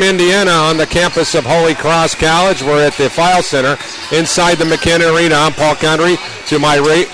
Indiana, on the campus of HolyCross College. We're at the File Center inside the McKenna Arena. I'm Paul Condry. To my right,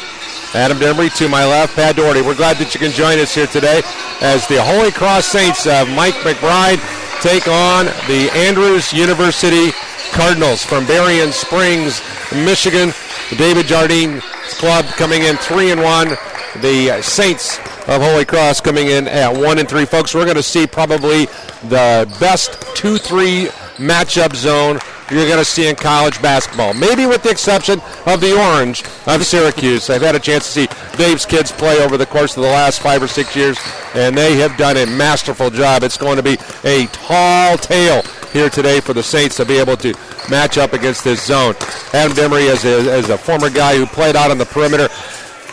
Adam Demry. To my left, Pat Doherty. We're glad that you can join us here today as the HolyCross Saints of Mike McBride take on the Andrews University Cardinals from Berrien Springs, Michigan. The David Jardine club coming in 3-1. The Saints of HolyCross coming in at 1-3. Folks, we're going to see probably the best 2-3 matchup zone you're going to see in college basketball. Maybe with the exception of the Orange of Syracuse. I've had a chance to see Dave's kids play over the course of the last 5 or 6 years, and they have done a masterful job. It's going to be a tall tale here today for the Saints to be able to match up against this zone. Adam Demery, as a former guy who played out on the perimeter,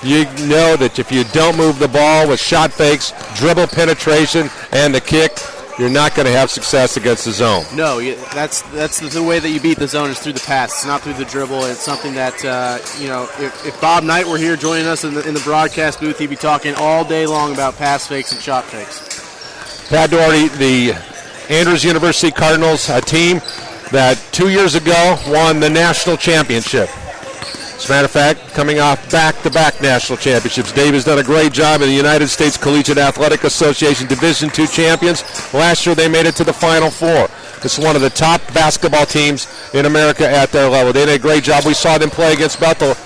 you know that if you don't move the ball with shot fakes, dribble penetration, and the kick, you're not going to have success against the zone. No, that's the way that you beat the zone is through the pass. It's not through the dribble. It's something that, if Bob Knight were here joining us in the broadcast booth, he'd be talking all day long about pass fakes and shot fakes. Pat Doherty, the Andrews University Cardinals, a team that 2 years ago won the national championship. As a matter of fact, coming off back-to-back national championships. Dave has done a great job in the United States Collegiate Athletic Association Division II champions. Last year they made it to the Final Four. This is one of the top basketball teams in America at their level. They did a great job. We saw them play against Bethel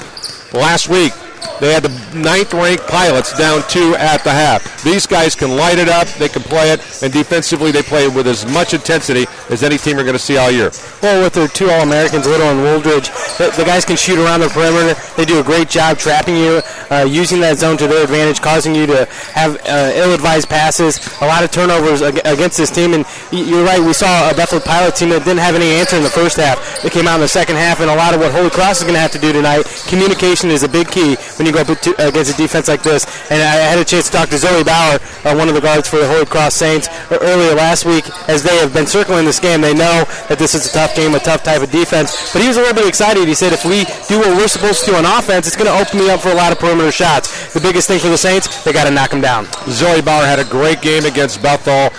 last week. They had the 9th-ranked Pilots down 2 at the half. These guys can light it up, they can play it, and defensively they play with as much intensity as any team you're going to see all year. Well, with their 2 All-Americans, Little and Wooldridge, the guys can shoot around the perimeter. They do a great job trapping you, using that zone to their advantage, causing you to have ill-advised passes, a lot of turnovers against this team. And you're right, we saw a Bethel Pilot team that didn't have any answer in the first half. They came out in the second half, and a lot of what HolyCross is going to have to do tonight, communication is a big key when you go up against a defense like this. And I had a chance to talk to Zoe Bauer, one of the guards for the HolyCross Saints, earlier last week. As they have been circling this game, they know that this is a tough game, a tough type of defense. But he was a little bit excited. He said, if we do what we're supposed to do on offense, it's going to open me up for a lot of perimeter shots. The biggest thing for the Saints, they got to knock them down. Zoe Bauer had a great game against Bethel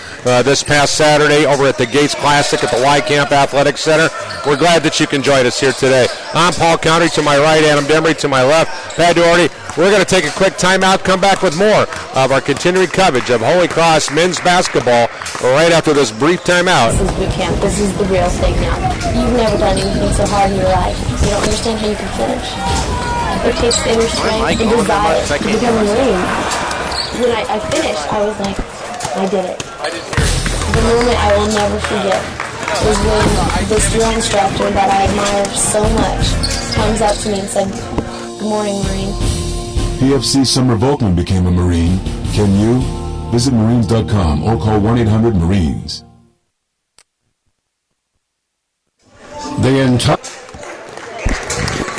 this past Saturday over at the Gates Classic at the Y Camp Athletic Center. We're glad that you can join us here today. I'm Paul County. To my right, Adam Demery. To my left, Pat Doherty. We're going to take a quick timeout, come back with more of our continuing coverage of HolyCross men's basketball right after this brief timeout. This is boot camp. This is the real thing now. You've never done anything so hard in your life. You don't understand how you can finish. It takes inner strength and desire to become a Marine. When I finished, I was like, I did it. The moment I will never forget is when this drill instructor that I admire so much comes up to me and said, "Good morning, Marine." PFC Summer Volkman became a Marine. Can you? Visit Marines.com or call 1-800-MARINES.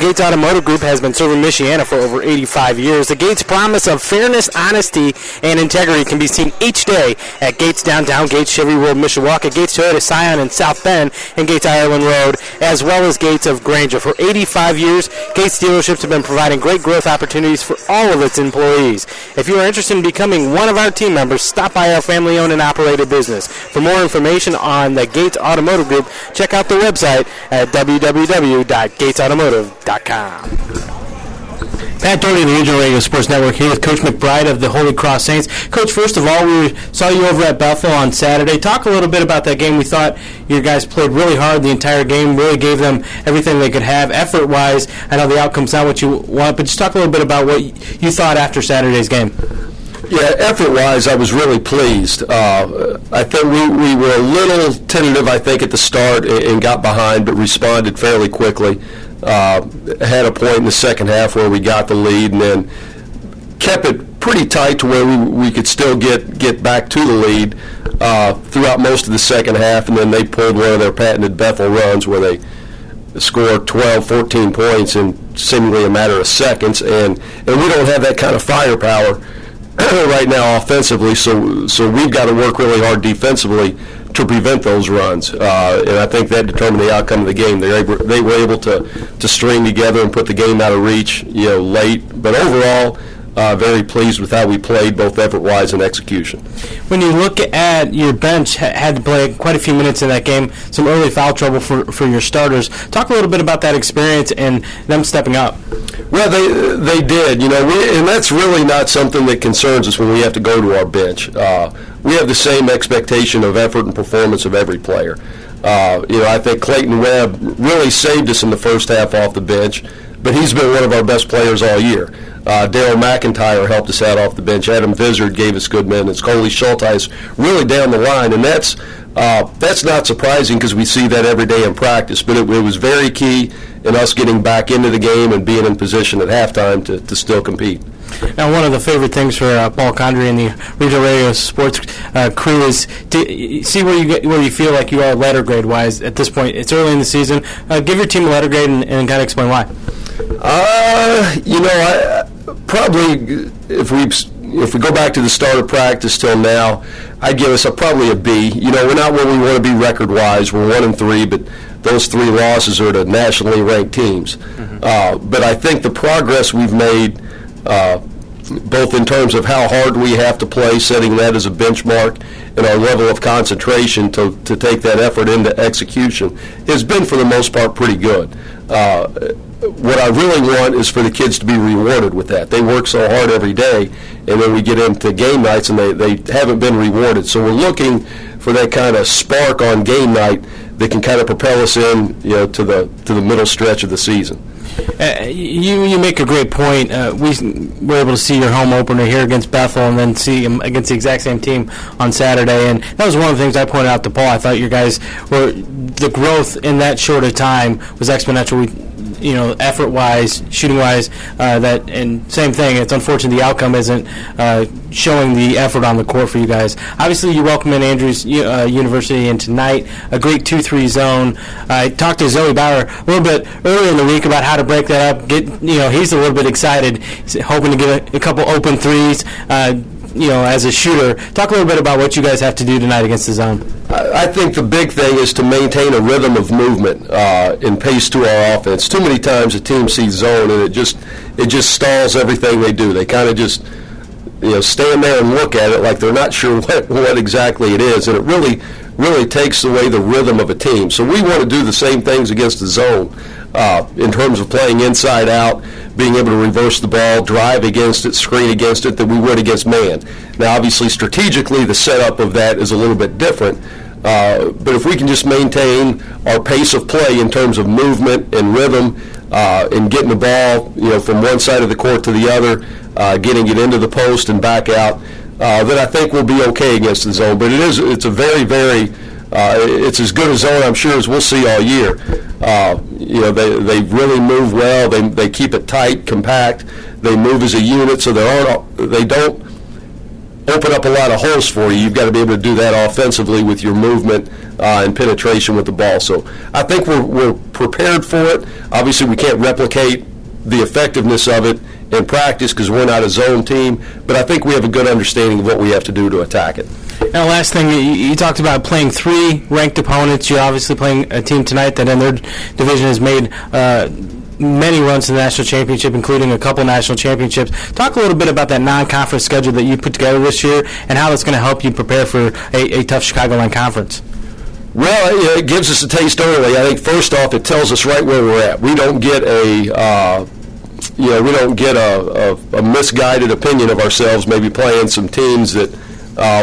Gates Automotive Group has been serving Michiana for over 85 years. The Gates promise of fairness, honesty, and integrity can be seen each day at Gates Downtown, Gates Chevy Road, Mishawaka, Gates Toyota Scion in South Bend, and Gates Ireland Road, as well as Gates of Granger. For 85 years, Gates dealerships have been providing great growth opportunities for all of its employees. If you are interested in becoming one of our team members, stop by our family-owned and operated business. For more information on the Gates Automotive Group, check out the website at www.gatesautomotive.com. Pat Doherty, the Regional Radio Sports Network, here with Coach McBride of the HolyCross Saints. Coach, first of all, we saw you over at Bethel on Saturday. Talk a little bit about that game. We thought your guys played really hard the entire game, really gave them everything they could have. Effort-wise, I know the outcome's not what you want, but just talk a little bit about what you thought after Saturday's game. Yeah, effort-wise, I was really pleased. I think we were a little tentative, I think, at the start and got behind, but responded fairly quickly. Had a point in the second half where we got the lead and then kept it pretty tight to where we could still get back to the lead throughout most of the second half, and then they pulled one of their patented Bethel runs where they scored 12, 14 points in seemingly a matter of seconds, and we don't have that kind of firepower right now offensively, so we've got to work really hard defensively to prevent those runs, and I think that determined the outcome of the game. They were able to string together and put the game out of reach, late. But overall, very pleased with how we played, both effort-wise and execution. When you look at your bench, had to play quite a few minutes in that game, some early foul trouble for your starters. Talk a little bit about that experience and them stepping up. Well, they did, and that's really not something that concerns us when we have to go to our bench. We have the same expectation of effort and performance of every player. I think Clayton Webb really saved us in the first half off the bench, but he's been one of our best players all year. Daryl McIntyre helped us out off the bench. Adam Vizard gave us good minutes. Coley Schulteis really down the line, and that's not surprising because we see that every day in practice. But it was very key in us getting back into the game and being in position at halftime to still compete. Now, one of the favorite things for Paul Condry and the Regional Radio Sports crew is to see where you feel like you are letter grade wise at this point. It's early in the season. Give your team a letter grade and kind of explain why. I probably if we go back to the start of practice till now, I'd give us probably a B. We're not where we want to be record wise. We're 1-3, but those 3 losses are to nationally ranked teams. Mm-hmm. But I think the progress we've made, both in terms of how hard we have to play, setting that as a benchmark, and our level of concentration to take that effort into execution, has been for the most part pretty good. What I really want is for the kids to be rewarded with that. They work so hard every day, and then we get into game nights and they haven't been rewarded. So we're looking for that kind of spark on game night that can kind of propel us in, to the middle stretch of the season. You make a great point. We were able to see your home opener here against Bethel and then see them against the exact same team on Saturday. And that was one of the things I pointed out to Paul. I thought your guys the growth in that short of time was exponential. Effort-wise, shooting-wise, and same thing. It's unfortunate the outcome isn't showing the effort on the court for you guys. Obviously, you welcome in Andrews University in tonight, a great 2-3 zone. I talked to Zoe Bauer a little bit earlier in the week about how to break that up. He's a little bit excited, he's hoping to get a couple open threes. As a shooter. Talk a little bit about what you guys have to do tonight against the zone. I think the big thing is to maintain a rhythm of movement and pace to our offense. Too many times a team sees zone and it just stalls everything they do. They kind of just stand there and look at it like they're not sure what exactly it is, and it really takes away the rhythm of a team. So we want to do the same things against the zone in terms of playing inside out, being able to reverse the ball, drive against it, screen against it, that we would against man. Now, obviously, strategically, the setup of that is a little bit different, but if we can just maintain our pace of play in terms of movement and rhythm and getting the ball from one side of the court to the other, getting it into the post and back out, then I think we'll be okay against the zone. But it's a very, very it's as good a zone, I'm sure, as we'll see all year. They really move well. They keep it tight, compact. They move as a unit, so they don't open up a lot of holes for you. You've got to be able to do that offensively with your movement and penetration with the ball. So I think we're prepared for it. Obviously, we can't replicate the effectiveness of it in practice because we're not a zone team, but I think we have a good understanding of what we have to do to attack it. Now, last thing, you talked about playing 3 ranked opponents. You're obviously playing a team tonight that in their division has made many runs to the national championship, including a couple national championships. Talk a little bit about that non-conference schedule that you put together this year and how that's going to help you prepare for a tough Chicagoland conference. Well, it gives us a taste early. I think first off, it tells us right where we're at. We don't get a misguided opinion of ourselves, maybe playing some teams that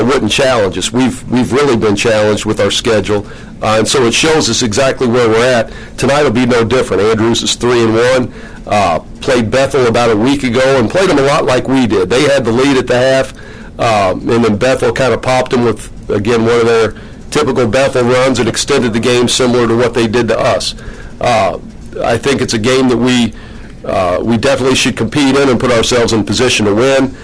wouldn't challenge us. We've really been challenged with our schedule, and so it shows us exactly where we're at. Tonight will be no different. Andrews is 3-1. Played Bethel about a week ago and played them a lot like we did. They had the lead at the half, and then Bethel kind of popped them with, again, one of their typical Bethel runs and extended the game similar to what they did to us. I think it's a game that we definitely should compete in and put ourselves in position to win.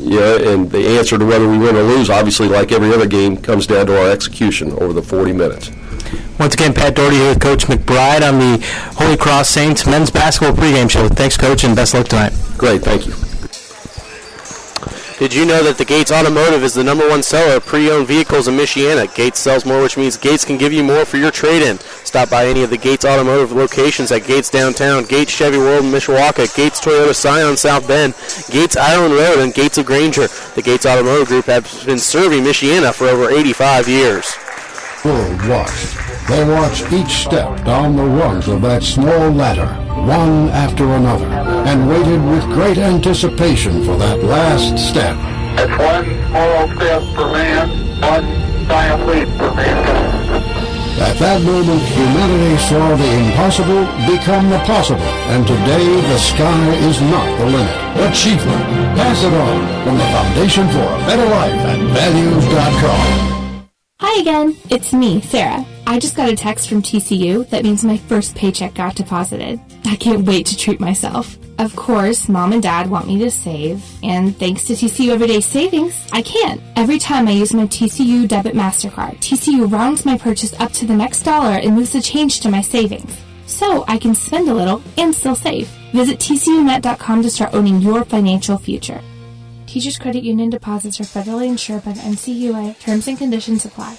And the answer to whether we win or lose, obviously, like every other game, comes down to our execution over the 40 minutes. Once again, Pat Doherty here with Coach McBride on the HolyCross Saints men's basketball pregame show. Thanks, Coach, and best luck tonight. Great, thank you. Did you know that the Gates Automotive is the #1 seller of pre-owned vehicles in Michiana? Gates sells more, which means Gates can give you more for your trade-in. Stop by any of the Gates Automotive locations at Gates Downtown, Gates Chevy World in Mishawaka, Gates Toyota Scion South Bend, Gates Ireland Road, and Gates of Granger. The Gates Automotive Group has been serving Michiana for over 85 years. World watched. They watched each step down the rungs of that small ladder, one after another, and waited with great anticipation for that last step. It's one small step for man, one giant leap for mankind. At that moment, humanity saw the impossible become the possible, and today the sky is not the limit. Achievement. Pass it on from the Foundation for a Better Life at values.com. Hi again, it's me, Sarah. I just got a text from TCU that means my first paycheck got deposited. I can't wait to treat myself. Of course, Mom and Dad want me to save, and thanks to TCU Everyday Savings, I can't. Every time I use my TCU Debit MasterCard, TCU rounds my purchase up to the next dollar and moves the change to my savings. So I can spend a little and still save. Visit TCUnet.com to start owning your financial future. Teachers Credit Union deposits are federally insured by the NCUA. Terms and conditions apply.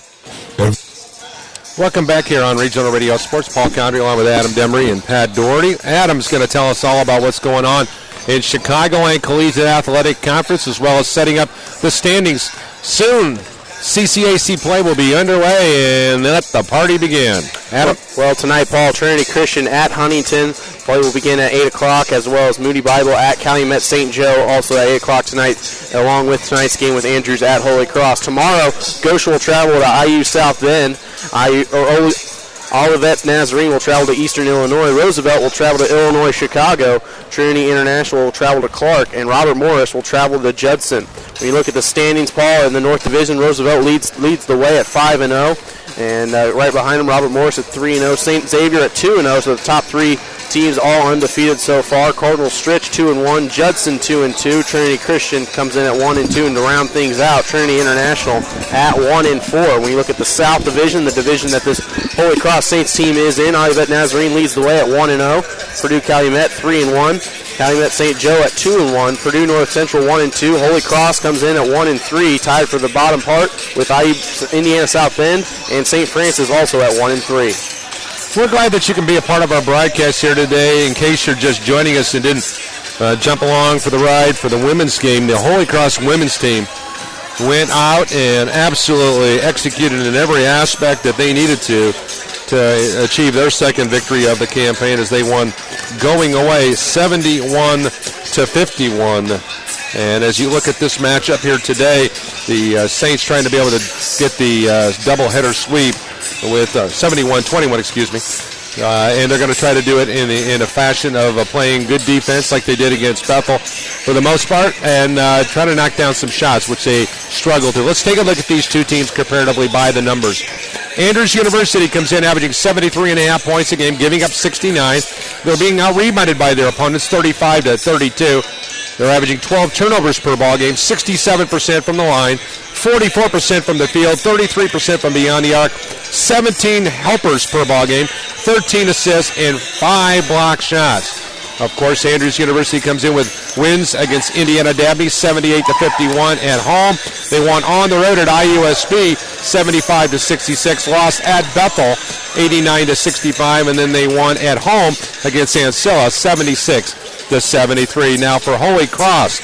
Welcome back here on Regional Radio Sports. Paul Condry along with Adam Demery and Pat Doherty. Adam's going to tell us all about what's going on in Chicagoland Collegiate Athletic Conference, as well as setting up the standings. Soon, CCAC play will be underway, and let the party begin. Adam? Well, tonight, Paul, Trinity Christian at Huntington. Play will begin at 8 o'clock, as well as Moody Bible at Calumet St. Joe, also at 8 o'clock tonight, along with tonight's game with Andrews at Holy Cross. Tomorrow, Goshen will travel to IU South Bend. Olivet Nazarene will travel to Eastern Illinois. Roosevelt will travel to Illinois Chicago. Trinity International will travel to Clark, and Robert Morris will travel to Judson. When you look at the standings, Paul, in the North Division, Roosevelt leads the way at 5-0, and right behind him, Robert Morris at 3-0. St. Xavier at 2-0, so the top three teams all undefeated so far. Cardinal Stritch 2-1, Judson 2-2. Trinity Christian comes in at 1-2, and to round things out, Trinity International at 1-4. When you look at the South Division, the division that this Holy Cross Saints team is in, Olivet Nazarene leads the way at 1-0. Purdue Calumet 3-1. Calumet St. Joe at 2-1. Purdue North Central 1-2. Holy Cross comes in at 1-3, tied for the bottom part with IU Indiana South Bend, and St. Francis also at 1-3. We're glad that you can be a part of our broadcast here today. In case you're just joining us and didn't jump along for the ride for the women's game, the Holy Cross women's team went out and absolutely executed in every aspect that they needed to achieve their second victory of the campaign as they won going away 71-51. And as you look at this matchup here today, the Saints trying to be able to get the doubleheader sweep with 71-21, excuse me. And they're going to try to do it in a fashion of playing good defense like they did against Bethel for the most part, and try to knock down some shots, which they struggled to. Let's take a look at these two teams comparatively by the numbers. Andrews University comes in averaging 73.5 points a game, giving up 69. They're being out-rebounded by their opponents 35-32. They're averaging 12 turnovers per ball game, 67% from the line, 44% from the field, 33% from beyond the arc, 17 helpers per ball game, 13 assists, and 5 block shots. Of course, Andrews University comes in with wins against Indiana Dabney, 78-51 at home. They won on the road at IUSB, 75-66. Lost at Bethel, 89-65, and then they won at home against Ancilla, 76-73. Now for Holy Cross,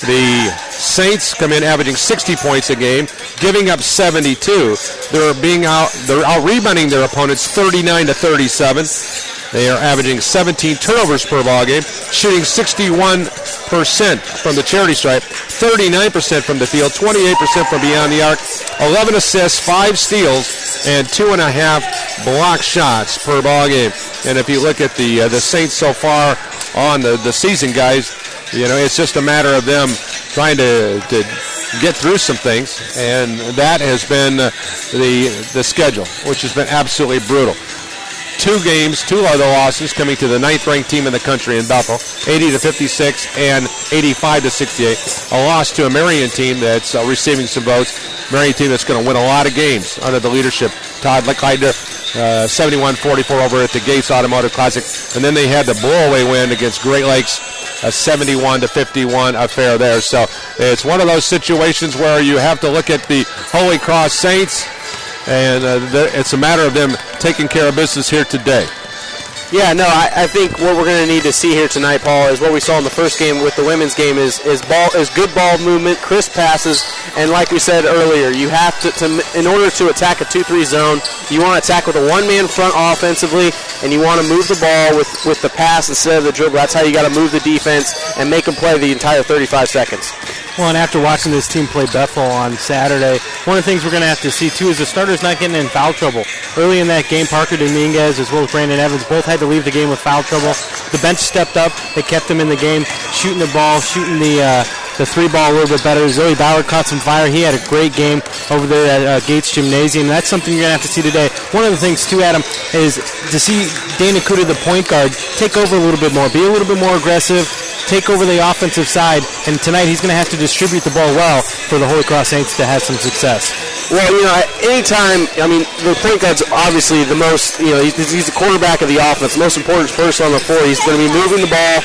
the Saints come in averaging 60 points a game, giving up 72. They're out-rebounding their opponents 39-37. They are averaging 17 turnovers per ball game, shooting 61% from the charity stripe, 39% from the field, 28% from beyond the arc, 11 assists, 5 steals, and 2.5 block shots per ball game. And if you look at the Saints so far on the season, guys, you know, it's just a matter of them trying to get through some things, and that has been the schedule, which has been absolutely brutal. 2 games, 2 other losses coming to the 9th-ranked team in the country in Bethel, 80-56 and 85-68. A loss to a Marion team that's receiving some votes. Marion team that's going to win a lot of games under the leadership Todd Leckider 71-44 over at the Gates Automotive Classic. And then they had the blow-away win against Great Lakes, a 71-51 affair there. So it's one of those situations where you have to look at the HolyCross Saints, and it's a matter of them taking care of business here today. Yeah, no, I think what we're going to need to see here tonight, Paul, is what we saw in the first game with the women's game is good ball movement, crisp passes, and like we said earlier, you have to in order to attack a 2-3 zone, you want to attack with a one-man front offensively, and you want to move the ball with the pass instead of the dribble. That's how you got to move the defense and make them play the entire 35 seconds. Well, and after watching this team play Bethel on Saturday, one of the things we're going to have to see, too, is the starters not getting in foul trouble. Early in that game, Parker Dominguez as well as Brandon Evans both had to leave the game with foul trouble. The bench stepped up. They kept them in the game, shooting the ball, shooting the three ball a little bit better. Zoe Bauer caught some fire. He had a great game over there at Gates Gymnasium. That's something you're going to have to see today. One of the things, too, Adam, is to see Dana Kuda, the point guard, take over a little bit more, be a little bit more aggressive, take over the offensive side, and tonight he's going to have to distribute the ball well for the HolyCross Saints to have some success. Well, anytime, the point guard's obviously the most, he's the quarterback of the offense, the most important person on the floor. He's going to be moving the ball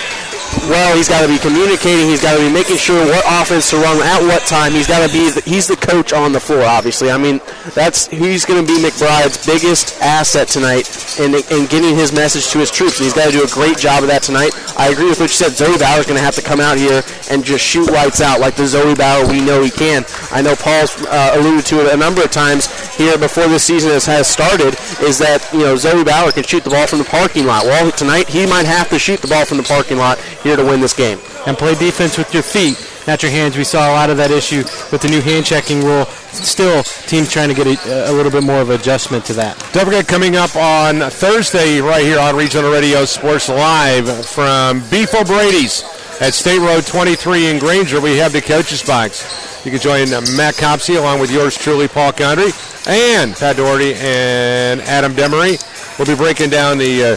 well. He's got to be communicating. He's got to be making sure what offense to run at what time. He's got to be, he's the coach on the floor, obviously. He's going to be McBride's biggest asset tonight in getting his message to his troops. And he's got to do a great job of that tonight. I agree with what you said. Zoe Bauer's going to have to come out here and just shoot lights out like the Zoe Bauer we know he can. I know Paul's alluded to it a number of times here before this season has started, is that Zoe Bauer can shoot the ball from the parking lot. Well, tonight he might have to shoot the ball from the parking lot here to win this game. And play defense with your feet, not your hands. We saw a lot of that issue with the new hand-checking rule. Still, teams trying to get a little bit more of adjustment to that. Don't forget, coming up on Thursday right here on Regional Radio Sports Live from Beef O'Brady's at State Road 23 in Granger, we have the Coach's Box. You can join Matt Copsey along with yours truly, Paul Condry, and Pat Doherty and Adam Demery. We'll be breaking down the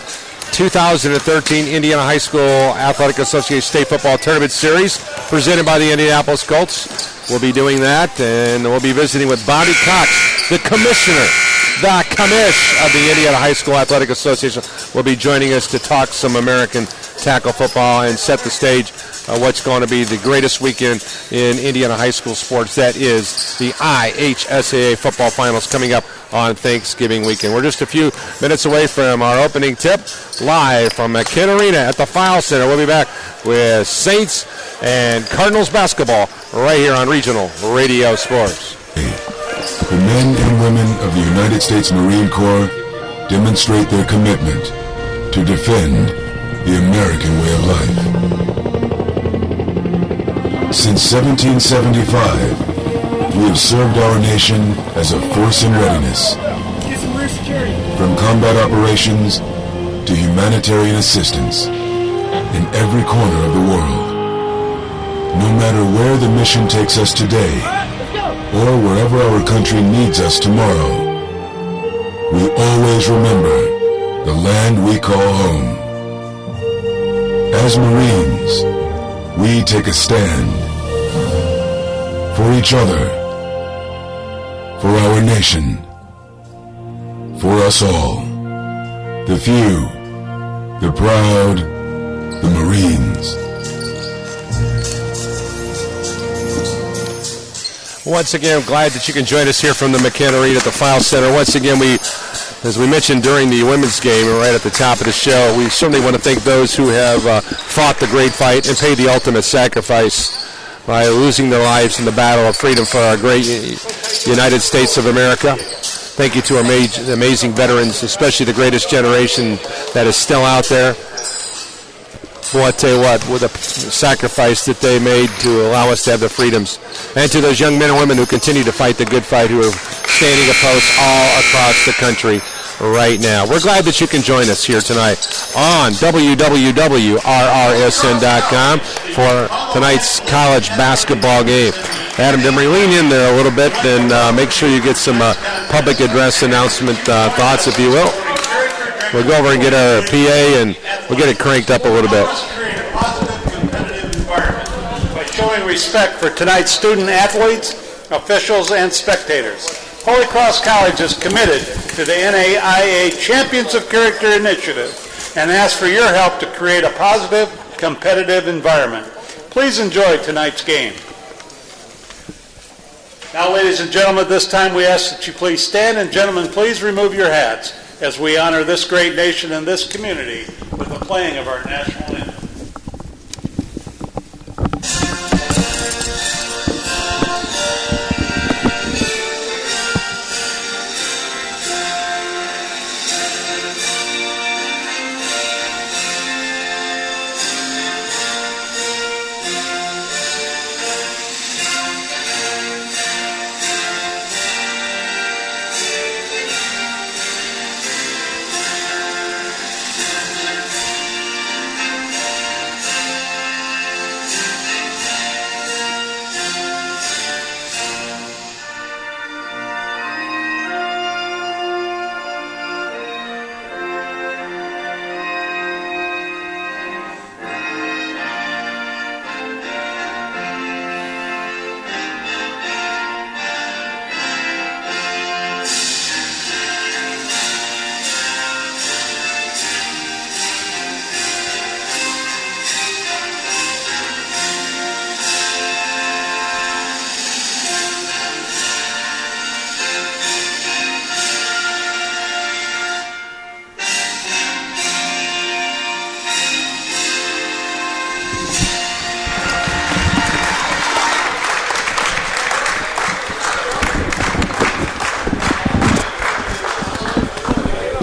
2013 Indiana High School Athletic Association State Football Tournament Series presented by the Indianapolis Colts. We'll be doing that, and we'll be visiting with Bobby Cox, the commissioner, the commish of the Indiana High School Athletic Association. Will be joining us to talk some American tackle football and set the stage what's going to be the greatest weekend in Indiana high school sports. That is the IHSAA football finals coming up on Thanksgiving weekend. We're just a few minutes away from our opening tip, live from McKinn Arena at the File Center. We'll be back with Saints and Cardinals basketball right here on Regional Radio Sports. The men and women of the United States Marine Corps demonstrate their commitment to defend the American way of life. Since 1775, we have served our nation as a force in readiness. From combat operations to humanitarian assistance in every corner of the world. No matter where the mission takes us today, or wherever our country needs us tomorrow, we always remember the land we call home. As Marines, we take a stand for each other, for our nation, for us all, the few, the proud, the Marines. Once again, I'm glad that you can join us here from the McKinn Arena at the File Center. Once again, as we mentioned during the women's game right at the top of the show, we certainly want to thank those who have fought the great fight and paid the ultimate sacrifice by losing their lives in the battle of freedom for our great United States of America. Thank you to our amazing veterans, especially the greatest generation that is still out there. Well, I tell you what, with the sacrifice that they made to allow us to have the freedoms. And to those young men and women who continue to fight the good fight, who are standing opposed all across the country right now. We're glad that you can join us here tonight on www.rrsn.com for tonight's college basketball game. Adam Demery, lean in there a little bit and make sure you get some public address announcement thoughts, if you will. We'll go over and get our PA, and we'll get it cranked up a little bit. By showing respect for tonight's student athletes, officials, and spectators. Holy Cross College is committed to the NAIA Champions of Character initiative and asks for your help to create a positive, competitive environment. Please enjoy tonight's game. Now, ladies and gentlemen, at this time we ask that you please stand, and gentlemen, please remove your hats as we honor this great nation and this community with the playing of our national anthem.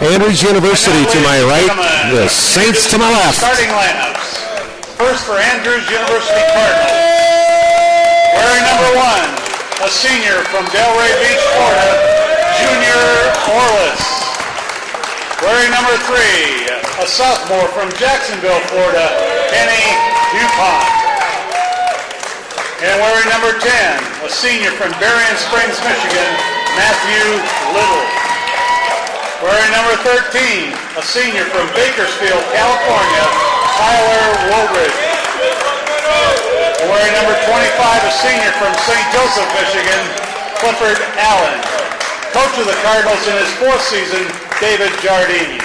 Andrews University to my right, the Saints to my left. Starting lineups. First for Andrews University Cardinals. Wearing number 1, a senior from Delray Beach, Florida, Junior Orlis. Wearing number 3, a sophomore from Jacksonville, Florida, Kenny DuPont. And wearing number 10, a senior from Berrien Springs, Michigan, Matthew Little. Wearing number 13, a senior from Bakersfield, California, Tyler Woolridge. And wearing number 25, a senior from St. Joseph, Michigan, Clifford Allen. Coach of the Cardinals in his 4th season, David Jardine.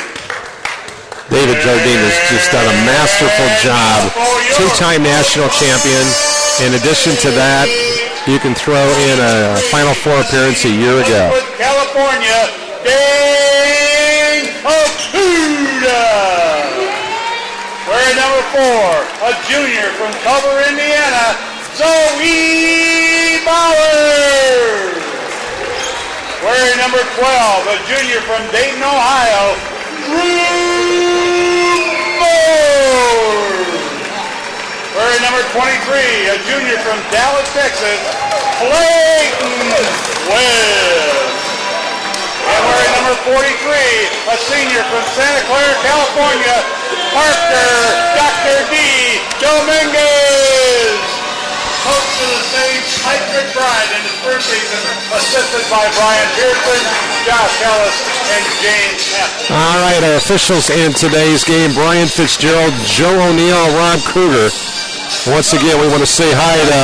David Jardine has just done a masterful job. 2-time national champion. In addition to that, you can throw in a Final Four appearance a year ago. California, Dane Okuda. Wearing number 4, a junior from Culver, Indiana, Zoe Bauer. Wearing number 12, a junior from Dayton, Ohio, Drew Moore. Wearing number 23, a junior from Dallas, Texas, Clayton Webb. And wearing number 43, a senior from Santa Clara, California, Parker Dr. D. Dominguez. Coach of the Saints, Mike McBride in his 1st season, assisted by Brian Pearson, Josh Ellis, and James Apple. All right, our officials in today's game, Brian Fitzgerald, Joe O'Neill, Rob Kruger. Once again, we want to say hi to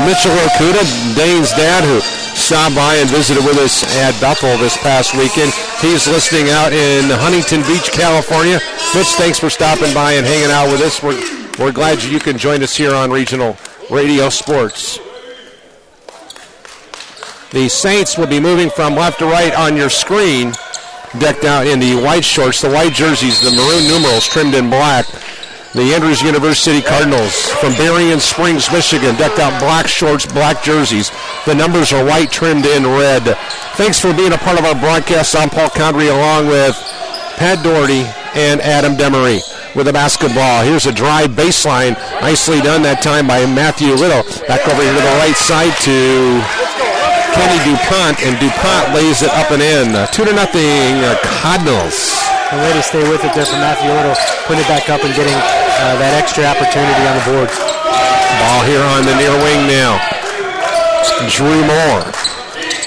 Mitchell Okuda, Dane's dad, who stopped by and visited with us at Bethel this past weekend. He's listening out in Huntington Beach, California. Mitch, thanks for stopping by and hanging out with us. We're glad you can join us here on Regional Radio Sports. The Saints will be moving from left to right on your screen, decked out in the white shorts, the white jerseys, the maroon numerals trimmed in black. The Andrews University Cardinals from Berrien Springs, Michigan, decked out black shorts, black jerseys. The numbers are white, trimmed in red. Thanks for being a part of our broadcast. I'm Paul Condry along with Pat Doherty and Adam Demery with the basketball. Here's a drive baseline, nicely done that time by Matthew Little. Back over here to the right side to Kenny DuPont, and DuPont lays it up and in. 2-0, Cardinals. The way to stay with it there from Matthew Little, putting it back up and getting that extra opportunity on the boards. Ball here on the near wing now. Drew Moore.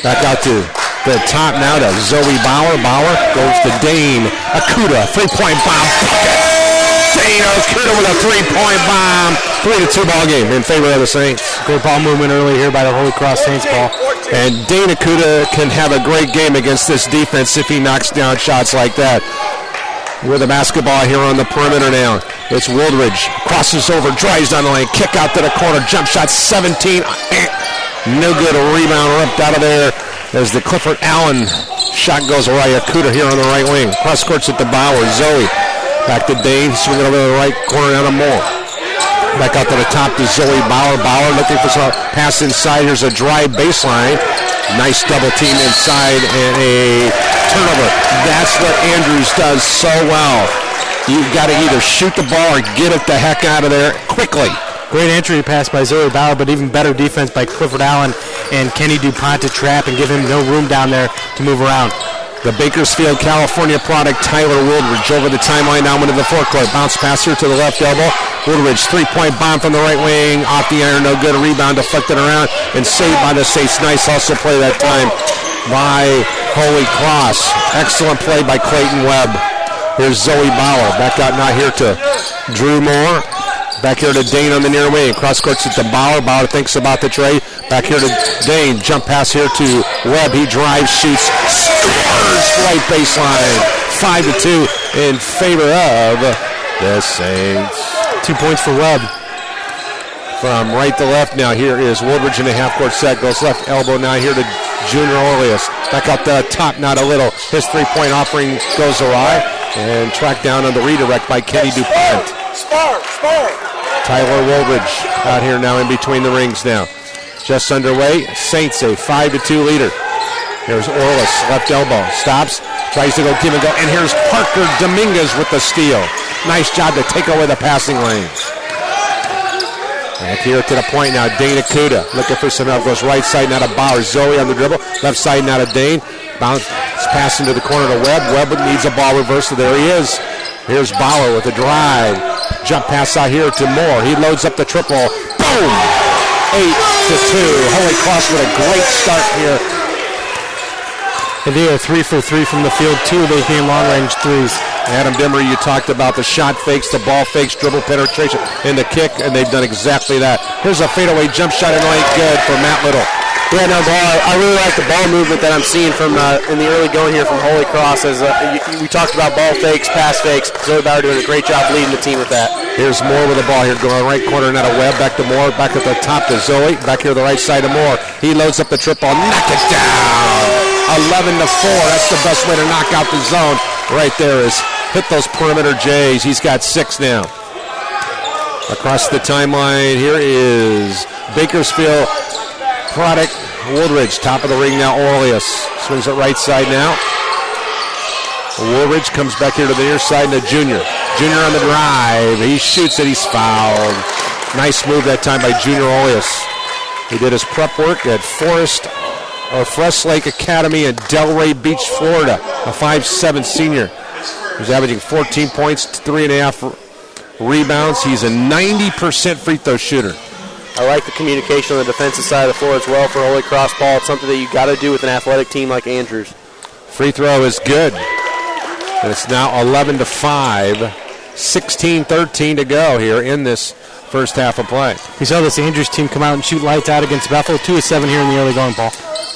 Back out to the top now to Zoe Bauer. Bauer goes to Dane Okuda. 3-point bomb. Dane Okuda with a 3-point bomb. 3-2 ball game in favor of the Saints. Great ball movement early here by the Holy Cross Saints ball. And Dane Akuta can have a great game against this defense if he knocks down shots like that. With the basketball here on the perimeter now. It's Wooldridge. Crosses over, drives down the lane, kick out to the corner, jump shot 17. No good, a rebound ripped out of there as the Clifford Allen shot goes away. Akuta here on the right wing. Cross courts at the Bauer. Zoe back to Dane, swinging over to the right corner down to Moore. Back out to the top to Zoe Bauer. Bauer looking for some pass inside. Here's a drive baseline. Nice double team inside and a turnover. That's what Andrews does so well. You've got to either shoot the ball or get it the heck out of there quickly. Great entry pass by Zoe Bauer, but even better defense by Clifford Allen and Kenny DuPont to trap and give him no room down there to move around. The Bakersfield, California product, Tyler Wooldridge over the timeline now into the forecourt. Bounce pass here to the left elbow. Wooldridge, three-point bomb from the right wing. Off the iron, no good. A rebound deflected around and saved by the States. Nice also play that time by HolyCross. Excellent play by Clayton Webb. Here's Zoe Bauer. Back out now here to Drew Moore. Back here to Dane on the near wing. Cross courts it to Bauer. Bauer thinks about the tray. Back here to Dane. Jump pass here to Webb. He drives, shoots, scores. Right baseline. 5-2 in favor of the Saints. 2 points for Webb. From right to left now, here is Woodridge in the half-court set. Goes left elbow now here to Junior Orleus. Back up the top, not a little. His three-point offering goes awry. And tracked down on the redirect by Kenny DuPont. Tyler Woodridge out here now in between the rings now. Just underway. Saints a 5-2 leader. Here's Orleus, left elbow. Stops. Tries to go give and go. And here's Parker Dominguez with the steal. Nice job to take away the passing lanes. Back here to the point now, Dane Akuta looking for some help. Goes right side now to Bauer. Zoe on the dribble. Left side now to Dane. Bounce pass into the corner to Webb. Webb needs a ball reversal. There he is. Here's Bauer with a drive. Jump pass out here to Moore. He loads up the triple. Boom! 8-2. HolyCross with a great start here. And they are 3 for 3 from the field. 2 of those being long-range threes. Adam Dimmer, you talked about the shot fakes, the ball fakes, dribble penetration, and the kick, and they've done exactly that. Here's a fadeaway jump shot, and only good for Matt Little. Yeah, no, I really like the ball movement that I'm seeing from in the early going here from HolyCross. As we talked about ball fakes, pass fakes. Zoe Bauer doing a great job leading the team with that. Here's Moore with the ball here, going right corner, now to Webb, back to Moore, back at the top to Zoe, back here to the right side to Moore. He loads up the triple, knock it down. 11-4. That's the best way to knock out the zone. Right there is hit those perimeter J's. He's got 6 now. Across the timeline, here is Bakersfield product Woodridge, top of the ring now. Orleus swings it right side now. Woodridge comes back here to the near side to Junior. Junior on the drive. He shoots it. He's fouled. Nice move that time by Junior Orleus. He did his prep work at Forest Lake Academy in Delray Beach, Florida. A 5'7" senior. He's averaging 14 points, 3.5 rebounds. He's a 90% free throw shooter. I like the communication on the defensive side of the floor as well for HolyCross ball. It's something that you got to do with an athletic team like Andrews. Free throw is good. And it's now 11-5, 16-13 to go here in this first half of play. We saw this Andrews team come out and shoot lights out against Bethel. 2 of 7 here in the early going, Paul.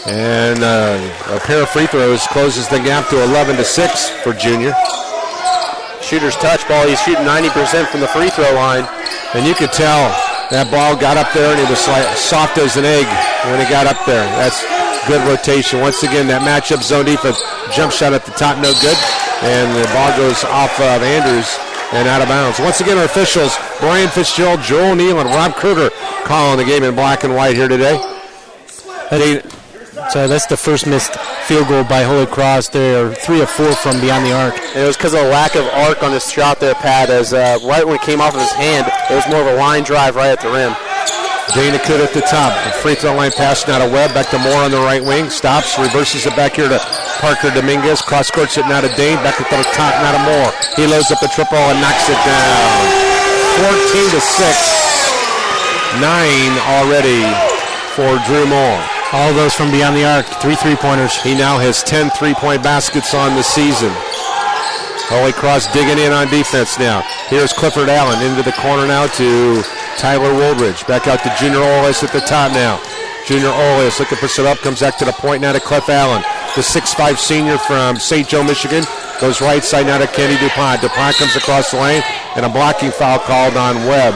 And a pair of free throws closes the gap to 11-6 for Junior. Shooter's touch ball. He's shooting 90% from the free throw line. And you could tell that ball got up there, and it was like soft as an egg when it got up there. That's good rotation. Once again, that matchup zone defense. Jump shot at the top, no good. And the ball goes off of Andrews and out of bounds. Once again, our officials, Brian Fitzgerald, Joel Neal, and Rob Kruger calling the game in black and white here today. So that's the first missed field goal by HolyCross. They're 3 of 4 from beyond the arc. And it was because of a lack of arc on his shot there, Pat, as right when it came off of his hand, it was more of a line drive right at the rim. Dane Akuta at the top. The free throw line pass now to Webb. Back to Moore on the right wing. Stops, reverses it back here to Parker Dominguez. Cross courts it now to Dane. Back to the top now to Moore. He loads up the triple and knocks it down. 14-6. 9 already for Drew Moore. All those from beyond the arc. 3 3-pointers. He now has 10 3-point baskets on the season. HolyCross digging in on defense now. Here's Clifford Allen into the corner now to Tyler Woodridge. Back out to Junior Orleus at the top now. Junior Olias looking for some help, comes back to the point now to Cliff Allen. The 6'5 senior from St. Joe, Michigan, goes right side now to Kenny DuPont. DuPont comes across the lane, and a blocking foul called on Webb.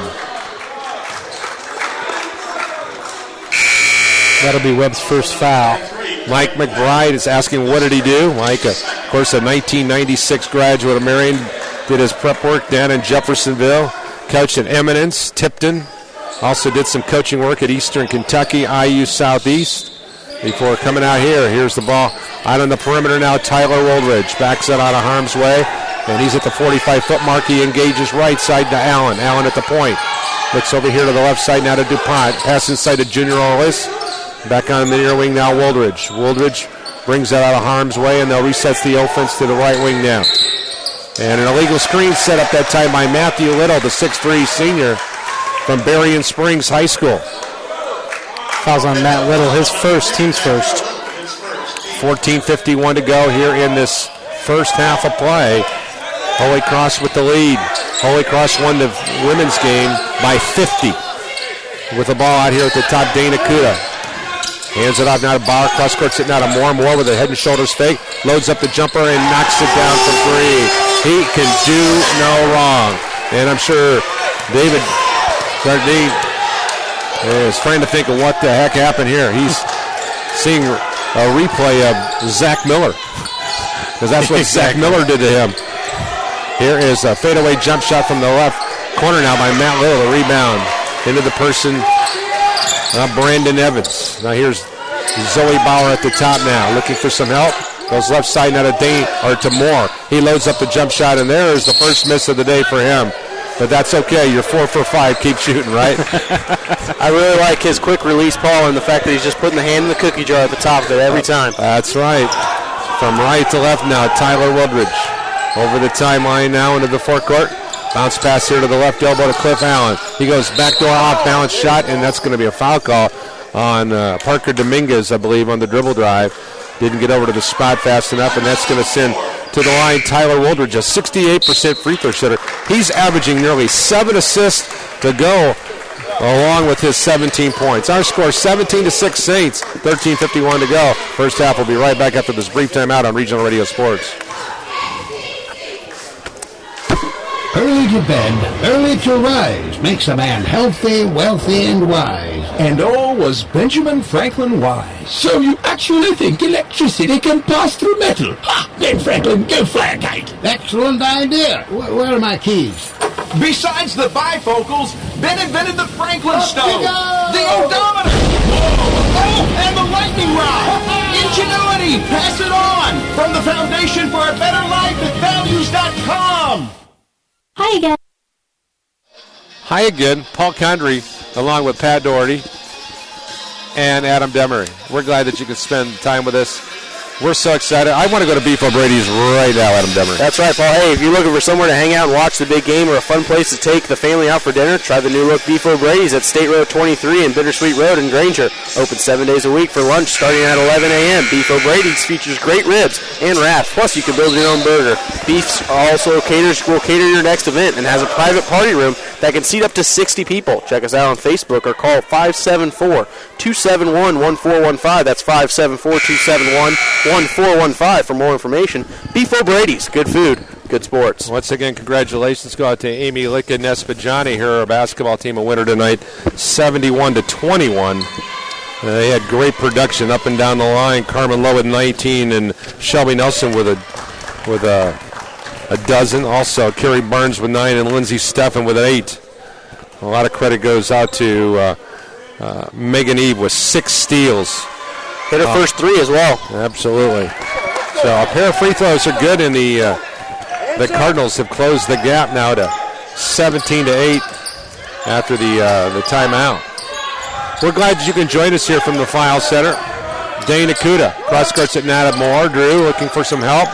That'll be Webb's first foul. Mike McBride is asking, what did he do? Mike, of course, a 1996 graduate of Marion, did his prep work down in Jeffersonville, coached at Eminence, Tipton, also did some coaching work at Eastern Kentucky, IU Southeast, before coming out here. Here's the ball out on the perimeter now. Tyler Woldridge backs it out of harm's way, and he's at the 45-foot mark. He engages right side to Allen. Allen at the point. Looks over here to the left side now to DuPont. Pass inside to Junior Ollis. Back on the near wing now, Woldridge. Woldridge brings that out of harm's way, and they'll reset the offense to the right wing now. And an illegal screen set up that time by Matthew Little, the 6'3 senior from Berrien Springs High School. Fouls on Matt Little, his first, team's first. 14:51 to go here in this first half of play. HolyCross with the lead. HolyCross won the women's game by 50. With the ball out here at the top, Dana Kuda. Hands it off now to Bauer. Cross court sitting out of Moore. Moore with a head and shoulders fake. Loads up the jumper and knocks it down for three. He can do no wrong. And I'm sure David Gardine is trying to think of what the heck happened here. He's seeing a replay of Zach Miller, because that's what Zach Miller did to him. Here is a fadeaway jump shot from the left corner now by Matt Little. The rebound into the person, Brandon Evans. Now here's Zoe Bauer at the top now, looking for some help. Goes left side now to Moore. He loads up the jump shot, and there is the first miss of the day for him. But that's okay. You're 4 for 5. Keep shooting, right? I really like his quick release, Paul, and the fact that he's just putting the hand in the cookie jar at the top of it every time. That's right. From right to left now, Tyler Woodridge. Over the timeline now into the forecourt. Bounce pass here to the left elbow to Cliff Allen. He goes backdoor off-balance shot, and that's going to be a foul call on Parker Dominguez, I believe, on the dribble drive. Didn't get over to the spot fast enough, and that's going to send to the line Tyler Woldridge, a 68% free throw shooter. He's averaging nearly 7 assists to go, along with his 17 points. Our score 17-6 Saints, 13:51 to go. First half will be right back after this brief timeout on Regional Radio Sports. Early to bed, early to rise makes a man healthy, wealthy, and wise. And all was Benjamin Franklin wise. So you actually think electricity can pass through metal? Ha! Ben Franklin, go fly a kite. Excellent idea. Where are my keys? Besides the bifocals, Ben invented the Franklin stove, the odometer, oh, and the lightning rod. Ingenuity, pass it on. From the Foundation for a Better Life at values.com. Hi again. Hi again, Paul Condry, along with Pat Doherty and Adam Demery. We're glad that you could spend time with us. We're so excited. I want to go to Beef O'Brady's right now, Adam Demery. That's right, Paul. Hey, if you're looking for somewhere to hang out and watch the big game or a fun place to take the family out for dinner, try the new look Beef O'Brady's at State Road 23 and Bittersweet Road in Granger. Open 7 days a week for lunch starting at 11 a.m. Beef O'Brady's features great ribs and wraps. Plus, you can build your own burger. Beef's will cater your next event and has a private party room that can seat up to 60 people. Check us out on Facebook or call 574-271-1415. That's 574-271-1415 for more information. Beef O'Brady's. Good food, good sports. Once again, congratulations go out to Amy Licka Nespajani. Her basketball team a winner tonight, 71-21. They had great production up and down the line. Carmen Lowe with 19 and Shelby Nelson with a dozen. Also, Kerry Barnes with 9 and Lindsay Steffen with 8. A lot of credit goes out to Megan Eve with 6 steals. Hit her first 3 as well. Absolutely. So a pair of free throws are good, and the Cardinals have closed the gap now to 17-8 after the timeout. We're glad that you can join us here from the File Center. Dane Akuda, cross court sitting out of Moore. Drew looking for some help.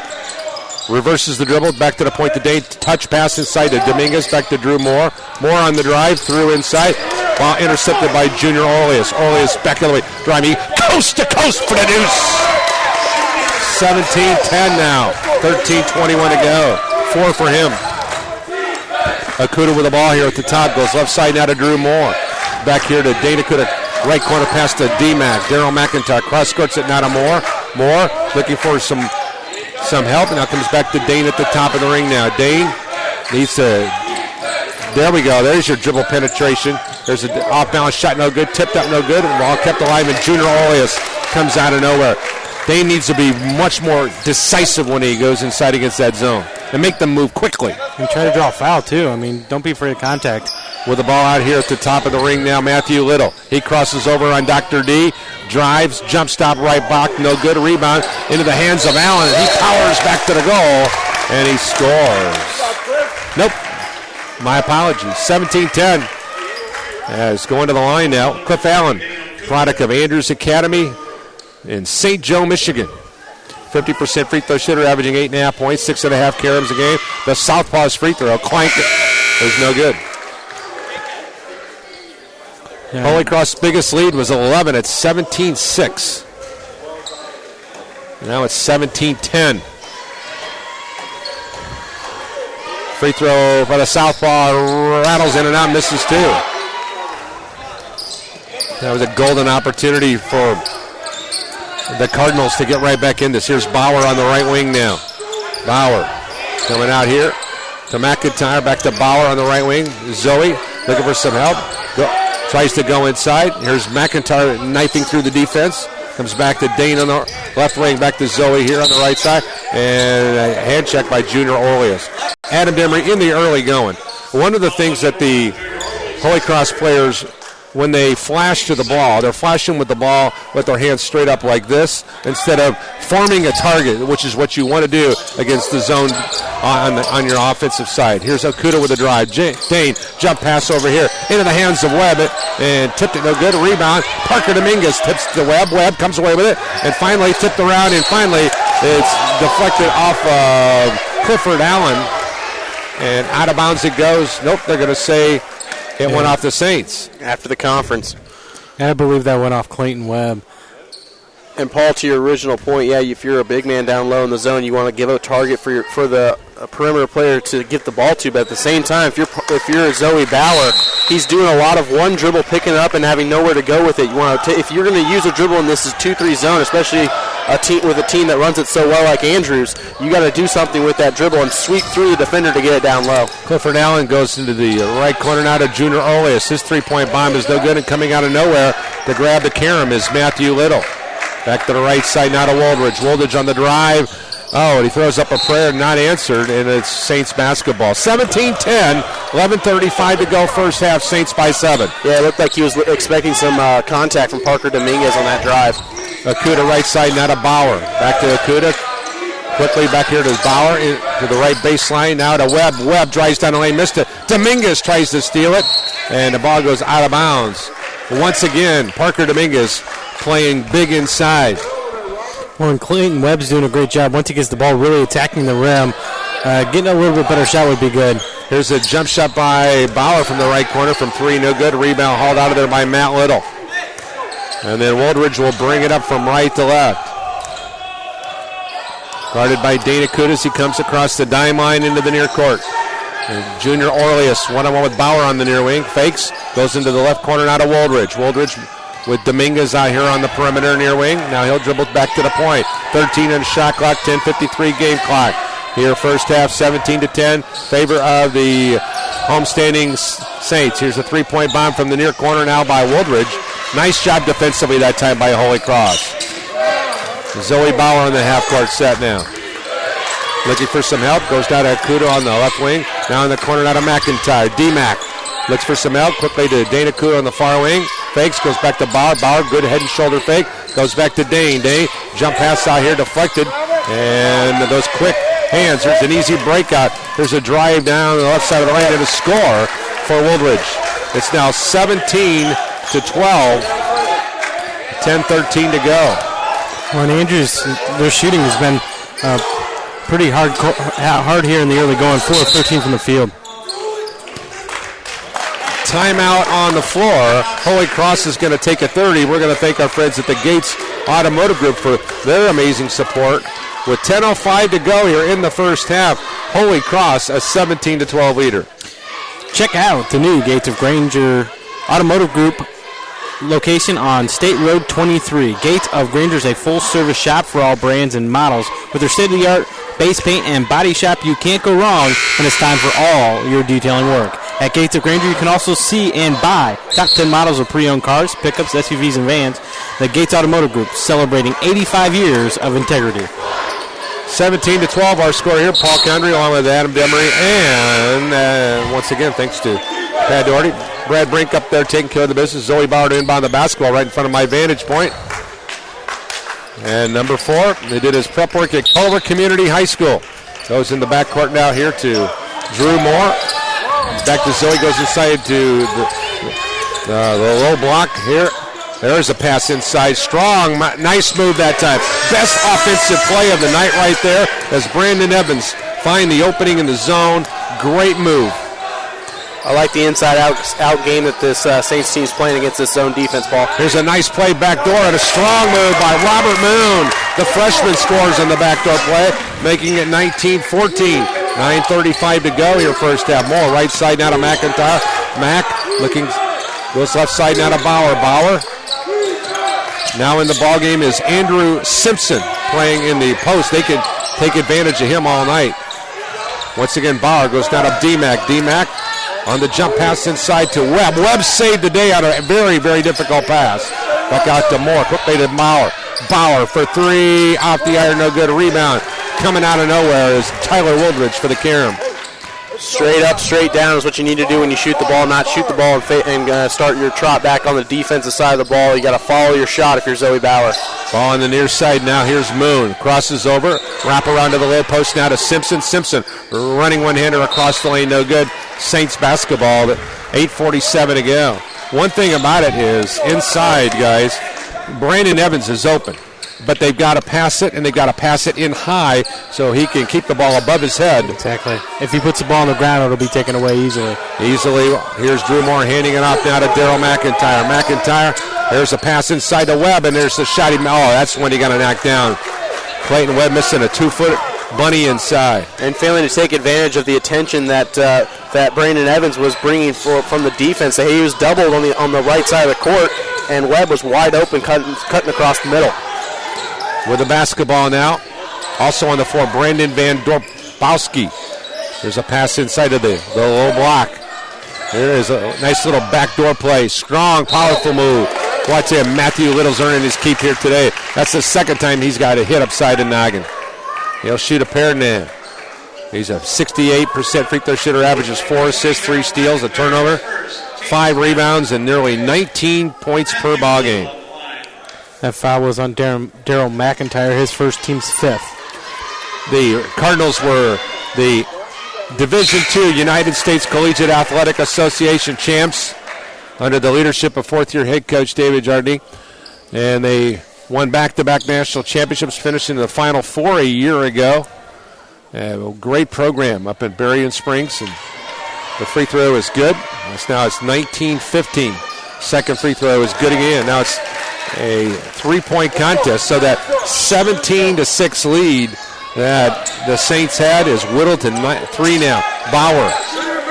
Reverses the dribble, back to the point to Dane. Touch pass inside to Dominguez, back to Drew Moore. Moore on the drive, through inside. While intercepted by Junior Olias. Olias back the other way, driving coast to coast for the deuce. 17-10 now. 13:21 to go. 4 for him. Akuda with the ball here at the top. Goes left side now to Drew Moore. Back here to Dane Akuda. Right corner pass to D-Mac. Daryl McIntyre cross skirts it now to Moore looking for some help. Now comes back to Dane at the top of the ring now. Dane needs to, there we go. There's your dribble penetration. There's an off-balance shot, no good. Tipped up, no good. Ball kept alive, and Junior Oleus comes out of nowhere. Dane needs to be much more decisive when he goes inside against that zone and make them move quickly. And try to draw a foul, too. I mean, don't be afraid of contact. With the ball out here at the top of the ring now, Matthew Little. He crosses over on Dr. D, drives, jump stop, right block, no good. Rebound into the hands of Allen, and he powers back to the goal, and he scores. Nope. My apologies. 17-10. It's going to the line now. Cliff Allen, product of Andrews Academy in St. Joe, Michigan. 50% free throw shooter, averaging 8.5 points, 6.5 carries a game. The southpaw's free throw, clank it. There's no good. Yeah. HolyCross' biggest lead was 11 at 17-6. Now it's 17-10. Free throw by the southpaw, rattles in and out, misses too. That was a golden opportunity for the Cardinals to get right back in this. Here's Bauer on the right wing now. Bauer coming out here to McIntyre, back to Bauer on the right wing. Zoe looking for some help. Tries to go inside. Here's McIntyre knifing through the defense. Comes back to Dane on the left wing, back to Zoe here on the right side. And a hand check by Junior Oleus. Adam Demery in the early going. One of the things that the HolyCross players, when they flash to the ball, they're flashing with the ball with their hands straight up like this instead of forming a target, which is what you want to do against the zone on your offensive side. Here's Okuda with a drive. Dane, jump pass over here into the hands of Webb and tipped it no good. Rebound. Parker Dominguez tips to Webb. Webb comes away with it and finally tipped around, and finally it's deflected off of Clifford Allen and out of bounds it goes. Nope, they're going to say it went off the Saints. After the conference. I believe that went off Clayton Webb. And Paul, to your original point, if you're a big man down low in the zone, you want to give a target for the perimeter player to get the ball to. But at the same time, if you're Zoe Bauer, he's doing a lot of one dribble, picking it up and having nowhere to go with it. You want to if you're going to use a dribble in this is 2-3 zone, especially a team that runs it so well like Andrews, you got to do something with that dribble and sweep through the defender to get it down low. Clifford Allen goes into the right corner now to Junior Oleus. His three-point bomb is no good, and coming out of nowhere to grab the carom is Matthew Little. Back to the right side now to Woldridge. Woldridge on the drive. Oh, and he throws up a prayer, not answered, and it's Saints basketball. 17-10, 11:35 to go first half, Saints by 7. Yeah, it looked like he was expecting some contact from Parker Dominguez on that drive. Okuda right side, now to Bauer. Back to Okuda. Quickly back here to Bauer, to the right baseline, now to Webb. Webb drives down the lane, missed it. Dominguez tries to steal it, and the ball goes out of bounds. Once again, Parker Dominguez playing big inside. Well, and Clayton Webb's doing a great job. Once he gets the ball, really attacking the rim. Getting a little bit better shot would be good. Here's a jump shot by Bauer from the right corner from 3, no good. Rebound hauled out of there by Matt Little. And then Woldridge will bring it up from right to left. Guarded by Dana Kudas. He comes across the dime line into the near court. And Junior Orleus one-on-one with Bauer on the near wing. Fakes. Goes into the left corner now to Woldridge. Woldridge with Dominguez out here on the perimeter near wing. Now he'll dribble back to the point. 13 on shot clock, 10:53 game clock. Here first half, 17-10. Favor of the homestanding Saints. Here's a three-point bomb from the near corner now by Woldridge. Nice job defensively that time by HolyCross. Zoe Bauer on the half-court set now. Looking for some help. Goes down to Okuda on the left wing. Now in the corner now to McIntyre. D-Mac looks for some help. Quickly to Dana Okuda on the far wing. Fakes. Goes back to Bauer. Bauer, good head and shoulder fake. Goes back to Dane. Dane, jump pass out here, deflected. And those quick hands. There's an easy breakout. There's a drive down the left side of the lane and a score for Woldridge. It's now 17-12. 10:13 to go. Well, and Andrews, their shooting has been pretty hard here in the early going. 4 of 13 from the field. Timeout on the floor. HolyCross is going to take a 30. We're going to thank our friends at the Gates Automotive Group for their amazing support. With 10:05 to go here in the first half, HolyCross a 17-12 leader. Check out the new Gates of Granger Automotive Group location on State Road 23. Gates of Granger is a full-service shop for all brands and models. With their state-of-the-art base paint and body shop, you can't go wrong when it's time for all your detailing work. At Gates of Granger, you can also see and buy top 10 models of pre-owned cars, pickups, SUVs, and vans. The Gates Automotive Group celebrating 85 years of integrity. 17-12 our score here. Paul Condry along with Adam Demery, and once again, thanks to Pat Doherty. Brad Brink up there taking care of the business. Zoe Bauer to inbound the basketball right in front of my vantage point. And number 4, they did his prep work at Culver Community High School. Goes in the backcourt now here to Drew Moore. Back to Zoe, goes inside to the low block here. There's a pass inside. Strong, nice move that time. Best offensive play of the night right there as Brandon Evans find the opening in the zone. Great move. I like the inside-out game that this Saints team is playing against this zone defense, Paul. Here's a nice play back door and a strong move by Robert Moon. The freshman scores on the backdoor play, making it 19-14. 9:35 to go here first half. More right side now to McIntyre. Mack looking, goes left side now to Bauer. Bauer. Now in the ball game is Andrew Simpson playing in the post. They can take advantage of him all night. Once again, Bauer goes down to D-Mac. D-Mac on the jump pass inside to Webb. Webb saved the day out of a very, very difficult pass. Back out to Moore. Quickly to Bauer. Bauer for 3. Off the iron, no good. Rebound. Coming out of nowhere is Tyler Wooldridge for the Carum. Straight up, straight down is what you need to do when you shoot the ball. Not shoot the ball and start your trot back on the defensive side of the ball. You got to follow your shot if you're Zoe Bauer. Ball on the near side now. Here's Moon. Crosses over. Wrap around to the low post now to Simpson. Simpson running one-hander across the lane. No good. Saints basketball. But 8:47 to go. One thing about it is inside, guys, Brandon Evans is open. But they've got to pass it, and they've got to pass it in high so he can keep the ball above his head. Exactly. If he puts the ball on the ground, it'll be taken away easily. Here's Drew Moore handing it off now to Daryl McIntyre. McIntyre, there's a pass inside to Webb, and there's the shot. That's when he got to knock down. Clayton Webb missing a 2-foot bunny inside. And failing to take advantage of the attention that Brandon Evans was bringing from the defense. He was doubled on the right side of the court, and Webb was wide open, cutting across the middle. With the basketball now. Also on the floor, Brandon Van Dorbowski. There's a pass inside of the low block. There is a nice little backdoor play. Strong, powerful move. Watch him. Matthew Little's earning his keep here today. That's the second time he's got a hit upside the noggin. He'll shoot a pair now. He's a 68% free throw shooter, averages 4 assists, 3 steals, a turnover, 5 rebounds, and nearly 19 points per ball game. That foul was on Daryl McIntyre, his first team's 5th. The Cardinals were the Division II United States Collegiate Athletic Association champs under the leadership of 4th-year head coach David Jardine. And they won back-to-back national championships, finishing in the Final Four a year ago. A great program up in Berrien Springs. And the free throw is good. Now it's 19-15. Second free throw is good again. Now it's a 3-point contest, so that 17-6 lead that the Saints had is whittled to 3 now. Bauer,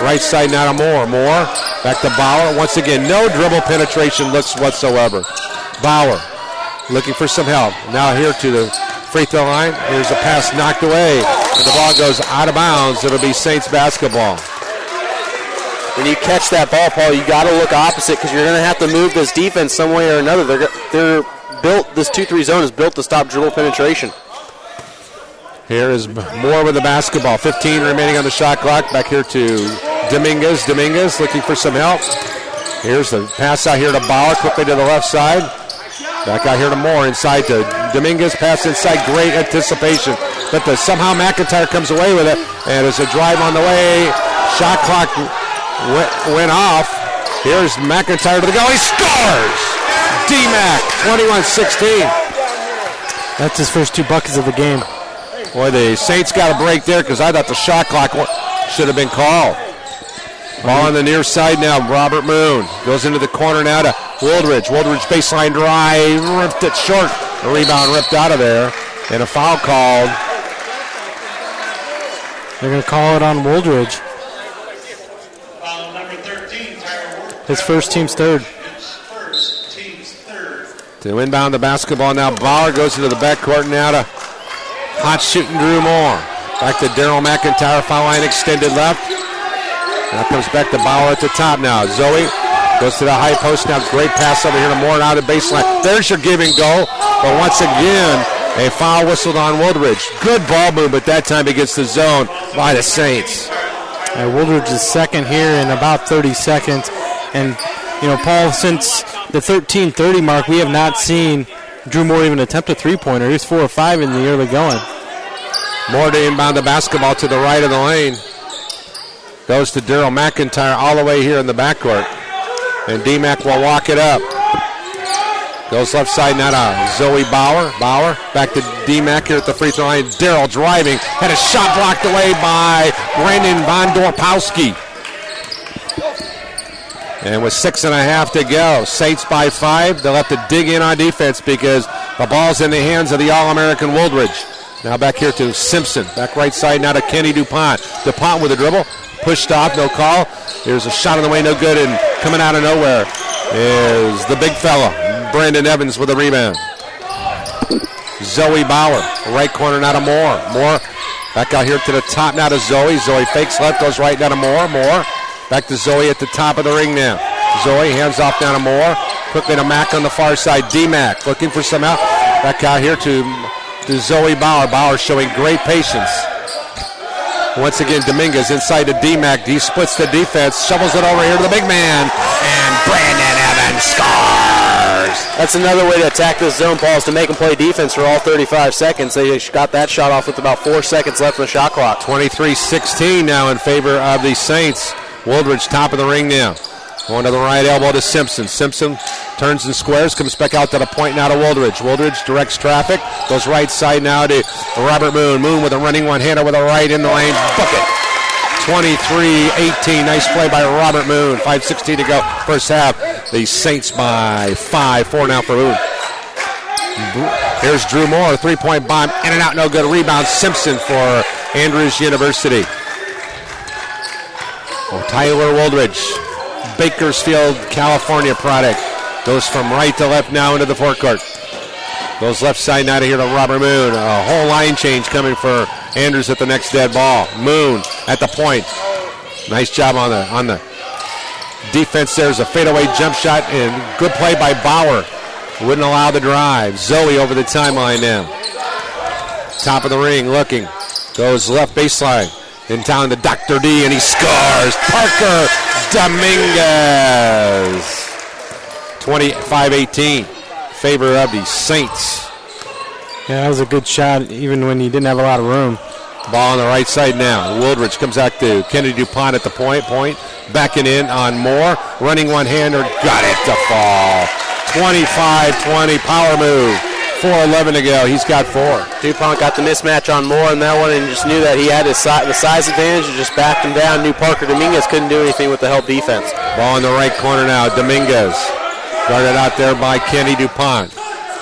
right side now to Moore. Moore, back to Bauer. Once again, no dribble penetration looks whatsoever. Bauer looking for some help. Now here to the free throw line. Here's a pass knocked away, and the ball goes out of bounds. It'll be Saints basketball. When you catch that ball, Paul, you got to look opposite because you're going to have to move this defense some way or another. They're built. This 2-3 zone is built to stop dribble penetration. Here is Moore with the basketball. 15 remaining on the shot clock. Back here to Dominguez. Dominguez looking for some help. Here's the pass out here to Bauer, quickly to the left side. Back out here to Moore, inside to Dominguez. Pass inside, great anticipation. But somehow McIntyre comes away with it, and there's a drive on the way. Shot clock went off. Here's McIntyre to the goal. He scores! D-Mac, 21-16. That's his first 2 buckets of the game. Boy, the Saints got a break there because I thought the shot clock should have been called. Ball on the near side now. Robert Moon goes into the corner now to Wooldridge. Wooldridge baseline drive, ripped it short. The rebound ripped out of there, and a foul called. They're going to call it on Wooldridge. His first team's 3rd. To inbound the basketball now, Bauer goes into the backcourt now to hot shooting Drew Moore. Back to Daryl McIntyre, foul line extended left. Now comes back to Bauer at the top now. Zoe goes to the high post now. Great pass over here to Moore now to baseline. There's your give and go. But once again, a foul whistled on Woodridge. Good ball move, but that time against the zone by the Saints. Woodridge is second here in about 30 seconds. And, Paul, since the 13:30 mark, we have not seen Drew Moore even attempt a three-pointer. He's 4 or 5 in the early going. Moore to inbound the basketball to the right of the lane. Goes to Daryl McIntyre all the way here in the backcourt. And D-Mac will walk it up. Goes left side now to Zoe Bauer. Bauer back to D-Mac here at the free throw line. Daryl driving. Had a shot blocked away by Brandon Von Dorpowski. And with 6.5 to go, Saints by 5. They'll have to dig in on defense because the ball's in the hands of the All-American Woldridge. Now back here to Simpson. Back right side now to Kenny DuPont. DuPont with a dribble. Pushed off, no call. Here's a shot on the way, no good. And coming out of nowhere is the big fella, Brandon Evans with a rebound. Zoe Bauer, right corner now to Moore. Moore back out here to the top now to Zoe. Zoe fakes left, goes right now to Moore. Moore back to Zoe at the top of the ring now. Zoe hands off down to Moore. Quickly to Mack on the far side. D-Mac looking for some help. Back out here to Zoe Bauer. Bauer showing great patience. Once again, Dominguez inside to D-Mac. He splits the defense, shovels it over here to the big man, and Brandon Evans scores. That's another way to attack this zone, Paul, is to make them play defense for all 35 seconds. They got that shot off with about 4 seconds left on the shot clock. 23-16 now in favor of the Saints. Woldridge top of the ring now. Going to the right elbow to Simpson. Simpson turns and squares, comes back out to the point now to Woldridge. Woldridge directs traffic, goes right side now to Robert Moon. Moon with a running one-hander with a right in the lane. Bucket. 23-18. Nice play by Robert Moon. 5:16 to go. First half. The Saints by 5. 4 now for Moon. Here's Drew Moore. Three-point bomb. In and out. No good. Rebound. Simpson for Andrews University. Tyler Woldridge. Bakersfield, California product. Goes from right to left now into the forecourt. Goes left side now to here to Robert Moon. A whole line change coming for Andrews at the next dead ball. Moon at the point. Nice job on the defense. There's a fadeaway jump shot and good play by Bauer. Wouldn't allow the drive. Zoe over the timeline now. Top of the ring looking. Goes left baseline. In town to Dr. D, and he scores. Parker Dominguez. 25-18. Favor of the Saints. Yeah, that was a good shot, even when he didn't have a lot of room. Ball on the right side now. Woldridge comes out to Kennedy DuPont at the point. Backing in on Moore. Running one-hander. Got it to fall. 25-20. Power move. 4:11 to go. He's got 4. DuPont got the mismatch on Moore in that one and just knew that he had the size advantage and just backed him down. Knew Parker Dominguez couldn't do anything with the help defense. Ball in the right corner now. Dominguez. Guarded out there by Kenny DuPont.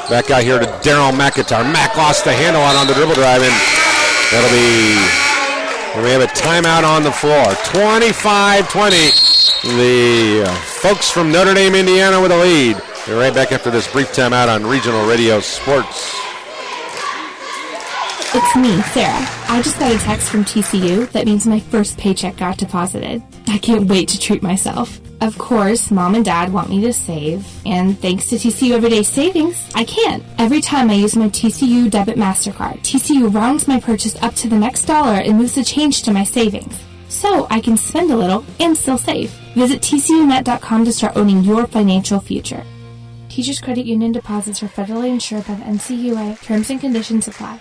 Back out here to Daryl McIntyre. Mack lost the handle on the dribble drive, and that'll be... We have a timeout on the floor. 25-20. The folks from Notre Dame, Indiana with a lead. We're right back after this brief timeout on Regional Radio Sports. It's me, Sarah. I just got a text from TCU that means my first paycheck got deposited. I can't wait to treat myself. Of course, Mom and Dad want me to save, and thanks to TCU Everyday Savings, I can. Every time I use my TCU Debit MasterCard, TCU rounds my purchase up to the next dollar and moves the change to my savings. So I can spend a little and still save. Visit TCUnet.com to start owning your financial future. Teachers Credit Union deposits are federally insured by the NCUA. Terms and conditions apply.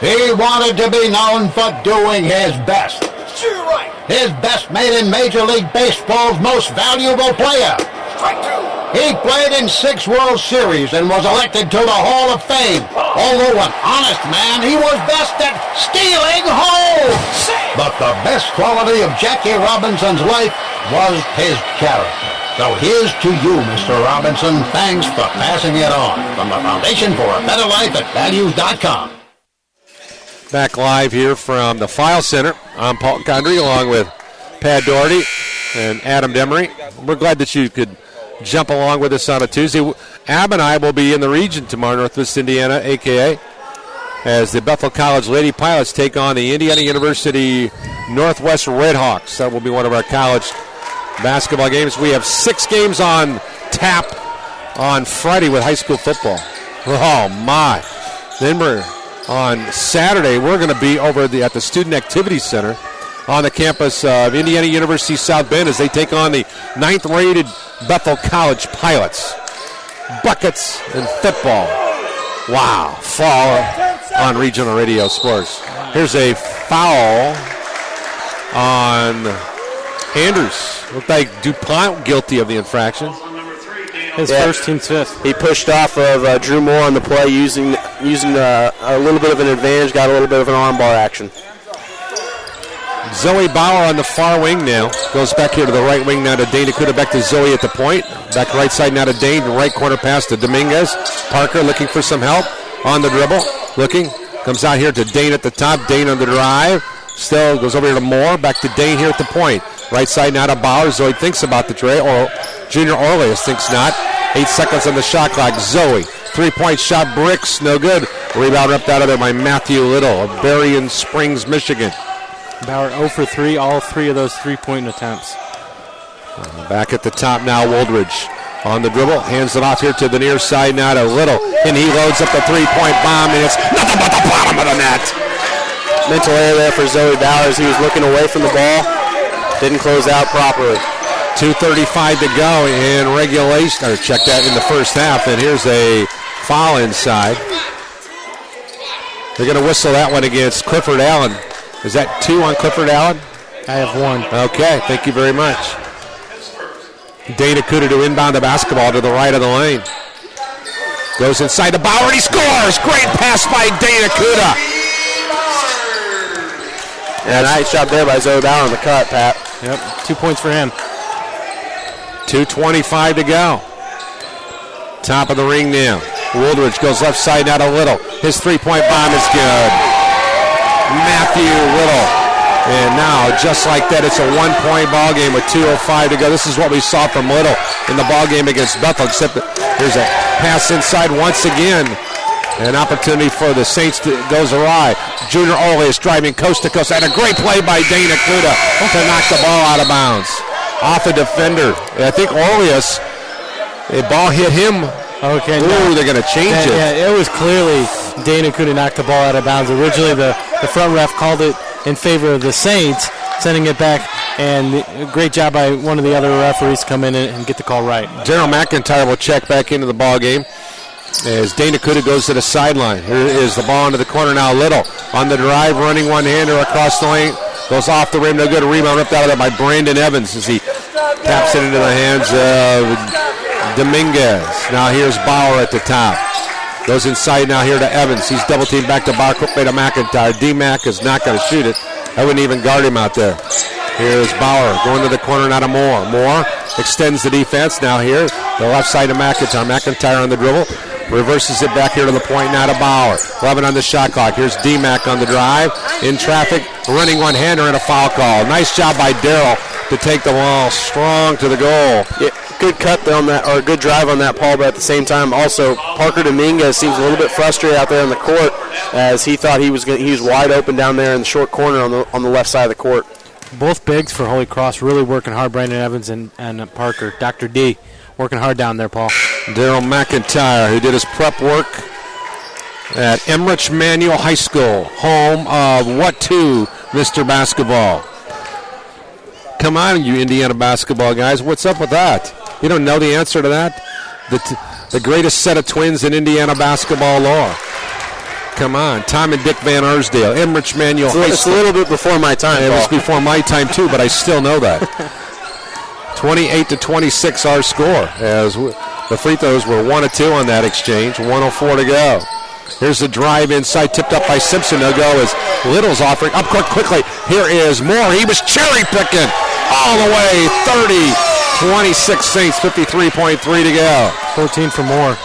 He wanted to be known for doing his best. Sure right. His best made him Major League Baseball's most valuable player. Strike 2. He played in 6 World Series and was elected to the Hall of Fame. Although an honest man, he was best at stealing home. But the best quality of Jackie Robinson's life was his character. So here's to you, Mr. Robinson. Thanks for passing it on. From the Foundation for a Better Life at Values.com. Back live here from the File Center. I'm Paul Condry along with Pat Doherty and Adam Demery. We're glad that you could jump along with us on a Tuesday. Ab and I will be in the region tomorrow, Northwest Indiana, a.k.a. as the Bethel College Lady Pilots take on the Indiana University Northwest Redhawks. That will be one of our college basketball games. We have 6 games on tap on Friday with high school football. Oh, my. Then on Saturday, we're going to be over at the Student Activity Center on the campus of Indiana University South Bend as they take on the 9th-rated Bethel College Pilots. Buckets and football. Wow. Fall on Regional Radio Sports. Here's a foul on Andrews. Looked like DuPont guilty of the infraction. His first, team's 5th. He pushed off of Drew Moore on the play using a little bit of an advantage, got a little bit of an armbar action. Zoe Bauer on the far wing now. Goes back here to the right wing now to Dane Nakuda. Back to Zoe at the point. Back right side now to Dane. Right corner pass to Dominguez. Parker looking for some help on the dribble. Looking. Comes out here to Dane at the top. Dane on the drive. Still goes over here to Moore. Back to Dane here at the point. Right side now to Bauer. Zoe thinks about the tray. Or Junior Orleans thinks not. 8 seconds on the shot clock. Zoe. 3-point shot. Bricks. No good. Rebound ripped out of there by Matthew Little of Berrien Springs, Michigan. Bauer 0 for 3, all 3 of those 3-point attempts. Back at the top now, Woldridge on the dribble. Hands it off here to the near side now to Little. And he loads up the 3-point bomb, and it's nothing but the bottom of the net. Mental error there for Zoe Bowers. He was looking away from the ball. Didn't close out properly. 2:35 to go in regulation. Or check that in the first half. And here's a foul inside. They're going to whistle that one against Clifford Allen. Is that 2 on Clifford Allen? I have 1. Okay, thank you very much. Dane Nakuda to inbound the basketball to the right of the lane. Goes inside to Bauer, and he scores! Great pass by Dane Nakuda. Yeah, nice job there by Zoe Bauer on the cut, Pat. Yep, 2 points for him. 2:25 to go. Top of the ring now. Woldridge goes left side now to Little. His 3-point bomb is good. Matthew Little. And now, just like that, it's a 1-point ball game with 2:05 to go. This is what we saw from Little in the ball game against Bethel, except that here's a pass inside once again. An opportunity for the Saints goes awry. Junior Orleans driving coast to coast. And a great play by Dane Nakuda to knock the ball out of bounds. Off a defender. I think Orleans, a ball hit him. Okay. Ooh, they're going to change it. Yeah, it was clearly Dane Nakuda knocked the ball out of bounds. Originally, the front ref called it in favor of the Saints, sending it back, and a great job by one of the other referees to come in and get the call right. Gerald McIntyre will check back into the ball game as Dane Nakuda goes to the sideline. Here is the ball into the corner now. Little on the drive, running one-hander across the lane. Goes off the rim, no good. A rebound ripped out of there by Brandon Evans as he taps it into the hands of Dominguez. Now here's Bauer at the top. Goes inside now here to Evans. He's double-teamed back to Bauer, quickly to McIntyre. D-Mac is not going to shoot it. I wouldn't even guard him out there. Here's Bauer going to the corner now to Moore. Moore extends the defense now here. The left side to McIntyre. McIntyre on the dribble. Reverses it back here to the point now to Bauer. 11 on the shot clock. Here's D-Mac on the drive. In traffic, running one-hander and a foul call. Nice job by Darrell to take the ball strong to the goal. Yeah, good cut on that, or good drive on that, Paul, but at the same time, also, Parker Dominguez seems a little bit frustrated out there on the court as he thought he was wide open down there in the short corner on the left side of the court. Both bigs for HolyCross really working hard, Brandon Evans and Parker. Dr. D working hard down there, Paul. Darrell McIntyre, who did his prep work at Emmerich Manual High School, home of what to, Mr. Basketball? Come on, you Indiana basketball guys. What's up with that? You don't know the answer to that? The greatest set of twins in Indiana basketball lore. Come on. Tom and Dick Van Arsdale, Emmerich Manual High School. It's a little bit before my time, It was before my time, too, but I still know that. 28-26 our score, as the free throws were 1 of 2 on that exchange. 1:04 to go. Here's the drive inside, tipped up by Simpson. They'll go as Little's offering up court quickly. Here is Moore. He was cherry picking all the way. 30-26 Saints, 53.3 to go. 14 for Moore.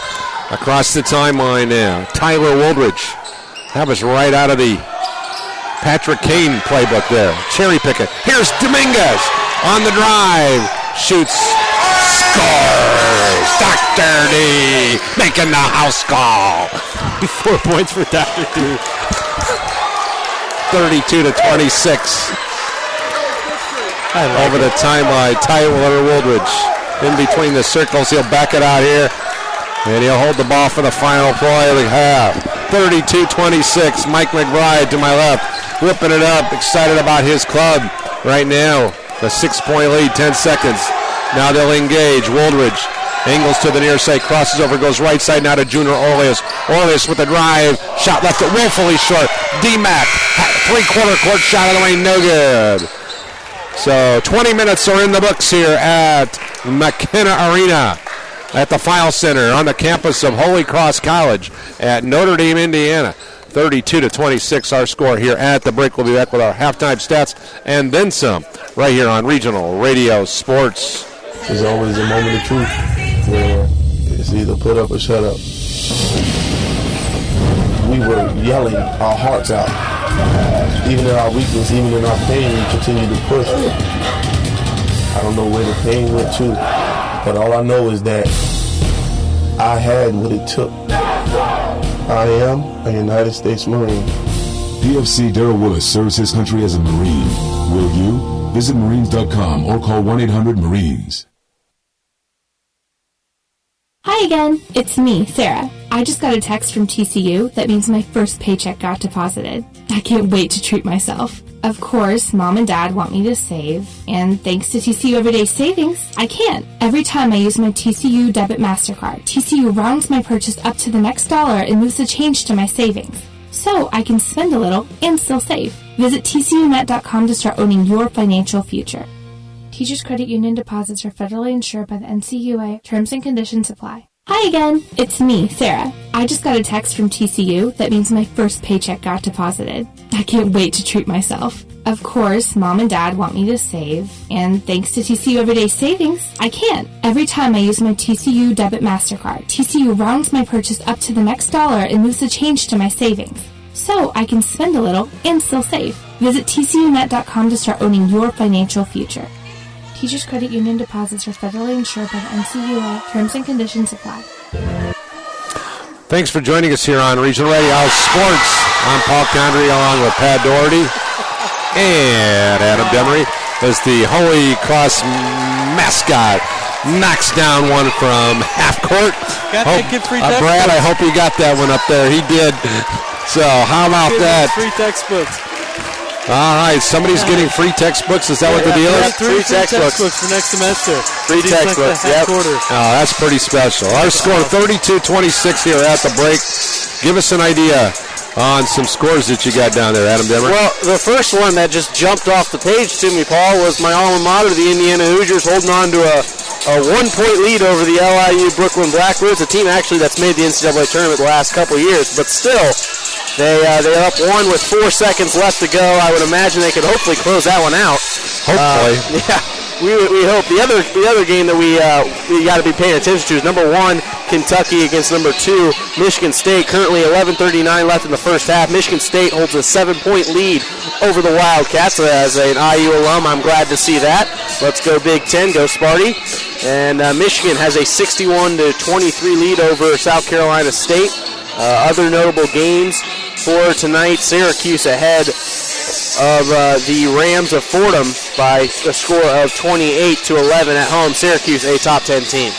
Across the timeline now. Tyler Woldridge. That was right out of the Patrick Kane playbook there. Cherry picking. Here's Dominguez on the drive. Shoots Scores! Dr. D making the house call. 4 points for Dr. D. 32-26. Over the timeline, Tyler Wooldridge in between the circles. He'll back it out here, and he'll hold the ball for the final play of the half. 32-26. Mike McBride to my left, whipping it up, excited about his club right now. The 6-point lead, 10 seconds. Now they'll engage. Wooldridge angles to the near side, crosses over, goes right side now to Junior Orleus. Orleus with the drive, shot left it woefully short. D-Mac, three-quarter court shot of the way, no good. So 20 minutes are in the books here at McKenna Arena at the File Center on the campus of HolyCross College at Notre Dame, Indiana. 32-26 our score here at the break. We'll be back with our halftime stats and then some right here on Regional Radio Sports. There's always a moment of truth where it's either put up or shut up. We were yelling our hearts out. Even in our weakness, even in our pain, we continued to push. I don't know where the pain went to, but all I know is that I had what it took. I am a United States Marine. PFC Darrell Willis serves his country as a Marine. Will you? Visit Marines.com or call 1-800-MARINES. Hi again, it's me, Sarah. I just got a text from TCU that means my first paycheck got deposited. I can't wait to treat myself. Of course, Mom and Dad want me to save, and thanks to TCU Everyday Savings, I can't. Every time I use my TCU Debit MasterCard, TCU rounds my purchase up to the next dollar and moves the change to my savings. So I can spend a little and still save. Visit TCUnet.com to start owning your financial future. Teachers Credit Union deposits are federally insured by the NCUA. Terms and conditions apply. Hi again, it's me, Sarah. I just got a text from TCU that means my first paycheck got deposited. I can't wait to treat myself. Of course, Mom and Dad want me to save, and thanks to TCU Everyday Savings, I can't. Every time I use my TCU Debit MasterCard, TCU rounds my purchase up to the next dollar and moves the change to my savings. So I can spend a little and still save. Visit TCUnet.com to start owning your financial future. Teachers Credit Union deposits are federally insured by the NCUA. Terms and conditions apply. Thanks for joining us here on Regional Radio Sports. I'm Paul Condry along with Pat Doherty and Adam Demery as the HolyCross mascot knocks down one from half court. Brad, I hope you got that one up there. He did. So how about that? Free textbooks. All right, somebody's getting free textbooks. Is that what the deal is? Free textbooks for next semester. Free textbooks, yep. Oh, that's pretty special. Our score 32-26 here at the break. Give us an idea on some scores that you got down there, Adam Demery. Well, the first one that just jumped off the page to me, Paul, was my alma mater, the Indiana Hoosiers, holding on to a 1-point lead over the LIU Brooklyn Black Roots, a team actually that's made the NCAA tournament the last couple of years, but still, they're up one with 4 seconds left to go. I would imagine they could hopefully close that one out. Hopefully. Yeah, we hope. The other game that we got to be paying attention to is number 1, Kentucky against number 2, Michigan State. Currently 11:39 left in the first half. Michigan State holds a 7-point lead over the Wildcats. As an IU alum, I'm glad to see that. Let's go Big Ten, go Sparty. And Michigan has a 61-23 lead over South Carolina State. Other notable games for tonight: Syracuse ahead of the Rams of Fordham by a score of 28-11 at home. Syracuse, a top 10 team.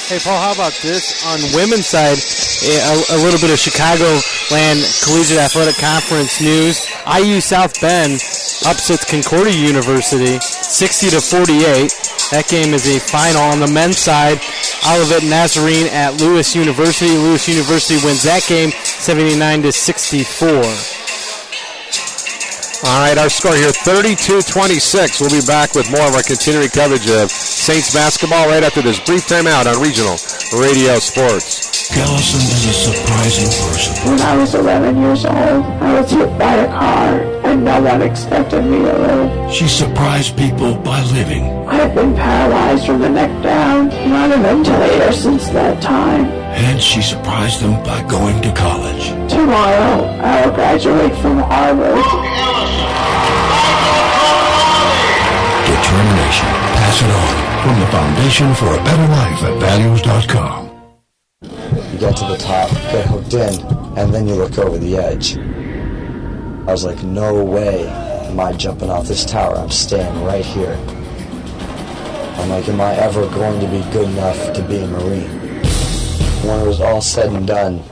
Hey, Paul, how about this? On women's side, a little bit of Chicagoland Collegiate Athletic Conference news. IU South Bend upsets Concordia University 60-48. That game is a final. On the men's side, Olivet Nazarene at Lewis University. Lewis University wins that game 79-64. All right, our score here, 32-26. We'll be back with more of our continuing coverage of Saints basketball right after this brief timeout on Regional Radio Sports. Gallison is a surprising person. When I was 11 years old, I was hit by a car, and no one expected me to live. She surprised people by living. I've been paralyzed from the neck down, and on a ventilator since that time. And she surprised them by going to college. Tomorrow, I will graduate from Harvard. Determination. Pass it on. From the Foundation for a Better Life at values.com. You get to the top, get hooked in, and then you look over the edge. I was like, no way am I jumping off this tower. I'm staying right here. I'm like, am I ever going to be good enough to be a Marine? When it was all said and done,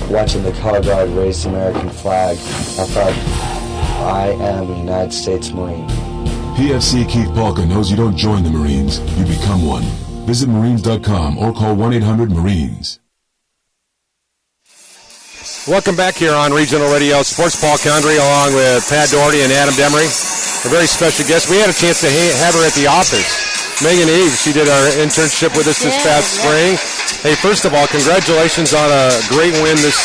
watching the color guard raise the American flag, I thought, I am a United States Marine. PFC Keith Polka knows you don't join the Marines, you become one. Visit Marines.com or call 1-800-MARINES. Welcome back here on Regional Radio Sports. Paul Condry along with Pat Doherty and Adam Demery. A very special guest. We had a chance to have her at the office. Megan Eve, she did our internship with us this past spring. Hey, first of all, congratulations on a great win this.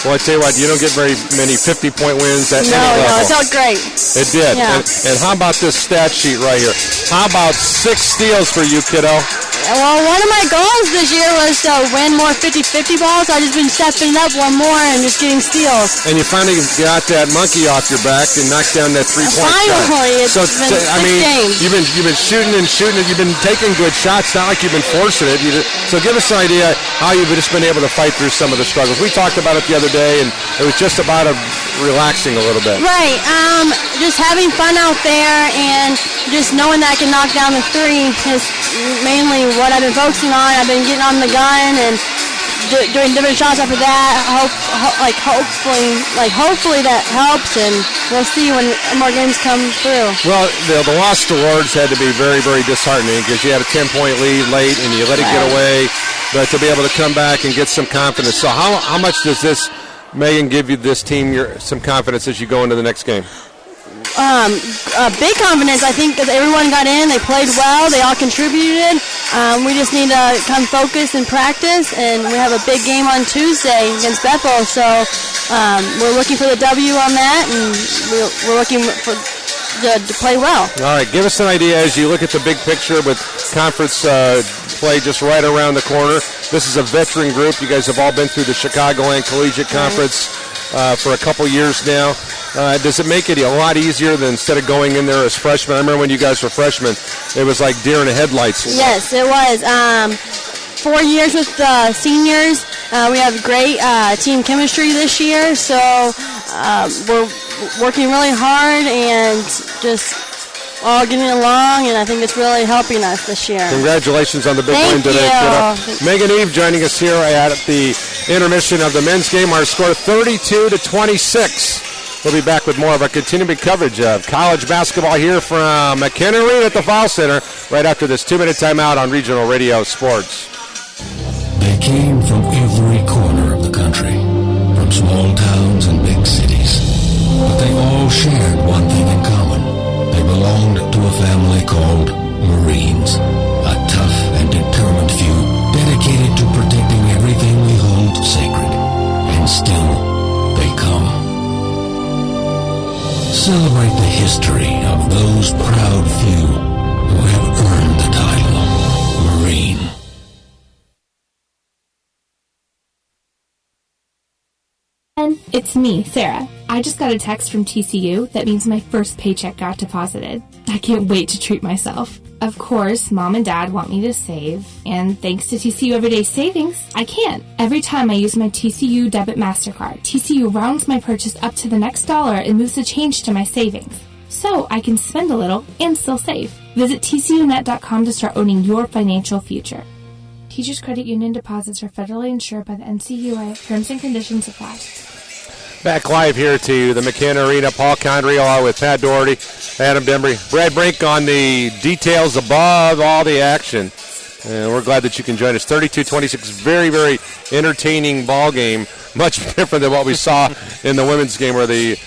Well, I tell you what, you don't get very many 50-point wins at any level. No, it felt great. It did. Yeah. And how about this stat sheet right here? How about 6 steals for you, kiddo? Well, one of my goals this year was to win more 50-50 balls. I've just been stepping it up one more and just getting steals. And you finally got that monkey off your back and knocked down that 3-point shot. Finally, it's been 6 games. You've been shooting and shooting, and you've been taking good shots. Not like you've been forcing it. So give us an idea how you've just been able to fight through some of the struggles. We talked about it the other day, and it was just about relaxing a little bit. Right. Just having fun out there and just knowing that I can knock down the 3 is mainly what I've been focusing on. I've been getting on the gun and doing different shots after that. Hopefully that helps, and we'll see when more games come through. Well, the loss to Lords had to be very, very disheartening because you had a 10-point lead late and you let it get away. But to be able to come back and get some confidence. So how much does this, Megan, give you this team some confidence as you go into the next game? Big confidence, I think, because everyone got in, they played well, they all contributed. We just need to come focus and practice, and we have a big game on Tuesday against Bethel, so we're looking for the W on that, and we're looking for to play well. All right, give us an idea as you look at the big picture with conference play just right around the corner. This is a veteran group. You guys have all been through the Chicagoland Collegiate Conference for a couple years now. Does it make it a lot easier than instead of going in there as freshmen? I remember when you guys were freshmen, it was like deer in the headlights. Yes, it was. 4 years with the seniors. We have great team chemistry this year, so we're working really hard and just all getting along, and I think it's really helping us this year. Congratulations on the big win today. Megan Eve joining us here at the intermission of the men's game. Our score 32-26. We'll be back with more of our continuing coverage of college basketball here from McKenna Arena at the Foul Center right after this 2-minute timeout on Regional Radio Sports. They came from every corner of the country, from small towns and big cities. But they all shared one thing in common. They belonged to a family called Marines, a tough and determined few dedicated to protecting everything we hold sacred. And still, they come. Celebrate the history of those proud few who have earned the title Marine. And it's me, Sarah. I just got a text from TCU that means my first paycheck got deposited. I can't wait to treat myself. Of course, Mom and Dad want me to save, and thanks to TCU Everyday Savings, I can. Every time I use my TCU Debit MasterCard, TCU rounds my purchase up to the next dollar and moves the change to my savings. So I can spend a little and still save. Visit TCUnet.com to start owning your financial future. Teachers Credit Union deposits are federally insured by the NCUA. Terms and conditions apply. Back live here to the McKenna Arena. Paul Condry along with Pat Doherty, Adam Demery, Brad Brink on the details above all the action. And we're glad that you can join us. 32-26, very, very entertaining ball game. Much different than what we saw in the women's game where the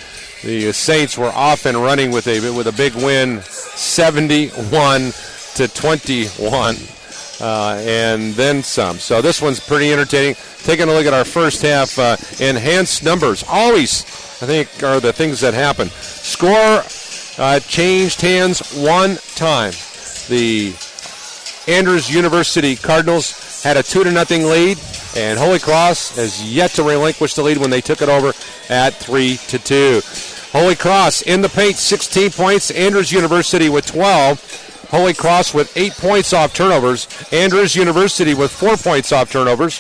Saints were off and running with a big win, 71-21. And then some. So this one's pretty entertaining. Taking a look at our first half, enhanced numbers always, I think, are the things that happen. Score changed hands one time. The Andrews University Cardinals had a 2-0 lead, and HolyCross has yet to relinquish the lead when they took it over at 3-2. HolyCross in the paint, 16 points. Andrews University with 12. HolyCross with 8 points off turnovers. Andrews University with 4 points off turnovers.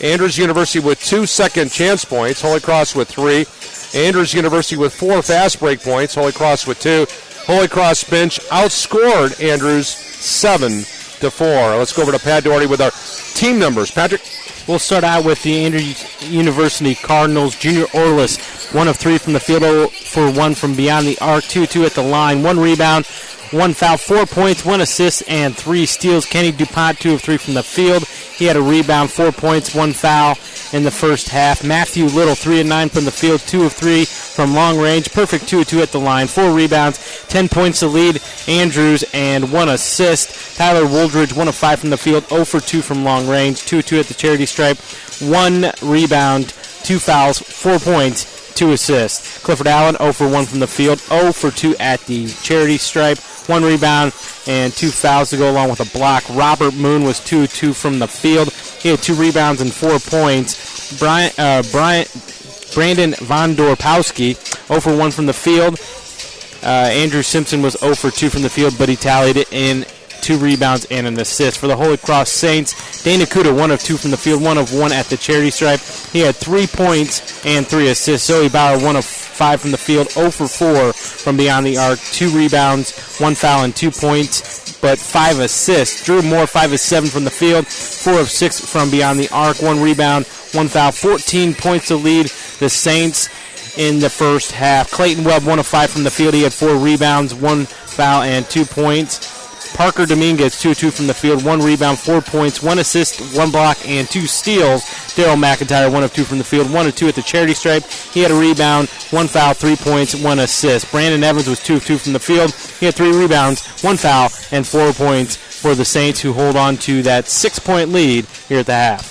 Andrews University with 2 second chance points. HolyCross with 3. Andrews University with 4 fast break points. HolyCross with 2. HolyCross bench outscored Andrews 7-4. Let's go over to Pat Doherty with our team numbers. Patrick? We'll start out with the Andrews University Cardinals. Junior Orlis, 1 of 3 from the field, 0 for 1 from beyond the arc, 2-2 at the line, 1 rebound, 1 foul, 4 points, 1 assist, and 3 steals. Kenny DuPont, 2 of 3 from the field. He had a rebound, 4 points, 1 foul in the first half. Matthew Little, 3 of 9 from the field, 2 of 3 from long range. Perfect 2 of 2 at the line, 4 rebounds, 10 points to lead Andrews, and 1 assist. Tyler Wooldridge, 1 of 5 from the field, 0 for 2 from long range, 2 of 2 at the charity stripe, 1 rebound, 2 fouls, 4 points, 2 assists. Clifford Allen, 0 for 1 from the field, 0 for 2 at the charity stripe, 1 rebound, and 2 fouls to go along with a block. Robert Moon was 2 of 2 from the field. He had 2 rebounds and 4 points. Brandon Von Dorpowski, 0 for 1 from the field. Andrew Simpson was 0 for 2 from the field, but he tallied it in 2 rebounds and an assist. For the HolyCross Saints, Dana Kuda, 1 of 2 from the field, 1 of 1 at the charity stripe. He had 3 points and 3 assists. Zoe Bauer, 1 of 5 from the field, 0 for 4 from beyond the arc, 2 rebounds, 1 foul, and 2 points, but 5 assists. Drew Moore, 5 of 7 from the field, 4 of 6 from beyond the arc, 1 rebound, 1 foul, 14 points to lead the Saints in the first half. Clayton Webb, 1 of 5 from the field. He had 4 rebounds, 1 foul, and 2 points. Parker Dominguez, 2 of 2 from the field, 1 rebound, 4 points, 1 assist, 1 block, and 2 steals. Daryl McIntyre, 1 of 2 from the field, 1 of 2 at the charity stripe. He had a rebound, 1 foul, 3 points, 1 assist. Brandon Evans was 2 of 2 from the field. He had 3 rebounds, 1 foul, and 4 points for the Saints, who hold on to that 6-point lead here at the half.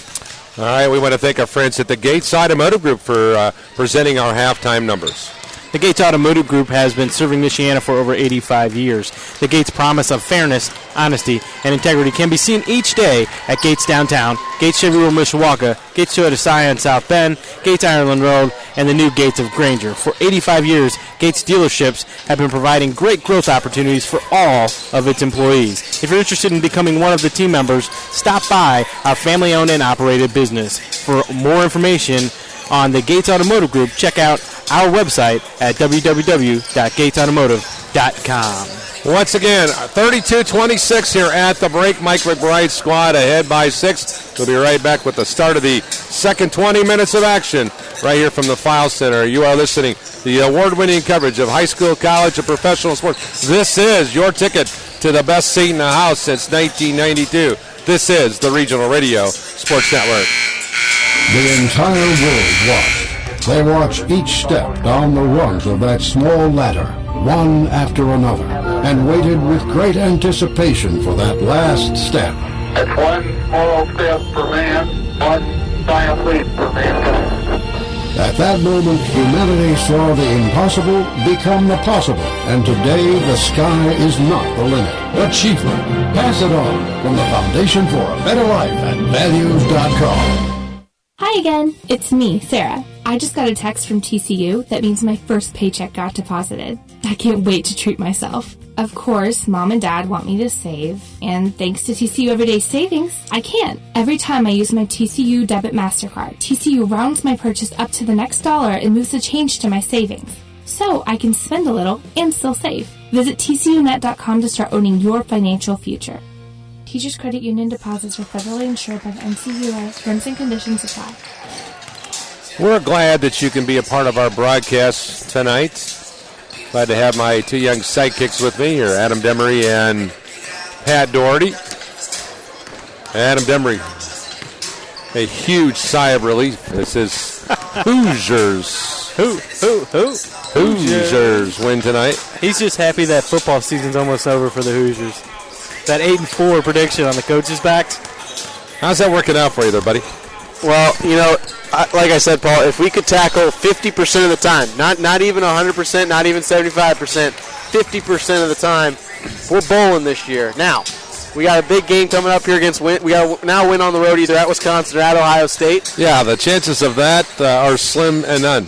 All right, we want to thank our friends at the Gates Automotive Group for presenting our halftime numbers. The Gates Automotive Group has been serving Michiana for over 85 years. The Gates promise of fairness, honesty, and integrity can be seen each day at Gates Downtown, Gates Chevy Road, Mishawaka, Gates Toyota Scion South Bend, Gates Ireland Road, and the new Gates of Granger. For 85 years, Gates dealerships have been providing great growth opportunities for all of its employees. If you're interested in becoming one of the team members, stop by our family-owned and operated business. For more information on the Gates Automotive Group, check out our website at www.gatesautomotive.com. Once again, 32-26 here at the break. Mike McBride's squad ahead by 6. We'll be right back with the start of the second 20 minutes of action right here from the File Center. You are listening to the award-winning coverage of high school, college, and professional sports. This is your ticket to the best seat in the house since 1992. This is the Regional Radio Sports Network. The entire world watched. They watch each step down the rungs of that small ladder, one after another, and waited with great anticipation for that last step. It's 1 small step for man, 1 giant leap for mankind. At that moment, humanity saw the impossible become the possible, and today the sky is not the limit. Achievement. Pass it on from the Foundation for a Better Life at values.com. Hi again, it's me, Sarah. I just got a text from TCU that means my first paycheck got deposited. I can't wait to treat myself. Of course, Mom and Dad want me to save, and thanks to TCU Everyday Savings, I can. Every time I use my TCU Debit MasterCard, TCU rounds my purchase up to the next dollar and moves the change to my savings. So I can spend a little and still save. Visit TCUnet.com to start owning your financial future. Teachers Credit Union deposits are federally insured by the NCUA. Terms and conditions apply. We're glad that you can be a part of our broadcast tonight. Glad to have my 2 young sidekicks with me here, Adam Demery and Pat Doherty. Adam Demery, a huge sigh of relief. This is Hoosiers. Hoosiers win tonight. He's just happy that football season's almost over for the Hoosiers. That 8-4 prediction on the coaches' backs. How's that working out for you there, buddy? Well, you know, like I said, Paul, if we could tackle 50% of the time, not even 100%, not even 75%, 50% of the time, we're bowling this year. Now, we got a big game coming up here against we got to now win on the road either at Wisconsin or at Ohio State. Yeah, the chances of that are slim and none.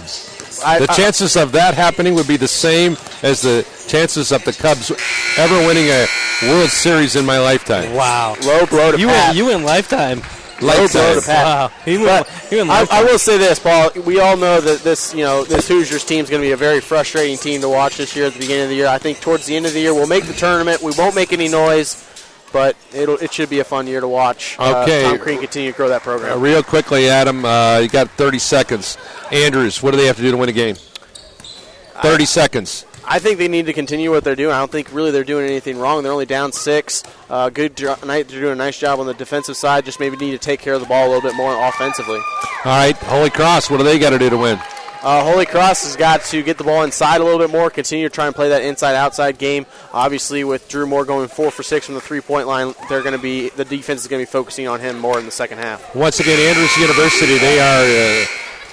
The chances of that happening would be the same as the chances of the Cubs ever winning a World Series in my lifetime. Wow. Low blow to Pat. You win lifetime. Low blow to Pat. Wow. He win lifetime. I will say this, Paul. We all know that this Hoosiers team is going to be a very frustrating team to watch this year at the beginning of the year. I think towards the end of the year we'll make the tournament. We won't make any noise, but it should be a fun year to watch. Okay. Tom Crean continue to grow that program. Real quickly, Adam, you got 30 seconds. Andrews, what do they have to do to win a game? 30 seconds. I think they need to continue what they're doing. I don't think really they're doing anything wrong. They're only down 6. They're doing a nice job on the defensive side. Just maybe need to take care of the ball a little bit more offensively. All right, HolyCross, what do they got to do to win? HolyCross has got to get the ball inside a little bit more, continue to try and play that inside-outside game. Obviously, with Drew Moore going 4 for 6 from the three-point line, the defense is going to be focusing on him more in the second half. Once again, Andrews University, they are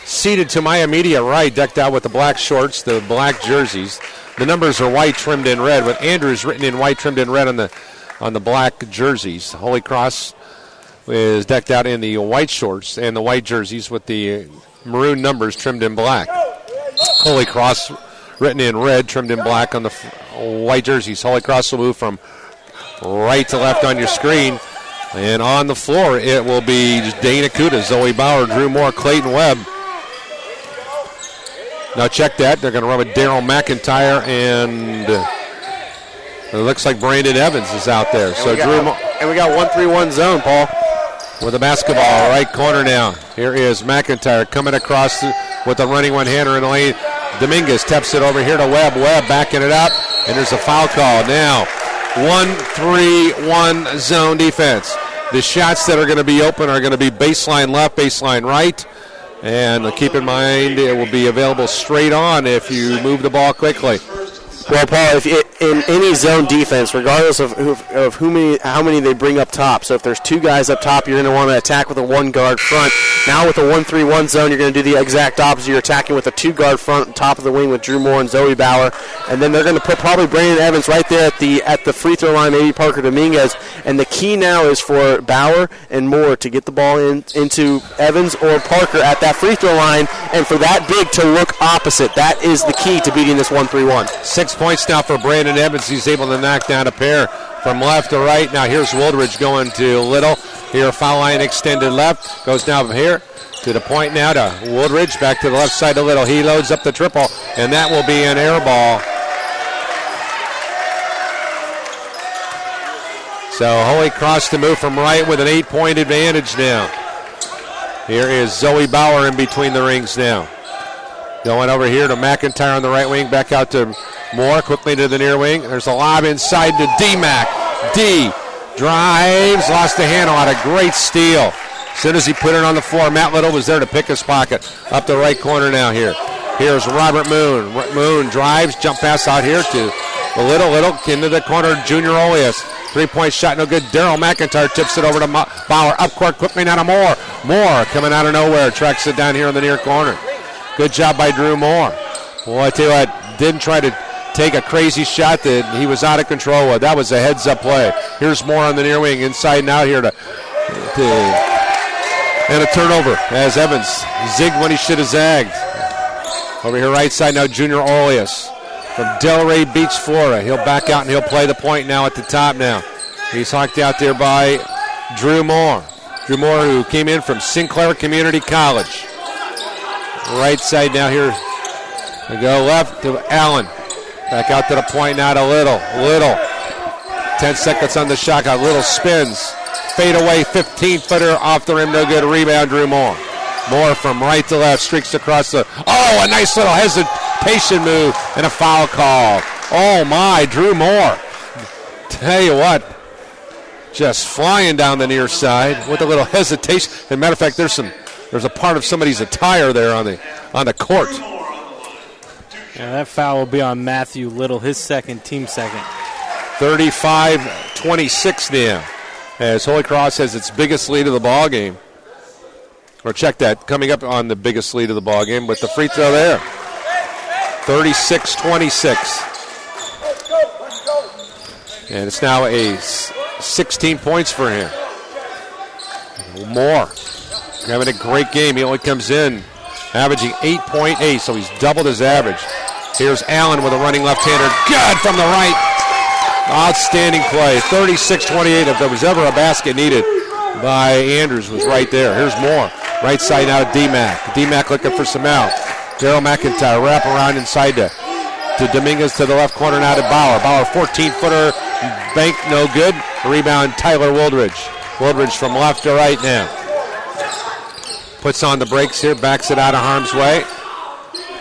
seated to my immediate right, decked out with the black shorts, the black jerseys. The numbers are white trimmed in red, with Andrews written in white trimmed in red on the black jerseys. HolyCross is decked out in the white shorts and the white jerseys with the maroon numbers trimmed in black. HolyCross written in red, trimmed in black on the white jerseys. HolyCross will move from right to left on your screen. And on the floor, it will be Dana Kuda, Zoe Bauer, Drew Moore, Clayton Webb. Now check that. They're going to run with Daryl McIntyre, and it looks like Brandon Evans is out there. And we got 1-3-1 zone, Paul. With the basketball, right corner now. Here is McIntyre coming across with the running one-hander in the lane. Dominguez taps it over here to Webb. Webb backing it up, and there's a foul call. Now, 1-3-1 zone defense. The shots that are going to be open are going to be baseline left, baseline right. And keep in mind, it will be available straight on if you move the ball quickly. Well, Paul, in any zone defense, regardless of how many they bring up top, so if there's 2 guys up top, you're going to want to attack with a 1-guard front. Now with a 1-3-1 zone, you're going to do the exact opposite. You're attacking with a 2-guard front, top of the wing with Drew Moore and Zoe Bauer, and then they're going to put probably Brandon Evans right there at the free throw line, maybe Parker Dominguez. And the key now is for Bauer and Moore to get the ball into Evans or Parker at that free throw line, and for that big to look opposite. That is the key to beating this 1-3-1. 6 points now for Brandon Evans. He's able to knock down a pair from left to right. Now here's Woldridge going to Little. Here, foul line extended left. Goes down here to the point now to Woldridge. Back to the left side to Little. He loads up the triple, and that will be an air ball. So HolyCross to move from right with an 8-point advantage now. Here is Zoe Bauer in between the rings now. Going over here to McIntyre on the right wing. Back out to Moore, quickly to the near wing. There's a lob inside to D-Mac. D drives, lost the handle on a great steal. As soon as he put it on the floor, Matt Little was there to pick his pocket. Up the right corner now here. Here's Robert Moon. Moon drives, jump pass out here to Little into the corner, Junior Olias. 3-point shot, no good. Daryl McIntyre tips it over to Bauer. Up court, quickly now to Moore. Moore coming out of nowhere, tracks it down here in the near corner. Good job by Drew Moore. Well, I tell you what, didn't try to take a crazy shot that he was out of control with. That was a heads-up play. Here's Moore on the near wing, inside and out here and a turnover as Evans zigged when he should have zagged. Over here right side now, Junior Olias from Delray Beach, Florida. He'll back out and he'll play the point now at the top now. He's hawked out there by Drew Moore. Drew Moore, who came in from Sinclair Community College. Right side now here. We go left to Allen. Back out to the point now to Little. 10 seconds on the shot clock. Little spins. Fade away, 15-footer off the rim. No good. Rebound, Drew Moore. Moore from right to left. Streaks across the... Oh, a nice little hesitation move and a foul call. Oh, my. Drew Moore. Tell you what. Just flying down the near side with a little hesitation. As a matter of fact, there's a part of somebody's attire there on the court. Yeah, that foul will be on Matthew Little, his second, team second. 35-26 now, as HolyCross has its biggest lead of the ball game. Or check that, coming up on the biggest lead of the ball game with the free throw there. 36-26. And it's now 16 points for him. Moore having a great game. He only comes in averaging 8.8, so he's doubled his average. Here's Allen with a running left-hander. Good from the right. Outstanding play. 36-28. If there was ever a basket needed by Andrews, was right there. Here's Moore. Right side now to D-Mac. D-Mac looking for some out. Daryl McIntyre wrap around inside to Dominguez to the left corner now to Bauer. Bauer 14-footer. Bank no good. Rebound Tyler Wooldridge. Wooldridge from left to right now. Puts on the brakes here. Backs it out of harm's way.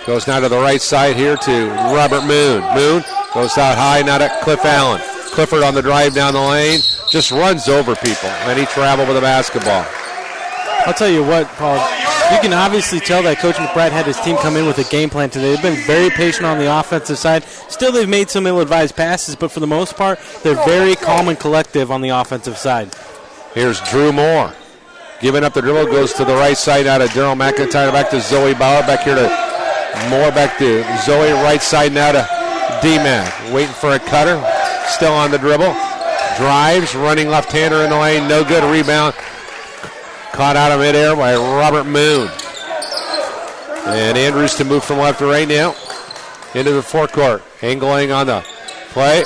Goes now to the right side here to Robert Moon. Moon goes out high now to Cliff Allen. Clifford on the drive down the lane. Just runs over people. And he traveled with the basketball. I'll tell you what, Paul. You can obviously tell that Coach McBride had his team come in with a game plan today. They've been very patient on the offensive side. Still, they've made some ill-advised passes, but for the most part, they're very calm and collective on the offensive side. Here's Drew Moore. Giving up the dribble, goes to the right side out of Daryl McIntyre. Back to Zoe Bauer. Back here to Moore. Back to Zoe. Right side now to D-Man. Waiting for a cutter. Still on the dribble. Drives. Running left-hander in the lane. No good. Rebound. Caught out of midair by Robert Moon. And Andrews to move from left to right now. Into the forecourt. Angling on the play.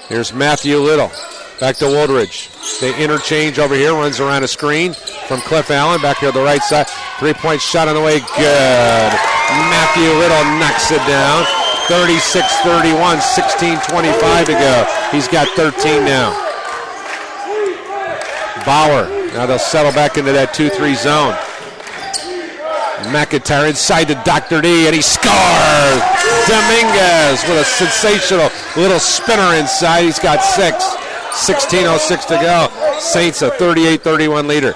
Here's Matthew Little. Back to Wooldridge. They interchange over here. Runs around a screen from Cliff Allen. Back here to the right side. 3-point shot on the way. Good. Matthew Little knocks it down. 36-31. 16:25 to go. He's got 13 now. Bauer. Now they'll settle back into that 2-3 zone. McIntyre inside to Dr. D, and he scores! Dominguez with a sensational little spinner inside. He's got 6. 16:06 to go. Saints a 38-31 leader.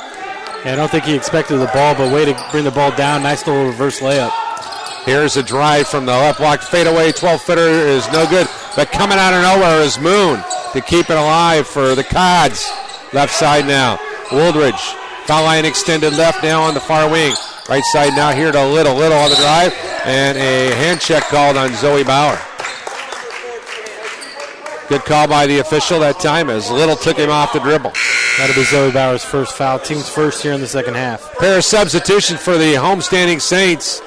Yeah, I don't think he expected the ball, but way to bring the ball down. Nice little reverse layup. Here's a drive from the left block. Fadeaway 12-footer is no good. But coming out of nowhere is Moon to keep it alive for the Cods. Left side now. Wooldridge. Foul line extended left now on the far wing. Right side now here to Little. Little on the drive. And a hand check called on Zoe Bauer. Good call by the official that time as Little took him off the dribble. That'll be Zoe Bauer's first foul. Team's first here in the second half. Pair of substitutions for the homestanding Saints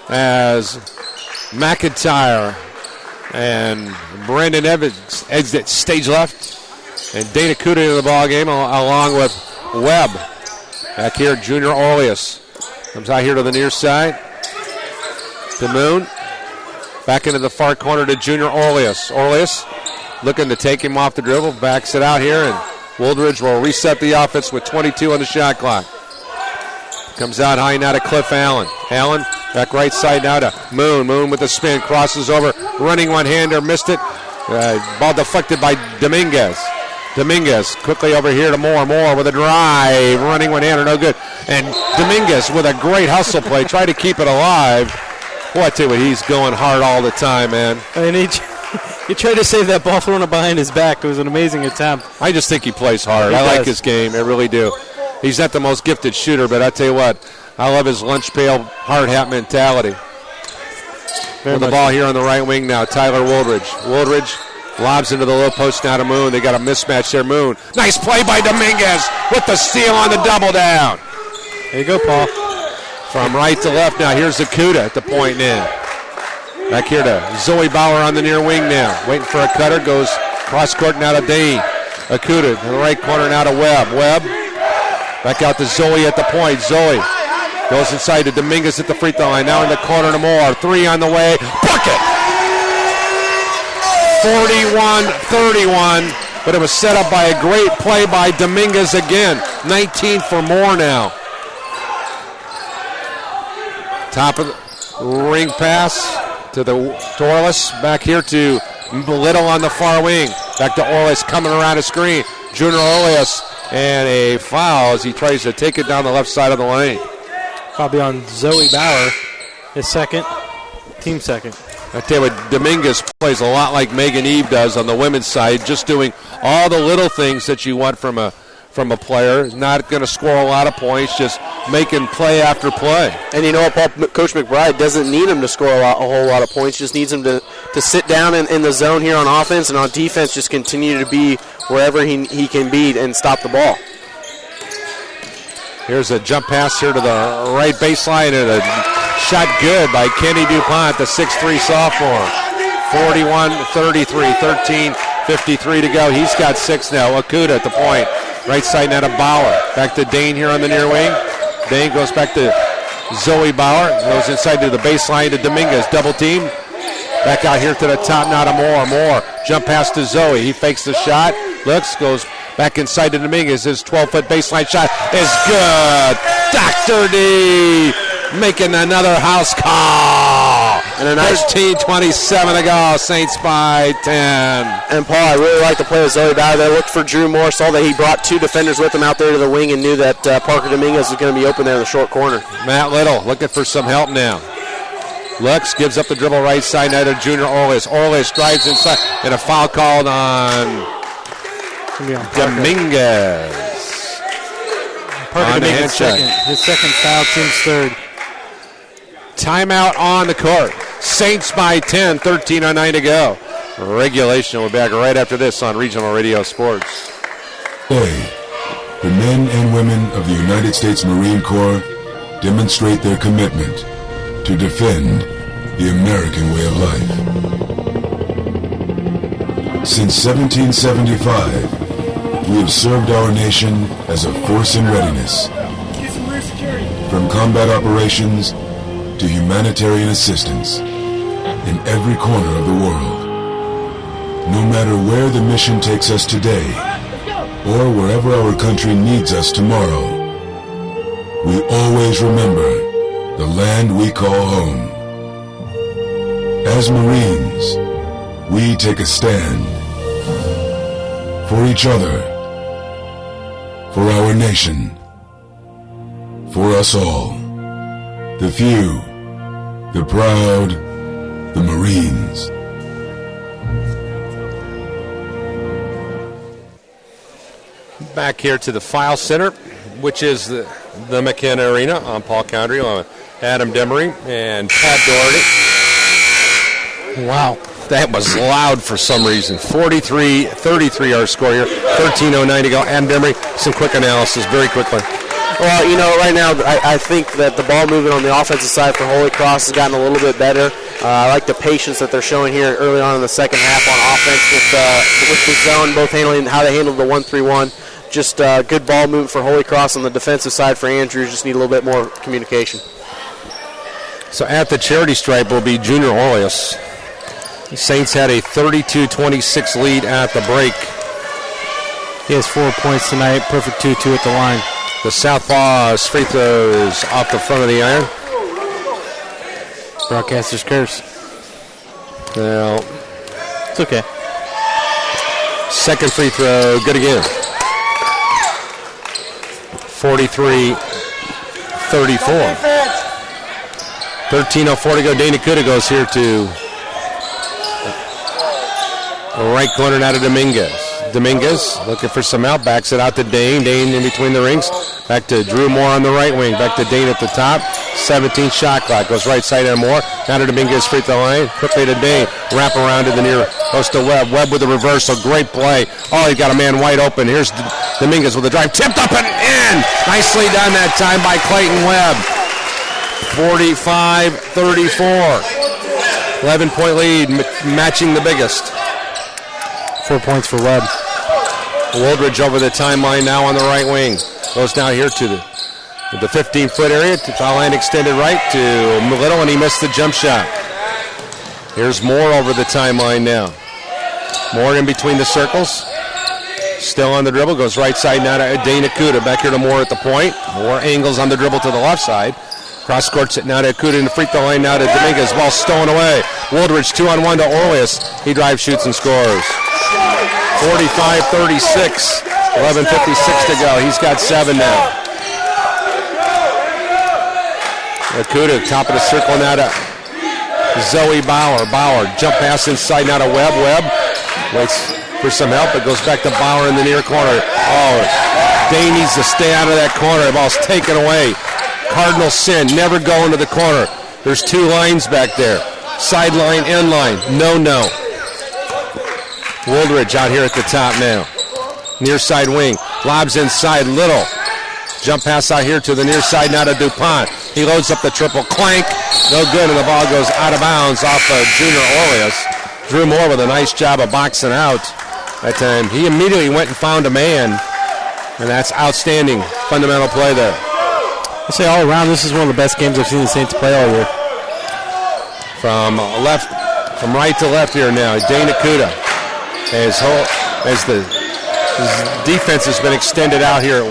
as McIntyre and Brandon Evans exit stage left. And Dana Kuda in the ball game along with Webb. Back here, Junior Orleus. Comes out here to the near side. To Moon. Back into the far corner to Junior Orleus. Orleus looking to take him off the dribble. Backs it out here, and Wooldridge will reset the offense with 22 on the shot clock. Comes out high now to Cliff Allen. Allen back right side now to Moon. Moon with the spin. Crosses over. Running one-hander. Missed it. Ball deflected by Dominguez. Dominguez quickly over here to Moore. Moore with a drive. Running one-hander. No good. And Dominguez with a great hustle play. Try to keep it alive. Boy, I tell you what, he's going hard all the time, man. And he tried to save that ball thrown behind his back. It was an amazing attempt. I just think he plays hard. I like his game. I really do. He's not the most gifted shooter, but I tell you what, I love his lunch pail, hard hat mentality. With the ball here on the right wing now, Tyler Wooldridge. Wooldridge lobs into the low post now to Moon. They got a mismatch there, Moon. Nice play by Dominguez with the steal on the double down. There you go, Paul. From right to left now, here's Akuda at the point in. Back here to Zoe Bauer on the near wing now. Waiting for a cutter, goes cross court now to Dane. Akuda in the right corner now to Webb. Webb back out to Zoe at the point. Zoe goes inside to Dominguez at the free throw line. Now in the corner to Moore. 3 on the way. Bucket! 41-31. But it was set up by a great play by Dominguez again. 19 for Moore now. Top of the ring pass to Orlis. Back here to Little on the far wing. Back to Orlis coming around a screen. Junior Orleus. And a foul as he tries to take it down the left side of the lane. Probably on Zoe Bauer. His second. Team second. I tell you what, Dominguez plays a lot like Megan Eve does on the women's side. Just doing all the little things that you want from a player. Not going to score a lot of points, just making play after play. And you know what, Paul, Coach McBride doesn't need him to score a whole lot of points. Just needs him to sit down in the zone here on offense, and on defense just continue to be wherever he can be and stop the ball. Here's a jump pass here to the right baseline and a Shot good by Kenny DuPont, the 6'3 sophomore. 41-33, 13:53 to go. He's got 6 now. Okuda at the point. Right side net of Bauer. Back to Dane here on the near wing. Dane goes back to Zoe Bauer. Goes inside to the baseline to Dominguez. Double team. Back out here to the top now to Moore. Moore. Jump pass to Zoe. He fakes the shot. Looks. Goes back inside to Dominguez. His 12-foot baseline shot is good. Dr. D making another house call. And a nice 13:27 to go. Saints by 10. And Paul, I really like the play of Zoe Bauer there. Looked for Drew Moore, saw that he brought 2 defenders with him out there to the wing and knew that Parker Dominguez was going to be open there in the short corner. Matt Little looking for some help now. Looks, gives up the dribble right side now to Junior Orlis. Orlis drives inside and a foul called on Dominguez. Parker Dominguez second. His second foul, team's third. Timeout on the court. Saints by 10, 13:09 to go. Regulation. We'll be back right after this on Regional Radio Sports. Today, the men and women of the United States Marine Corps demonstrate their commitment to defend the American way of life. Since 1775, we have served our nation as a force in readiness. From combat operations to humanitarian assistance in every corner of the world. No matter where the mission takes us today or wherever our country needs us tomorrow, we always remember the land we call home. As Marines, we take a stand for each other, for our nation, for us all. The few, the proud, the Marines. Back here to the File Center, which is the McKenna Arena on Paul County, on Adam Demery and Pat Doherty. Wow, that was loud for some reason. 43-33 our score here, 13:09 to go. Adam Demery, some quick analysis very quickly. Well, right now I think that the ball movement on the offensive side for HolyCross has gotten a little bit better. I like the patience that they're showing here early on in the second half on offense with the zone, both handling how they handled the 1-3-1. Just good ball movement for HolyCross on the defensive side for Andrews. Just need a little bit more communication. So at the charity stripe will be Junior Orleans. The Saints had a 32-26 lead at the break. He has 4 points tonight. Perfect 2-2 at the line. The southpaw's free throws off the front of the iron. Broadcaster's curse. Well, it's okay. Second free throw, good again. 43-34. 13:04 to go. Dana Kuda goes here to the right corner now to Dominguez. Dominguez looking for some help, backs it out to Dane. Dane in between the rings. Back to Drew Moore on the right wing. Back to Dane at the top. 17 shot clock. Goes right side and Moore. Now to Dominguez, free throw line. Quickly to Dane. Wrap around to the near post to Webb. Webb with a reversal. Great play. Oh, he got a man wide open. Here's Dominguez with a drive. Tipped up and in. Nicely done that time by Clayton Webb. 45-34. 11-point lead, matching the biggest. 4 points for Webb. Woldridge over the timeline now on the right wing. Goes down here to the 15-foot area. To foul line extended right to Little, and he missed the jump shot. Here's Moore over the timeline now. Moore in between the circles. Still on the dribble. Goes right side now to Dana Kuda. Back here to Moore at the point. Moore angles on the dribble to the left side. Cross courts it now to Kuda in the free throw line now to Dominguez. Ball stolen away. Woldridge 2-on-1 to Orleans. He drives, shoots, and scores. 45-36. 11:56 to go. He's got 7 now. Kuda, top of the circle now to Zoe Bauer. Bauer, jump pass inside now to Webb. Webb waits for some help. It goes back to Bauer in the near corner. Oh, Dane needs to stay out of that corner. The ball's taken away. Cardinal sin, never go into the corner. There's 2 lines back there. Sideline, end line. No. Woldridge out here at the top now. Near side wing. Lobs inside, Little. Jump pass out here to the near side now to DuPont. He loads up the triple. Clank. No good, and the ball goes out of bounds off of Junior Orleans. Drew Moore with a nice job of boxing out that time. He immediately went and found a man, and that's outstanding fundamental play there. I say all around, this is one of the best games I've seen the Saints play all year. From right to left here now, Dana Kuda. As the defense has been extended out here.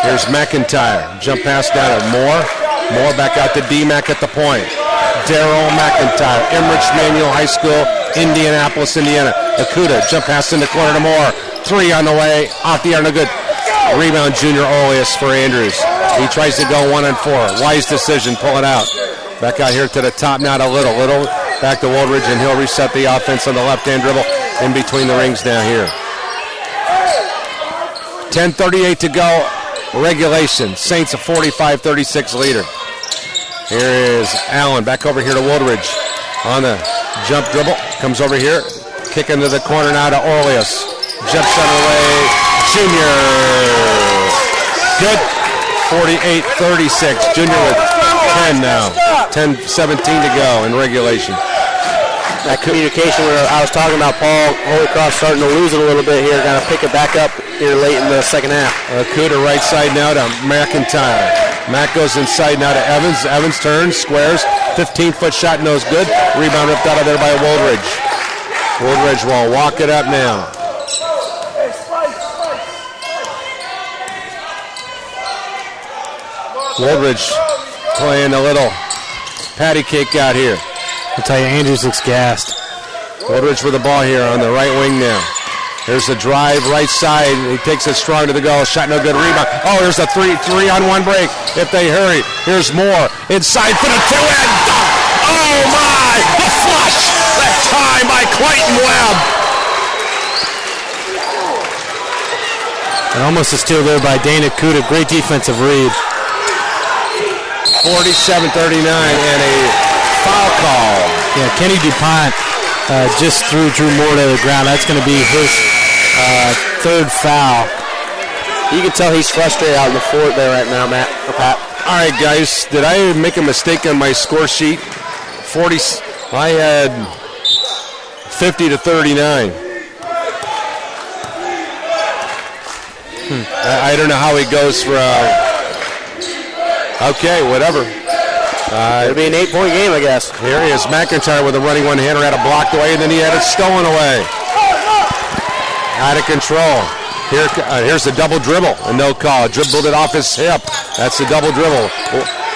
Here's McIntyre. Jump pass down to Moore. Moore back out to D-Mac at the point. Darryl McIntyre, Emmerich Manual High School, Indianapolis, Indiana. Akuda, jump pass in the corner to Moore. 3 on the way, off the air, no good. Rebound, Junior Oleus for Andrews. He tries to go 1-4. Wise decision, pull it out. Back out here to the top now to Little. Little back to Woldridge, and he'll reset the offense on the left-hand dribble in between the rings down here. 10:38 to go. Regulation. Saints a 45-36 leader. Here is Allen back over here to Woodridge on the jump dribble. Comes over here. Kick into the corner now to Orleus. Jump shot away. Junior. Good. 48-36. Junior with 10 now. 10-17 to go in regulation. That communication where I was talking about, Paul, HolyCross starting to lose it a little bit here. Got to pick it back up here late in the second half. Kuda right side now to McIntyre. Mack goes inside now to Evans. Evans turns, squares. 15-foot shot, no good. Rebound ripped out of there by Woldridge. Woldridge will walk it up now. Woldridge playing a little patty cake out here. I'll tell you, Andrews looks gassed. Woodridge with the ball here on the right wing now. Here's the drive, right side. He takes it strong to the goal. Shot no good. Rebound. Oh, here's a three-on-one break. If they hurry, here's Moore. Inside for the two-hand dunk. Oh, my. The flush. That time by Clayton Webb. And almost a steal there by Dana Kuda. Great defensive read. 47-39 and a foul call. Yeah, Kenny DuPont just threw Drew Moore to the ground. That's going to be his third foul. You can tell he's frustrated out in the fort there right now, Matt or Pat. All right, guys, did I make a mistake on my score sheet? I had 50-39. I don't know how he goes for. Okay, whatever. It'll be an 8-point game, I guess. Here he is, McIntyre with a running one-hander, had it blocked away, and then he had it stolen away. Out of control. Here's the double dribble, and no call. Dribbled it off his hip. That's the double dribble.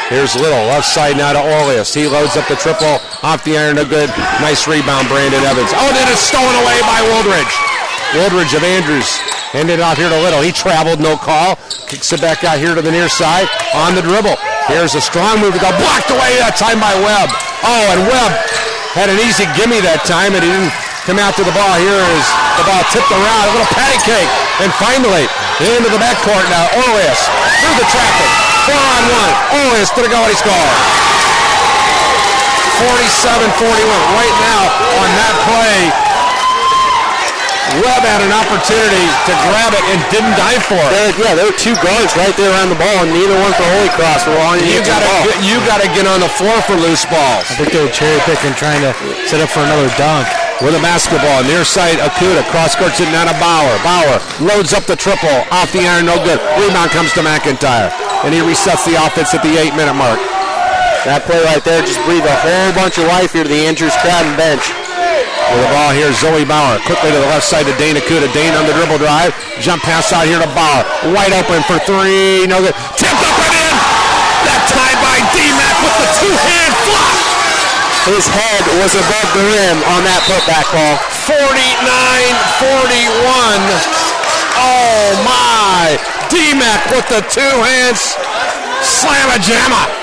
Here's Little, left side now to Orleus. He loads up the triple, off the iron, no good. Nice rebound, Brandon Evans. Oh, then it's stolen away by Woldridge. Woldridge of Andrews. Handed it off here to Little. He traveled, no call. Kicks it back out here to the near side on the dribble. Here's a strong move to go. Blocked away that time by Webb. Oh, and Webb had an easy gimme that time, and he didn't come out to the ball. Here is the ball tipped around. A little patty cake. And finally, into the backcourt now. Orleus through the traffic. 4-on-1. Orleus to the goal. He scored. 47-41. Right now on that play, Webb had an opportunity to grab it and didn't dive for it. There were two guards right there around the ball, and neither one for HolyCross. You got to get on the floor for loose balls. I think they were cherry picking, trying to set up for another dunk. With a basketball, near side, Akuda cross courts it down to Bauer. Bauer loads up the triple, off the iron, no good. Rebound comes to McIntyre, and he resets the offense at the 8-minute mark. That play right there just breathed a whole bunch of life here to the Andrews crowd and bench. With the ball here, Zoe Bauer. Quickly to the left side to Dana Kuda. Dane on the dribble drive. Jump pass out here to Bauer. Wide open for three. No good. Tipped up and in. That time by D-Mac with the two-hand flop. His head was above the rim on that putback ball. 49-41. Oh, my. D-Mac with the two hands. Slam-a-jamma.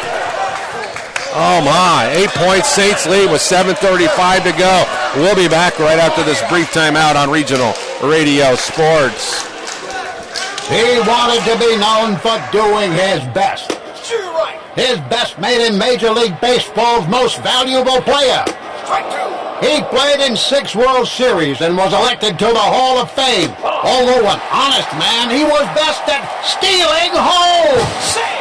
Oh, my. 8-point Saints lead with 7:35 to go. We'll be back right after this brief timeout on Regional Radio Sports. He wanted to be known for doing his best. His best made him Major League Baseball's most valuable player. He played in 6 World Series and was elected to the Hall of Fame. Although an honest man, he was best at stealing home.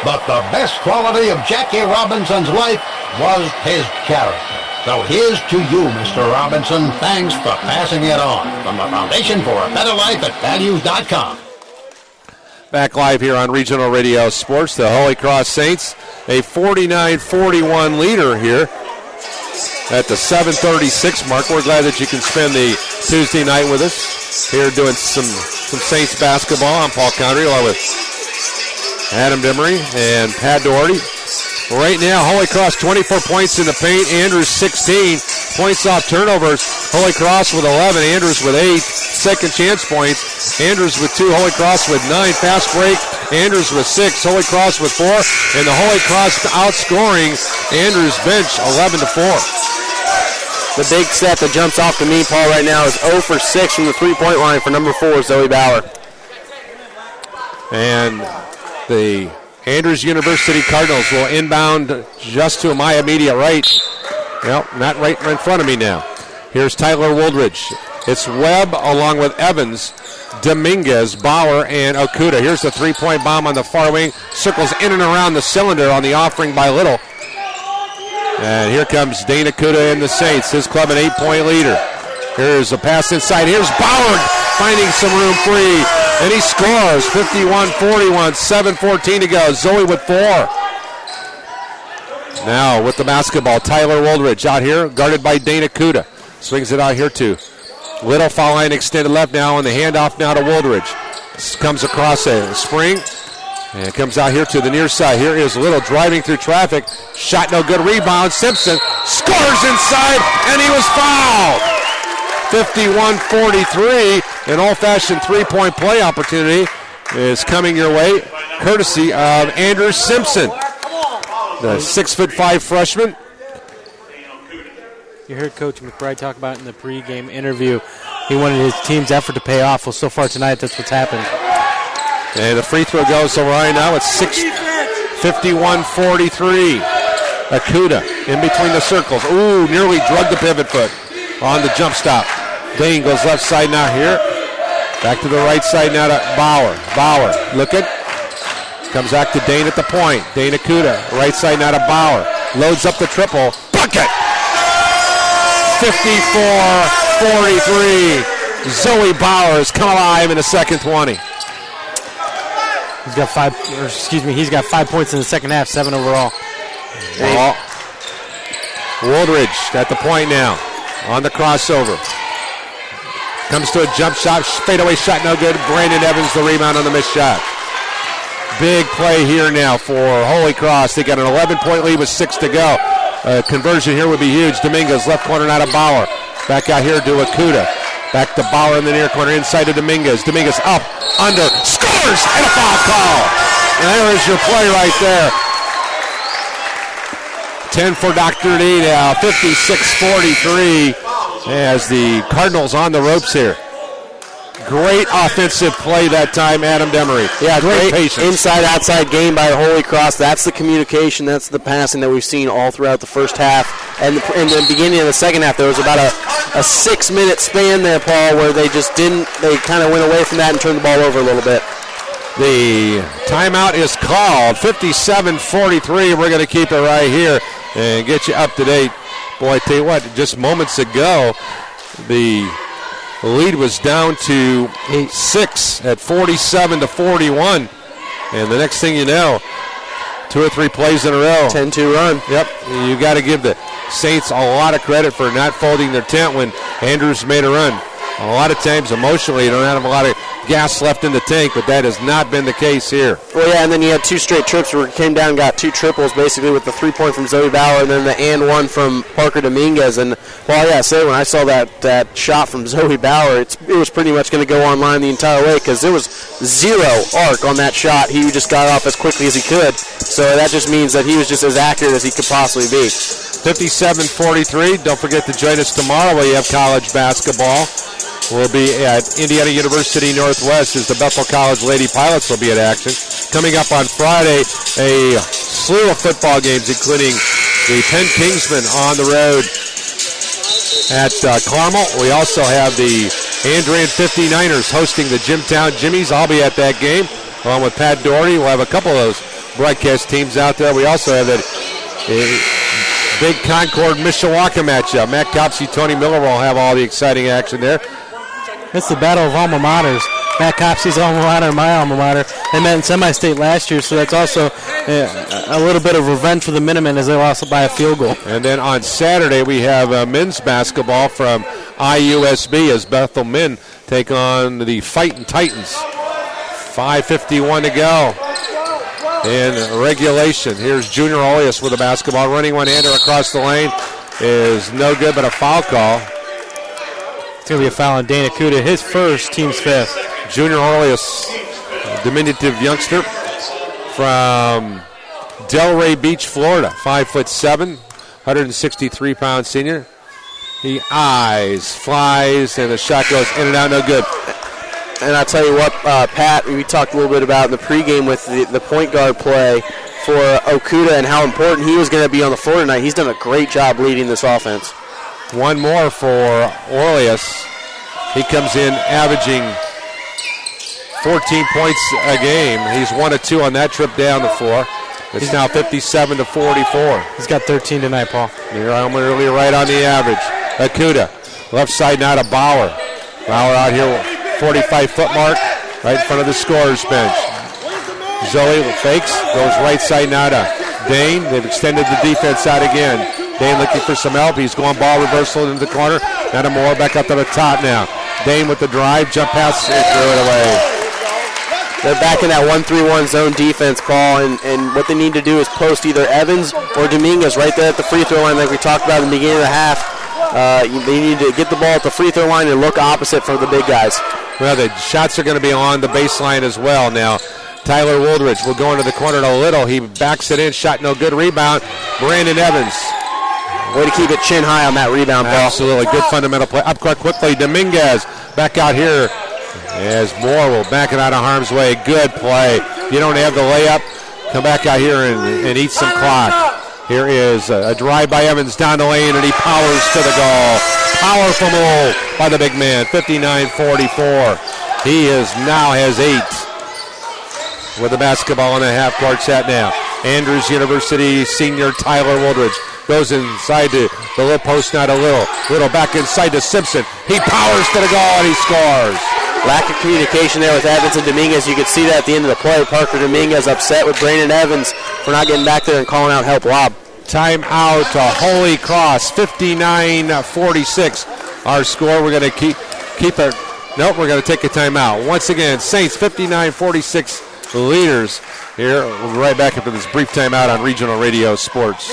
But the best quality of Jackie Robinson's life was his character. So here's to you, Mr. Robinson. Thanks for passing it on. From the Foundation for a Better Life at Values.com. Back live here on Regional Radio Sports, the HolyCross Saints, a 49-41 leader here at the 7:36 mark. We're glad that you can spend the Tuesday night with us here doing some Saints basketball. I'm Paul Condry along with Adam Demery and Pat Doherty. Right now, HolyCross 24 points in the paint. Andrews 16 points off turnovers. HolyCross with 11. Andrews with 8. Second chance points. Andrews with 2. HolyCross with 9. Fast break. Andrews with 6. HolyCross with 4. And the HolyCross outscoring Andrews bench 11-4. The big set that jumps off to me, Paul, right now is 0 for 6 from the three-point line for number 4, Zoe Bauer. And the Andrews University Cardinals will inbound just to my immediate right. Well, not right in front of me now. Here's Tyler Wooldridge. It's Webb along with Evans, Dominguez, Bauer, and Okuda. Here's the three-point bomb on the far wing. Circles in and around the cylinder on the offering by Little. And here comes Dane Okuda and the Saints, his club an 8-point leader. Here's a pass inside. Here's Bauer finding some room free. And he scores 51-41, 7:14 to go. Zoe with 4. Now with the basketball, Tyler Wooldridge out here, guarded by Dana Kuda. Swings it out here too. Little foul line extended left now, and the handoff now to Wooldridge. Comes across a spring, and comes out here to the near side. Here is Little driving through traffic. Shot no good, rebound. Simpson scores inside, and he was fouled. 51-43, an old-fashioned three-point play opportunity is coming your way, courtesy of Andrew Simpson, the 6'5" freshman. You heard Coach McBride talk about in the pregame interview. He wanted his team's effort to pay off. Well, so far tonight, that's what's happened. And the free throw goes to Ryan now. It's 51-43. Akuda in between the circles. Ooh, nearly drugged the pivot foot on the jump stop. Dane goes left side now here. Back to the right side now to Bauer. Bauer looking. Comes back to Dane at the point. Dane Akuda. Right side now to Bauer. Loads up the triple. Bucket! 54-43. Zoe Bauer has come alive in the second 20. He's got 5 points in the second half, 7 overall. Wooldridge at the point now. On the crossover. Comes to a jump shot. Fadeaway shot no good. Brandon Evans the rebound on the missed shot. Big play here now for HolyCross. They got an 11-point lead with 6 to go. Conversion here would be huge. Dominguez left corner now to Bauer. Back out here to Akuda. Back to Bauer in the near corner. Inside to Dominguez. Dominguez up. Under. Scores! And a foul call. And there is your play right there. 10 for Dr. D now. 56-43 as the Cardinals on the ropes here. Great offensive play that time, Adam Demery. Yeah, great patience. Inside-outside game by HolyCross. That's the communication. That's the passing that we've seen all throughout the first half. And in the beginning of the second half, there was about a 6-minute span there, Paul, where they kind of went away from that and turned the ball over a little bit. The timeout is called. 57-43. We're going to keep it right here and get you up to date. Boy, I tell you what, just moments ago, the lead was down to 6 at 47-41. And the next thing you know, 2 or 3 plays in a row. 10-2 run. Yep. You got to give the Saints a lot of credit for not folding their tent when Andrews made a run. A lot of times, emotionally, you don't have a lot of gas left in the tank, but that has not been the case here. Well, yeah, and then you had 2 straight trips where it came down, got 2 triples, basically with the 3-point from Zoe Bauer and then the and 1 from Parker Dominguez. And, well, yeah, when I saw that shot from Zoe Bauer, it was pretty much going to go online the entire way because there was 0 arc on that shot. He just got off as quickly as he could. So that just means that he was just as accurate as he could possibly be. 57-43. Don't forget to join us tomorrow where you have college basketball. We'll be at Indiana University Northwest as the Bethel College Lady Pilots will be at action. Coming up on Friday, a slew of football games, including the Penn Kingsmen on the road at Carmel. We also have the Andrean 59ers hosting the Jimtown Jimmies. I'll be at that game along with Pat Doherty. We'll have a couple of those broadcast teams out there. We also have that big Concord-Mishawaka matchup. Matt Copsey, Tony Miller will have all the exciting action there. It's the battle of alma maters. Matt Copsey's alma mater and my alma mater. They met in semi-state last year, so that's also a little bit of revenge for the Minutemen as they lost by a field goal. And then on Saturday we have men's basketball from IUSB as Bethel men take on the Fightin' Titans. 5:51 to go in regulation. Here's Junior Olias with the basketball. Running one-hander across the lane is no good, but a foul call. It's going to be a foul on Dana Kuda, his first, team's fifth. Junior Orleans, diminutive youngster from Delray Beach, Florida. 5'7", 163-pound senior. He eyes, flies, and the shot goes in and out, no good. And I'll tell you what, Pat, we talked a little bit about in the pregame with the point guard play for Okuda and how important he was going to be on the floor tonight. He's done a great job leading this offense. One more for Orleans. He comes in averaging 14 points a game. He's 1 of 2 on that trip down the floor. It's now 57-44. He's got 13 tonight, Paul. You're really right on the average. Okuda, left side now to Bauer. Bauer out here, 45-foot mark, right in front of the scorer's bench. Zoe fakes, goes right side now to Dane. They've extended the defense out again. Dane looking for some help. He's going ball reversal into the corner. Now to Moore, back up to the top now. Dane with the drive, jump pass, and threw it away. They're back in that 1-3-1 zone defense, Paul, and what they need to do is post either Evans or Dominguez right there at the free throw line like we talked about in the beginning of the half. They need to get the ball at the free throw line and look opposite for the big guys. Well, the shots are going to be on the baseline as well now. Tyler Woldridge will go into the corner to Little. He backs it in, shot no good, rebound. Brandon Evans. Way to keep it chin high on that rebound, Paul. Absolutely, good fundamental play. Up court quickly, Dominguez back out here as Moore will back it out of harm's way. Good play. You don't have the layup, come back out here and eat some clock. Here is a drive by Evans down the lane, and he powers to the goal. Powerful move by the big man, 59-44. He now has 8 with the basketball in the half-court set now. Andrews University senior Tyler Woldridge goes inside to the little post, not a Little. Little back inside to Simpson. He powers to the goal, and he scores. Lack of communication there with Evans and Dominguez. You could see that at the end of the play. Parker Dominguez upset with Brandon Evans for not getting back there and calling out help lob. Time out to HolyCross, 59-46. Our score, we're going to keep it. Nope, we're going to take a timeout. Once again, Saints 59-46 leaders here. We'll be right back after this brief timeout on Regional Radio Sports.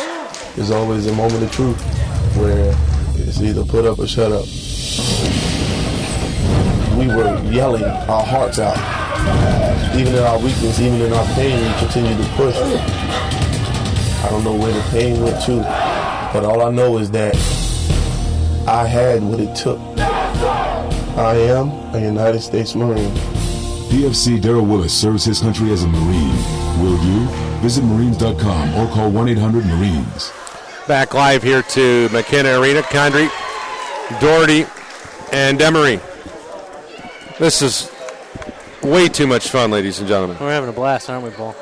There's always a moment of truth where it's either put up or shut up. We were yelling our hearts out. Even in our weakness, even in our pain, we continued to push. I don't know where the pain went to, but all I know is that I had what it took. I am a United States Marine. PFC Darrell Willis serves his country as a Marine. Will you? Visit Marines.com or call 1-800-MARINES. Back live here to McKenna Arena. Condrey, Doherty, and Emery. This is way too much fun, ladies and gentlemen. We're having a blast, aren't we, Paul?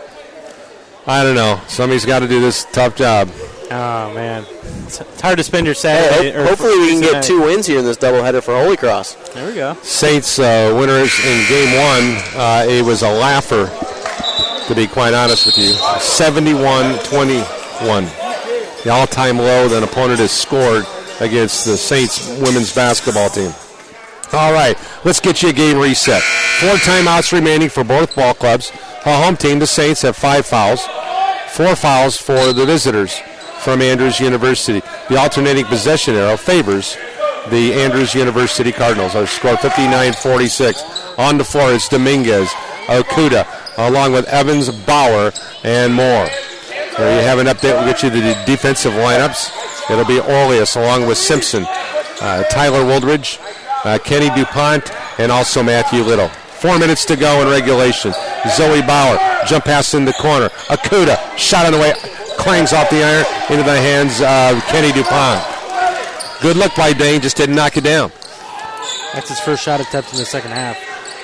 I don't know. Somebody's got to do this tough job. Oh, man. It's hard to spend your Saturday. Hey, hopefully we can get 2 wins here in this doubleheader for HolyCross. There we go. Saints winners in game 1. It was a laugher, to be quite honest with you. 71-21. The all-time low that an opponent has scored against the Saints women's basketball team. All right, let's get you a game reset. 4 timeouts remaining for both ball clubs. Our home team, the Saints, have 5 fouls. 4 fouls for the visitors from Andrews University. The alternating possession arrow favors the Andrews University Cardinals. Our score 59-46. On the floor is Dominguez, Okuda, along with Evans, Bauer, and Moore. There you have an update. We'll get you the defensive lineups. It'll be Orleans along with Simpson, Tyler Woldridge, Kenny DuPont, and also Matthew Little. 4 minutes to go in regulation. Zoe Bauer, jump pass in the corner. Okuda, shot on the way, clangs off the iron into the hands of Kenny DuPont. Good look by Dane, just didn't knock it down. That's his first shot attempt in the second half.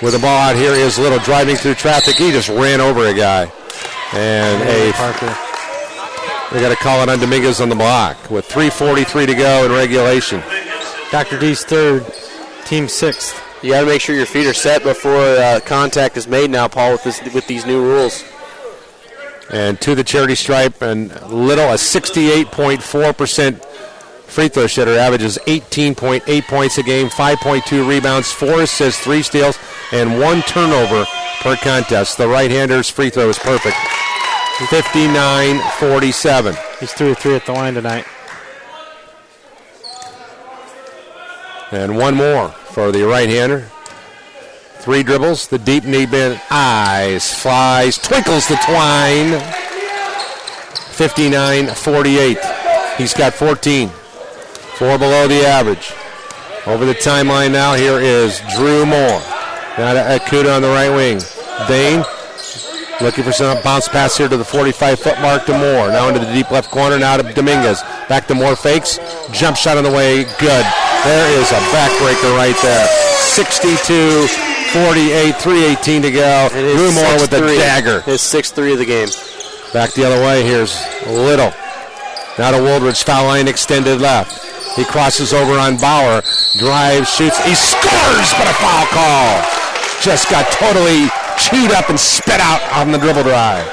With the ball out here is Little driving through traffic. He just ran over a guy. And Parker. They got to call it on Dominguez on the block with 3:43 to go in regulation. Dr. D's third, team sixth. You got to make sure your feet are set before contact is made now, Paul, with these new rules. And to the charity stripe, and Little, a 68.4% free throw shooter, averages 18.8 points a game, 5.2 rebounds, 4 assists, 3 steals, and 1 turnover per contest. The right-hander's free throw is perfect. 59-47. He's 3 of 3 at the line tonight. And one more for the right-hander. 3 dribbles, the deep knee bend, eyes, flies, twinkles the twine. 59-48. He's got 14. 4 below the average. Over the timeline now, here is Drew Moore. Now to Akuda on the right wing. Dane looking for some bounce pass here to the 45-foot mark to Moore. Now into the deep left corner, now to Dominguez. Back to Moore, fakes. Jump shot on the way, good. There is a backbreaker right there. 62-48, 3:18 to go. Drew Moore with the dagger. His 6th 3 of the game. Back the other way, here's Little. Now to Woldridge, foul line extended left. He crosses over on Bauer, drives, shoots, he scores, but a foul call. Just got totally chewed up and spit out on the dribble drive.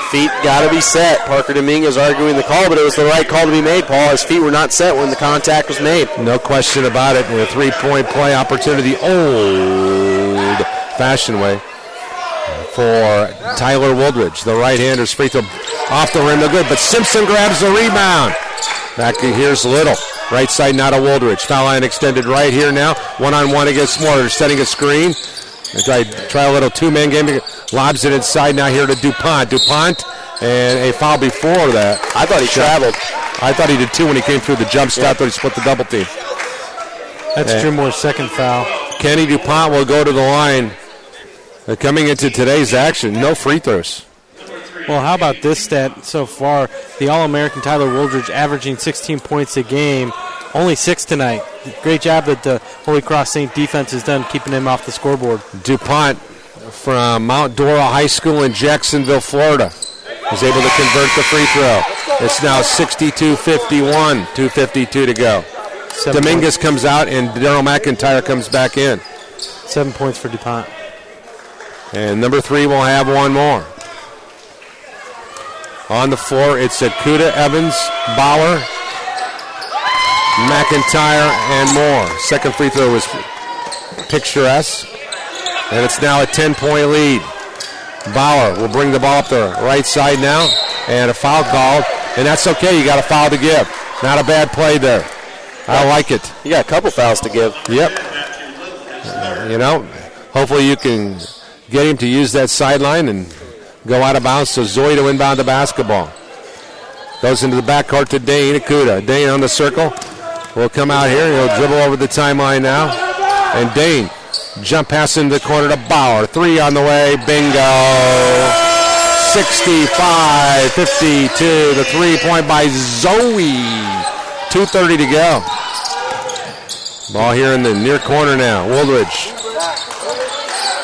Feet got to be set. Parker Dominguez arguing the call, but it was the right call to be made, Paul. His feet were not set when the contact was made. No question about it. A 3-point play opportunity, old-fashioned way, for Tyler Woldridge. The right-hander's free throw off the rim, no good, but Simpson grabs the rebound. Back here's Little. Right side now to Woldridge. Foul line extended right here now. One-on-one against Moore. They're setting a screen. They try a little two-man game. Lobs it inside now here to DuPont. DuPont, and a foul before that. I thought he traveled. I thought he did too when he came through the jump stop. I thought he split the double team. That's Drew Moore's second foul. Kenny DuPont will go to the line. Coming into today's action, no free throws. Well, how about this stat so far? The All-American Tyler Woldridge averaging 16 points a game, only 6 tonight. Great job that the Holy Cross Saint defense has done keeping him off the scoreboard. DuPont from Mount Dora High School in Jacksonville, Florida, is able to convert the free throw. It's now 62-51, 2:52 to go. Dominguez comes out and Daryl McIntyre comes back in. 7 points for DuPont. And number 3 will have one more. On the floor, it's Akuda, Evans, Bauer, McIntyre, and Moore. Second free throw was picturesque. And it's now a 10-point lead. Bauer will bring the ball up the right side now. And a foul called. And that's okay. You got a foul to give. Not a bad play there. I like it. You got a couple fouls to give. Yep. You know, hopefully you can get him to use that sideline and go out of bounds, so Zoe to inbound the basketball. Goes into the backcourt to Dane Akuda. Dane on the circle. Will come out here. He'll dribble over the timeline now. And Dane, jump pass into the corner to Bauer. 3 on the way. Bingo. 65-52. The 3-point by Zoe. 2:30 to go. Ball here in the near corner now. Woldridge.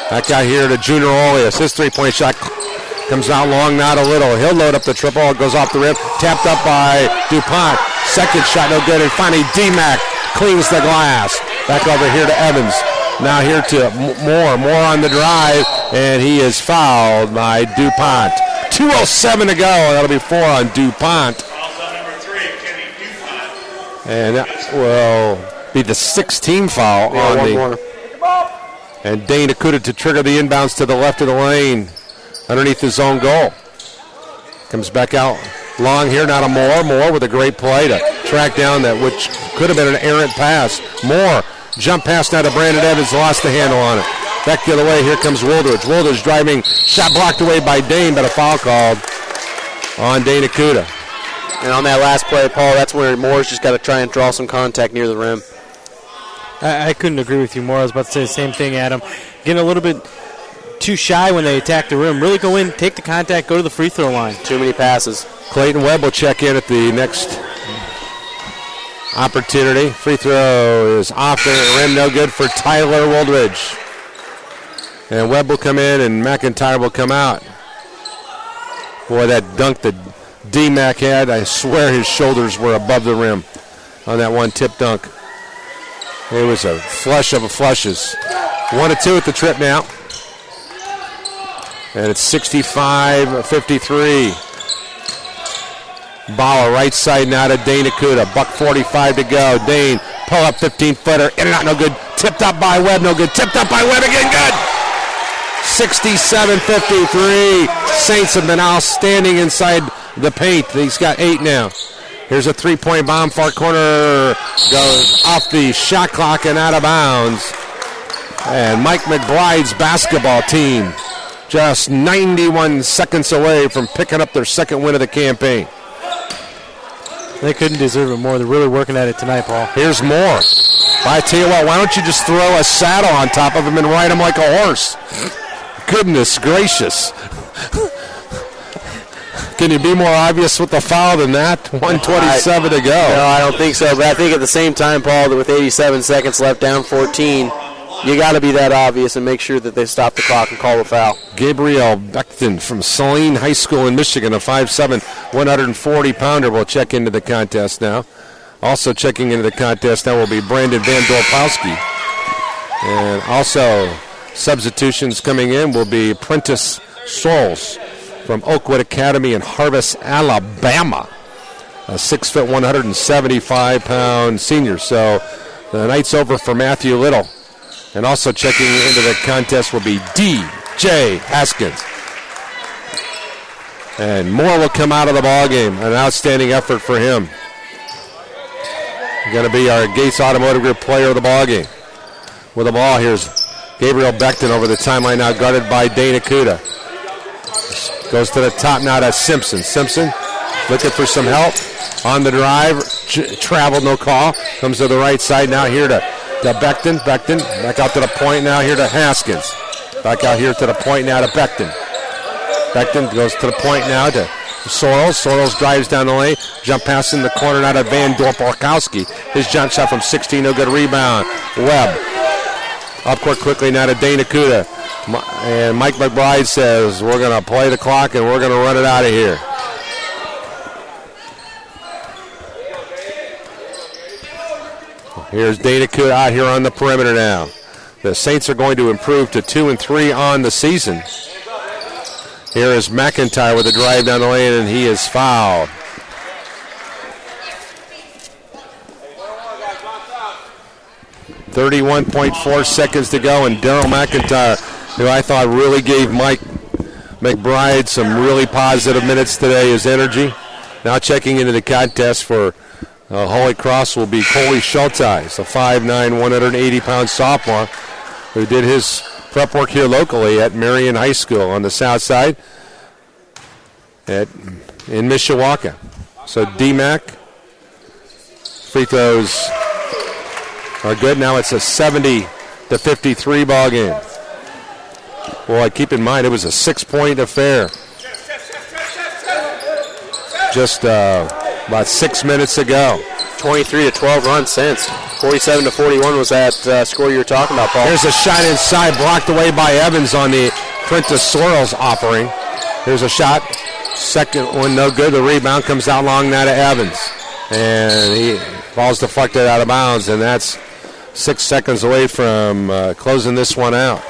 Back out here to Junior Olias. His 3-point shot comes out long, not a little. He'll load up the triple. It goes off the rim. Tapped up by DuPont. Second shot, no good. And finally, D-Mac cleans the glass. Back over here to Evans. Now here to Moore. Moore on the drive. And he is fouled by DuPont. 2:07 to go. That'll be 4 on DuPont. And that will be the 16th foul on one the. more. And Dane Akuda to trigger the inbounds to the left of the lane. Underneath his own goal. Comes back out long here, now to Moore. Moore with a great play to track down that which could have been an errant pass. Moore, jump pass now to Brandon Evans, lost the handle on it. Back the other way, here comes Woldridge. Woldridge driving, shot blocked away by Dane, but a foul called on Dane Akuda. And on that last play, Paul, that's where Moore's just got to try and draw some contact near the rim. I couldn't agree with you more. I was about to say the same thing, Adam. Getting a little bit too shy when they attack the rim. Really go in, take the contact, go to the free throw line. Too many passes. Clayton Webb will check in at the next opportunity. Free throw is off the rim, no good for Tyler Woldridge. And Webb will come in and McIntyre will come out. Boy, that dunk that D-Mac had, I swear his shoulders were above the rim on that one tip dunk. It was a flush of flushes. 1-2 at the trip now. And it's 65-53. Bauer right side now to Dane Akuta. $1:45 to go. Dane, pull up 15-footer. In and out, no good. Tipped up by Webb, no good. Tipped up by Webb again, good. 67-53. Saints have been outstanding inside the paint. He's got 8 now. Here's a three-point bomb, far corner. Goes off the shot clock and out of bounds. And Mike McBride's basketball team just 91 seconds away from picking up their second win of the campaign. They couldn't deserve it more. They're really working at it tonight, Paul. Here's more. But I tell you what, why don't you just throw a saddle on top of him and ride him like a horse? Goodness gracious. Can you be more obvious with the foul than that? 1:27 to go. No, I don't think so. But I think at the same time, Paul, that with 87 seconds left, down 14, you got to be that obvious and make sure that they stop the clock and call the foul. Gabriel Beckton from Saline High School in Michigan, a 5'7", 140-pounder, will check into the contest now. Also checking into the contest now will be Brandon Van Dorpowski. And also substitutions coming in will be Prentice Sorrells from Oakwood Academy in Harvest, Alabama. A 6', 175-pound senior. So the night's over for Matthew Little. And also checking into the contest will be D.J. Haskins. And Moore will come out of the ballgame. An outstanding effort for him. Going to be our Gates Automotive Group player of the ballgame. With the ball, here's Gabriel Beckton over the timeline now, guarded by Dane Akuta. Goes to the top now to Simpson. Simpson looking for some help on the drive. Travel, no call. Comes to the right side now here to Beckton. Beckton back out to the point now here to Haskins. Back out here to the point now to Beckton. Beckton goes to the point now to Sorrells. Sorrells drives down the lane. Jump pass in the corner now to Van Dorpowski. His jump shot from 16, no good. Rebound. Webb. Up court quickly now to Dane Akuta. And Mike McBride says, we're going to play the clock and we're going to run it out of here. Here's Dane Akuta out here on the perimeter now. The Saints are going to improve to 2-3 on the season. Here is McIntyre with a drive down the lane, and he is fouled. .4 seconds to go, and Daryl McIntyre, who I thought really gave Mike McBride some really positive minutes today, his energy. Now checking into the contest for HolyCross will be Coley Schulteis, a 5'9", 180-pound sophomore who did his prep work here locally at Marion High School on the south side in Mishawaka. So D-Mac, free throws are good. Now it's a 70-53 ball game. Boy, keep in mind it was a 6-point affair just about 6 minutes ago. 23-12 run since. 47-41 was that score you were talking about, Paul. Here's a shot inside, blocked away by Evans on the Prentice Sorrells offering. Here's a shot. Second one, no good. The rebound comes out long now to Evans. And he ball's deflected out of bounds, and that's 6 seconds away from closing this one out.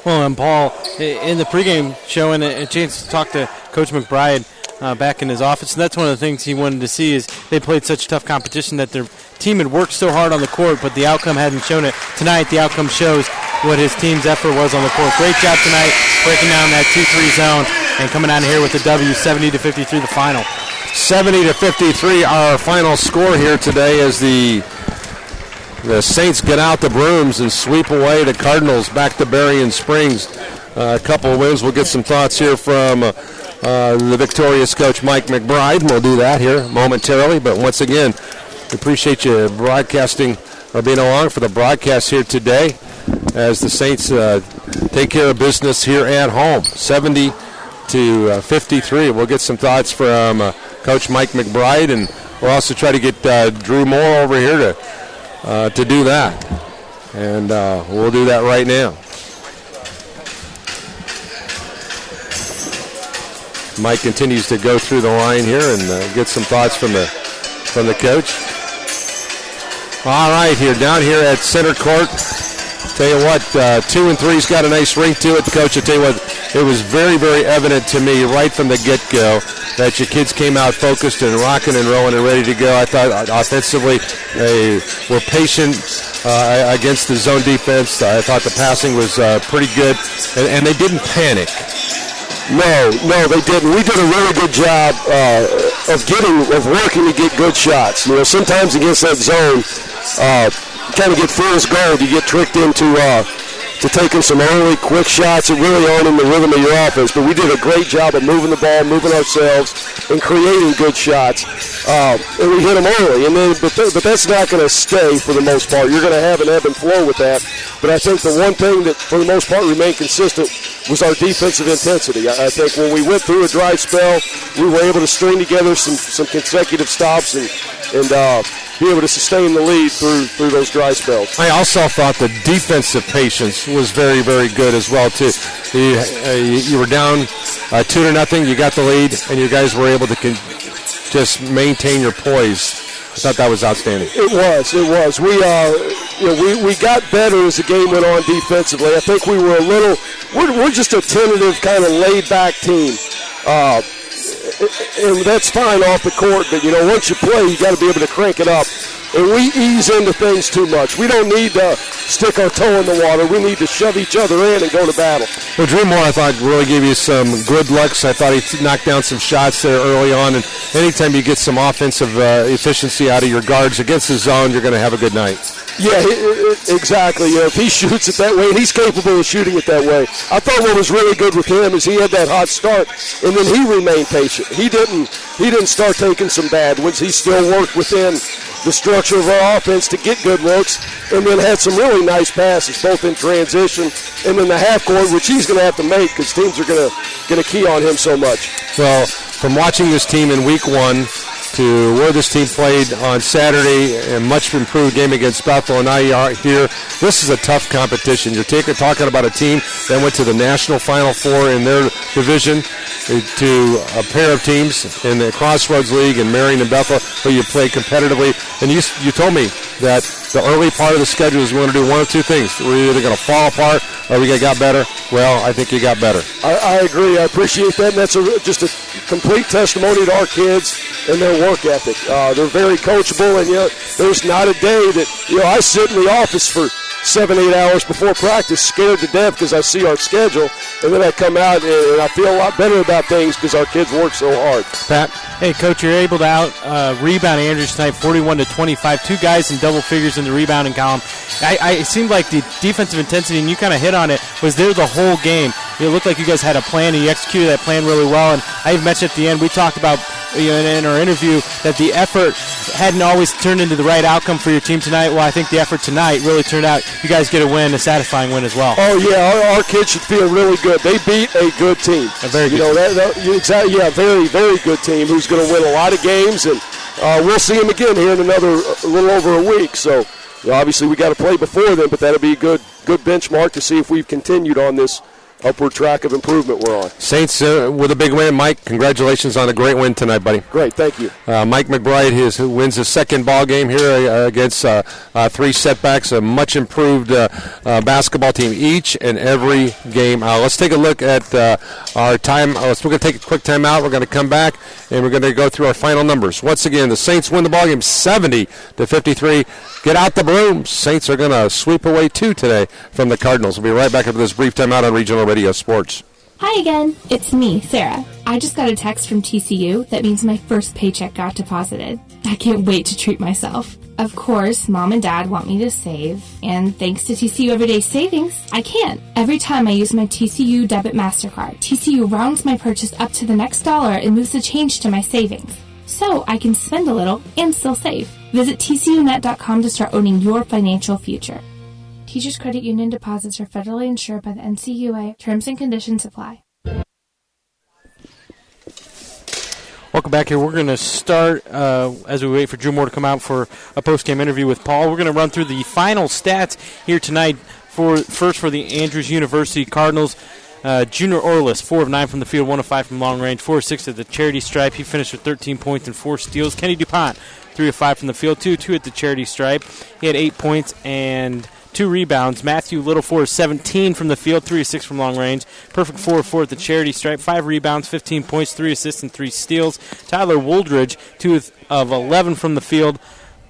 Well, and Paul, in the pregame show, and a chance to talk to Coach McBride back in his office, and that's one of the things he wanted to see is they played such tough competition that their team had worked so hard on the court, but the outcome hadn't shown it. Tonight, the outcome shows what his team's effort was on the court. Great job tonight, breaking down that 2-3 zone and coming out of here with the W, 70-53, the final. 70-53, our final score here today as the Saints get out the brooms and sweep away the Cardinals back to Berrien Springs. A couple of wins. We'll get some thoughts here from the victorious coach Mike McBride. We'll do that here momentarily. But once again, we appreciate you broadcasting or being along for the broadcast here today as the Saints take care of business here at home. 70-53. We'll get some thoughts from Coach Mike McBride and we'll also try to get Drew Moore over here to do that. And we'll do that right now. Mike continues to go through the line here and get some thoughts from the coach. All right, down here at center court. Tell you what, 2 and 3's got a nice ring to it. Coach, I tell you what, it was very, very evident to me right from the get-go that your kids came out focused and rocking and rolling and ready to go. I thought offensively they were patient against the zone defense. I thought the passing was pretty good, and they didn't panic. No, they didn't. We did a really good job of working to get good shots. You know, sometimes against that zone, kind of get fool's gold. You get tricked into taking some early, quick shots that really aren't in the rhythm of your offense. But we did a great job of moving the ball, moving ourselves, and creating good shots. And we hit them early. And then, but that's not going to stay for the most part. You're going to have an ebb and flow with that. But I think the one thing that, for the most part, remained consistent was our defensive intensity. I think when we went through a dry spell, we were able to string together some consecutive stops and be able to sustain the lead through those dry spells. I also thought the defensive patience was very, very good as well, too. You were down 2-0, you got the lead, and you guys were able to just maintain your poise. I thought that was outstanding. It was. We got better as the game went on defensively. I think we were we're just a tentative kind of laid-back team. And that's fine off the court, but, once you play, you got to be able to crank it up. And we ease into things too much. We don't need to stick our toe in the water. We need to shove each other in and go to battle. Well, Drew Moore, I thought, really gave you some good looks. I thought he knocked down some shots there early on. And anytime you get some offensive efficiency out of your guards against the zone, you're going to have a good night. Yeah, exactly. If he shoots it that way, and he's capable of shooting it that way. I thought what was really good with him is he had that hot start, and then he remained patient. He didn't start taking some bad ones. He still worked within the structure of our offense to get good looks, and then had some really nice passes, both in transition and in the half court, which he's going to have to make because teams are going to key on him so much. Well, from watching this team in week 1 to where this team played on Saturday, a much improved game against Bethel, and now you are here. This is a tough competition. You're talking about a team that went to the National Final Four in their division, to a pair of teams in the Crossroads League in Marion and Bethel, where you play competitively. And you told me that the early part of the schedule is we want to do one of two things. We're either going to fall apart or we got better. Well, I think you got better. I agree. I appreciate that. And that's just a complete testimony to our kids and their work ethic. They're very coachable, and there's not a day that I sit in the office for 7-8 hours before practice, scared to death because I see our schedule, and then I come out and I feel a lot better about things because our kids work so hard. Pat, hey coach, you're able to rebound Andrews tonight, 41-25. 2 guys in double figures in the rebounding column. It seemed like the defensive intensity, and you kind of hit on it, was there the whole game. It looked like you guys had a plan, and you executed that plan really well. And I even mentioned at the end, we talked about in our interview that the effort hadn't always turned into the right outcome for your team tonight. Well, I think the effort tonight really turned out. You guys get a win, a satisfying win as well. Oh yeah, our kids should feel really good. They beat a good team. A very good team. Exactly. Yeah, very, very good team who's going to win a lot of games, and we'll see them again here in a little over a week. So obviously we got to play before then, but that'll be a good benchmark to see if we've continued on this upward track of improvement we're on. Saints with a big win. Mike, congratulations on a great win tonight, buddy. Great, thank you. Mike McBride who wins his second ball game here against 3 setbacks, a much improved basketball team each and every game. Let's take a look at our time. We're going to take a quick time out. We're going to come back, and we're going to go through our final numbers. Once again, the Saints win the ball game 70-53. Get out the brooms. Saints are going to sweep away 2 today from the Cardinals. We'll be right back after this brief timeout on Regional Radio Sports. Hi again, it's me, Sarah. I just got a text from TCU that means my first paycheck got deposited. I can't wait to treat myself. Of course, Mom and Dad want me to save, and thanks to TCU Everyday Savings, I can't. Every time I use my TCU Debit MasterCard, TCU rounds my purchase up to the next dollar and moves the change to my savings. So I can spend a little and still save. Visit TCUnet.com to start owning your financial future. Teachers Credit Union deposits are federally insured by the NCUA. Terms and conditions apply. Welcome back here. We're going to start as we wait for Drew Moore to come out for a post-game interview with Paul. We're going to run through the final stats here tonight. First for the Andrews University Cardinals. Junior Orlis, 4 of 9 from the field, 1 of 5 from long range, 4 of 6 at the charity stripe. He finished with 13 points and 4 steals. Kenny DuPont, 3 of 5 from the field, 2 at the charity stripe. He had 8 points and 2 rebounds. Matthew Little, 4 of 17 from the field, 3 of 6 from long range. Perfect 4 of 4 at the charity stripe, 5 rebounds, 15 points, 3 assists, and 3 steals. Tyler Wooldridge, 2 of 11 from the field,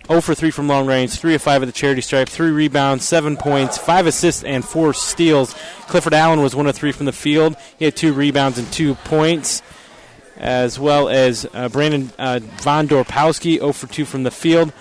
0 for 3 from long range, 3 of 5 at the charity stripe, 3 rebounds, 7 points, 5 assists, and 4 steals. Clifford Allen was 1 of 3 from the field. He had 2 rebounds and 2 points, as well as Brandon Von Dorpowski, 0 for 2 from the field.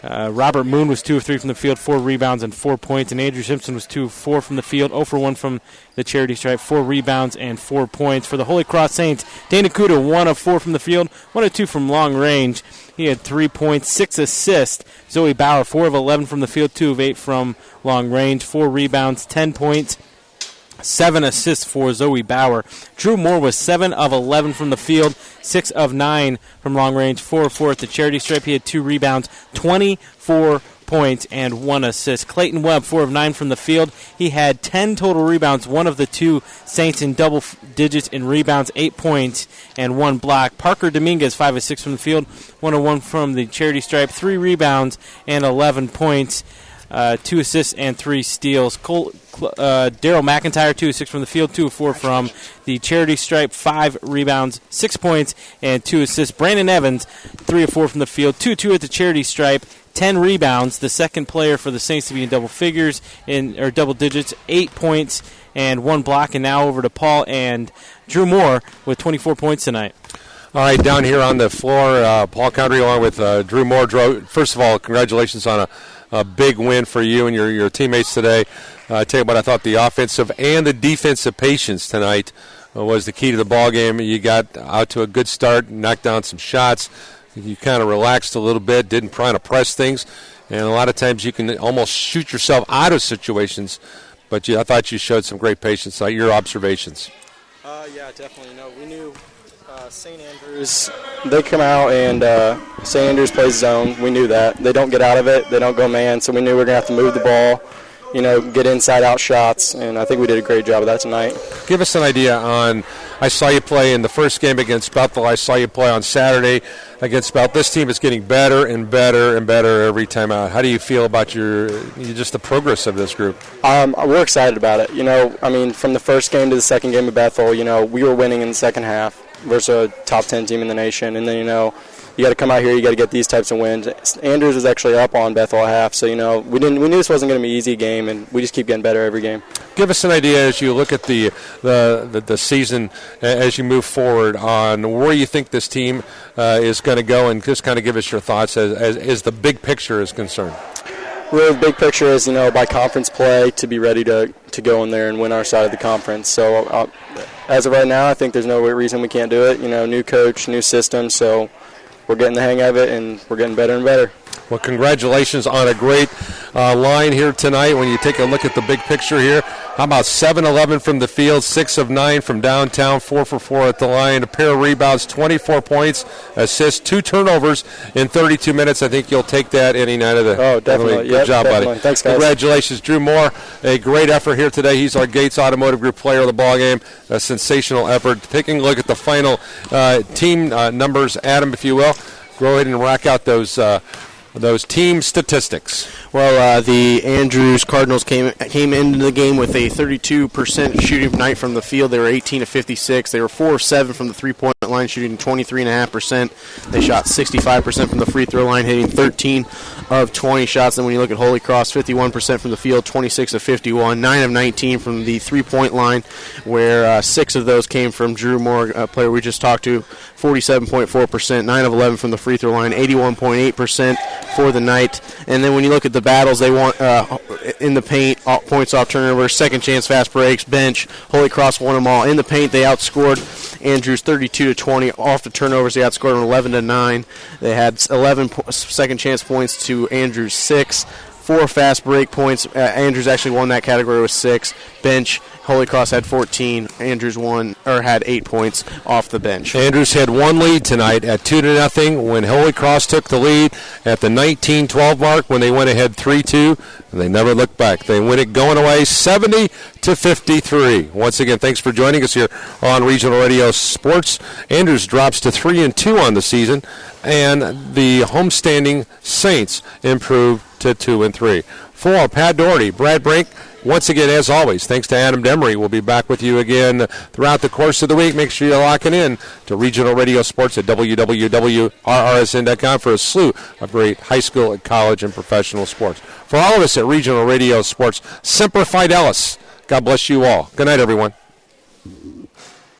Robert Moon was 2 of 3 from the field, 4 rebounds and 4 points. And Andrew Simpson was 2 of 4 from the field, 0 for 1 from the charity stripe, 4 rebounds and 4 points. For the Holy Cross Saints, Dana Kuda, 1 of 4 from the field, 1 of 2 from long range. He had 3 points, 6 assists. Zoe Bauer, 4 of 11 from the field, 2 of 8 from long range, 4 rebounds, 10 points. 7 assists for Zoe Bauer. Drew Moore was 7 of 11 from the field, 6 of 9 from long range, 4 of 4 at the charity stripe. He had 2 rebounds, 24 points, and 1 assist. Clayton Webb, 4 of 9 from the field. He had 10 total rebounds, 1 of the 2 Saints in double digits in rebounds, 8 points, and 1 block. Parker Dominguez, 5 of 6 from the field, 1 of 1 from the charity stripe, 3 rebounds, and 11 points. 2 assists and 3 steals. Daryl McIntyre, 2 of 6 from the field, 2 of 4 from the charity stripe, 5 rebounds, 6 points, and 2 assists. Brandon Evans, 3 of 4 from the field, 2 at the charity stripe, 10 rebounds. The second player for the Saints to be in double figures, or double digits, 8 points and 1 block. And now over to Paul and Drew Moore with 24 points tonight. All right, down here on the floor, Paul Country along with Drew Moore. Drew, first of all, congratulations on a big win for you and your teammates today. I tell you what, I thought the offensive and the defensive patience tonight was the key to the ball game. You got out to a good start, knocked down some shots. You kind of relaxed a little bit, didn't try to press things, and a lot of times you can almost shoot yourself out of situations. But I thought you showed some great patience. Your observations? Yeah, definitely. We knew St. Andrews, they come out and St. Andrews plays zone. We knew that. They don't get out of it. They don't go man, so we knew we were going to have to move the ball, get inside-out shots, and I think we did a great job of that tonight. Give us an idea on, I saw you play in the first game against Bethel. I saw you play on Saturday against Bethel. This team is getting better and better and better every time out. How do you feel about just the progress of this group? We're excited about it. From the first game to the second game of Bethel, we were winning in the second half versus a top 10 team in the nation. And then, you got to come out here, you got to get these types of wins. Andrews was actually up on Bethel at half, so, we knew this wasn't going to be an easy game, and we just keep getting better every game. Give us an idea as you look at the season, as you move forward, on where you think this team is going to go, and just kind of give us your thoughts as the big picture is concerned. Really, the big picture is, by conference play, to be ready to go in there and win our side of the conference. So as of right now, I think there's no reason we can't do it. New coach, new system, so we're getting the hang of it, and we're getting better and better. Well, congratulations on a great line here tonight. When you take a look at the big picture here, how about 7-11 from the field, 6 of 9 from downtown, 4 for 4 at the line, a pair of rebounds, 24 points, assists, 2 turnovers in 32 minutes. I think you'll take that any night of the. Oh, definitely. Good job, definitely. Buddy. Thanks, guys. Congratulations, Drew Moore. A great effort here today. He's our Gates Automotive Group player of the ball game. A sensational effort. Taking a look at the final team numbers, Adam, if you will. Go ahead and rack out those team statistics. Well, the Andrews Cardinals came into the game with a 32% shooting night from the field. They were 18 of 56. They were 4 of 7 from the three-point line, shooting 23.5%. They shot 65% from the free throw line, hitting 13 of 20 shots. And when you look at HolyCross, 51% from the field, 26 of 51, 9 of 19 from the three-point line, where 6 of those came from Drew Moore, a player we just talked to, 47.4%, 9 of 11 from the free throw line, 81.8% for the night. And then when you look at the battles, they won in the paint, points off turnovers, second chance fast breaks, bench. HolyCross won them all. In the paint, they outscored Andrews 32-20. Off the turnovers, they outscored them 11-9. They had 11 second chance points to Andrews 6. 4 fast break points. Andrews actually won that category with 6. Bench, HolyCross had 14. Andrews had 8 points off the bench. Andrews had one lead tonight at 2-0 when HolyCross took the lead at the 19-12 mark when they went ahead 3-2, and they never looked back. They win it going away 70-53. Once again, thanks for joining us here on Regional Radio Sports. Andrews drops to 3-2 on the season, and the homestanding Saints improve to 2-3. For Pat Doherty, Brad Brink, once again, as always, thanks to Adam Demery. We'll be back with you again throughout the course of the week. Make sure you're locking in to Regional Radio Sports at www.rrsn.com for a slew of great high school, college, and professional sports. For all of us at Regional Radio Sports, Semper Fidelis. God bless you all. Good night, everyone.